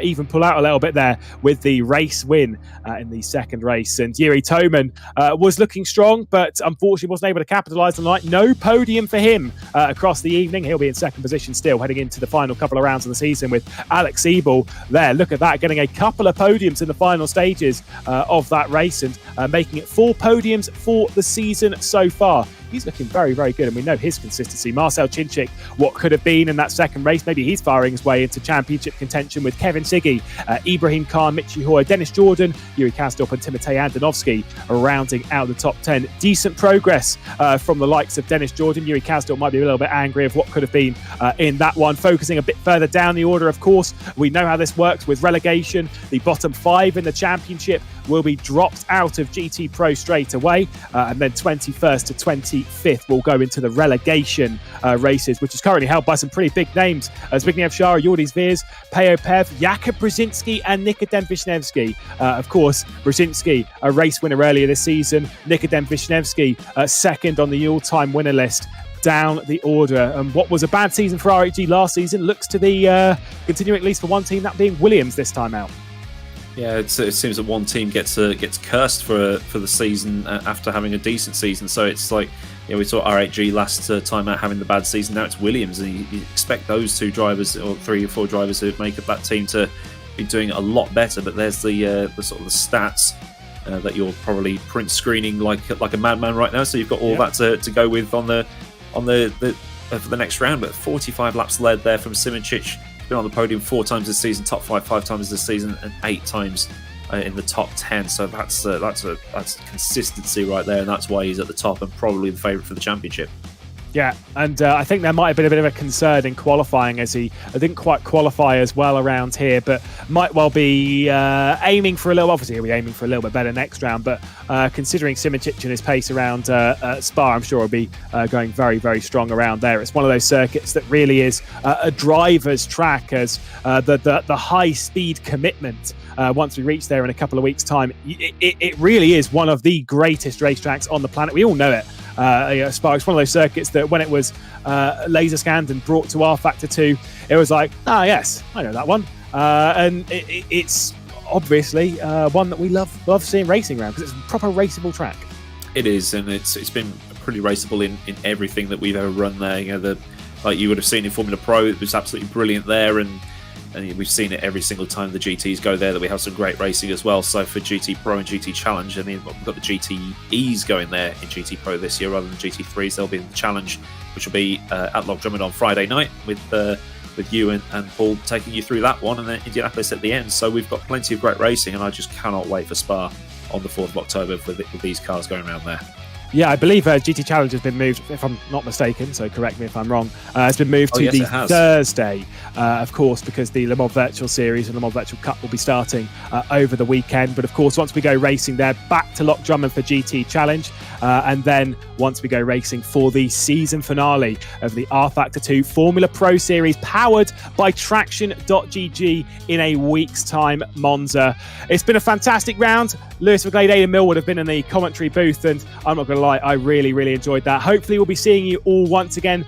even pull out a little bit there with the race win in the second race. And Jiri Toman was looking strong, but unfortunately wasn't able to capitalise on the night. No podium for him across the evening. He'll be in second position still, heading into the final couple of rounds of the season with Alex Ebel there. Look at that, getting a couple of podiums in the final stages of that race, and making it 4 podiums for the season so far. He's looking very, very good, and we know his consistency. Marcel Cinchik, what could have been in that second race, maybe he's firing his way into championship contention with Kevin Siggy, Ibrahim Khan, Michi Hoy, Dennis Jordan, Yuri Kasdorp and Timotej Andonovski rounding out the top 10. Decent progress from the likes of Dennis Jordan. Yuri Kasdorp might be a little bit angry of what could have been in that one. Focusing a bit further down the order, of course, we know how this works with relegation. The bottom 5 in the championship will be dropped out of GT Pro straight away, and then 21st to 25th will go into the relegation races, which is currently held by some pretty big names. Zbigniew Shara, Yordis Viers, Peo Pev, Jakub Brzezinski and Nikodem Wisniewski. Of course, Brzezinski, a race winner earlier this season. Nikodem Wisniewski, second on the all-time winner list down the order. And what was a bad season for RHG last season looks to be continuing, at least for one team, that being Williams this time out. Yeah, it seems that one team gets cursed for the season after having a decent season. So it's like, we saw RHG last time out having the bad season. Now it's Williams, and you expect those 2 drivers or 3 or 4 drivers who make up that team to be doing a lot better. But there's the sort of the stats that you're probably print screening like a madman right now. So you've got all that to go with on the for the next round. But 45 laps led there from Simoncic. Been on the podium 4 times this season, top 5 times this season, and 8 times in the top 10. So that's consistency right there, and that's why he's at the top and probably the favourite for the championship. Yeah, and I think there might have been a bit of a concern in qualifying as he didn't quite qualify as well around here, but might well be aiming for a little, obviously he'll be aiming for a little bit better next round, but considering Simoncic and his pace around Spa, I'm sure he'll be going very, very strong around there. It's one of those circuits that really is a driver's track, as the high speed commitment once we reach there in a couple of weeks' time, it really is one of the greatest racetracks on the planet. We all know it. Spa is one of those circuits that when it was laser scanned and brought to rFactor 2, it was like, yes, I know that one. And it's obviously one that we love seeing racing around, because it's a proper raceable track. It is, and it's been pretty raceable in everything that we've ever run there. Like you would have seen in Formula Pro, it was absolutely brilliant there, and we've seen it every single time the GTs go there, that we have some great racing as well. So for GT Pro and GT Challenge, we've got the GTEs going there in GT Pro this year rather than GT3s. They'll be in the Challenge, which will be at Loch Drummond on Friday night with you and Paul taking you through that one, and then Indianapolis at the end. So we've got plenty of great racing, and I just cannot wait for Spa on the 4th of October with these cars going around there. Yeah, I believe GT Challenge has been moved, if I'm not mistaken, so correct me if I'm wrong. It's been moved to the Thursday, of course, because the Le Mans Virtual Series and Le Mans Virtual Cup will be starting over the weekend. But of course, once we go racing there, back to Loch Drummond for GT Challenge. And then once we go racing for the season finale of the rFactor 2 Formula Pro Series, powered by Traction.gg in a week's time, Monza. It's been a fantastic round. Lewis McGlade, Aidan Millwood have been in the commentary booth, and I'm not going to lie, I really, really enjoyed that. Hopefully we'll be seeing you all once again.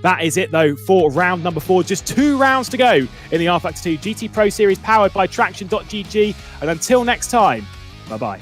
That is it, though, for round number 4. Just 2 rounds to go in the rFactor 2 GT Pro Series, powered by Traction.gg. And until next time, bye-bye.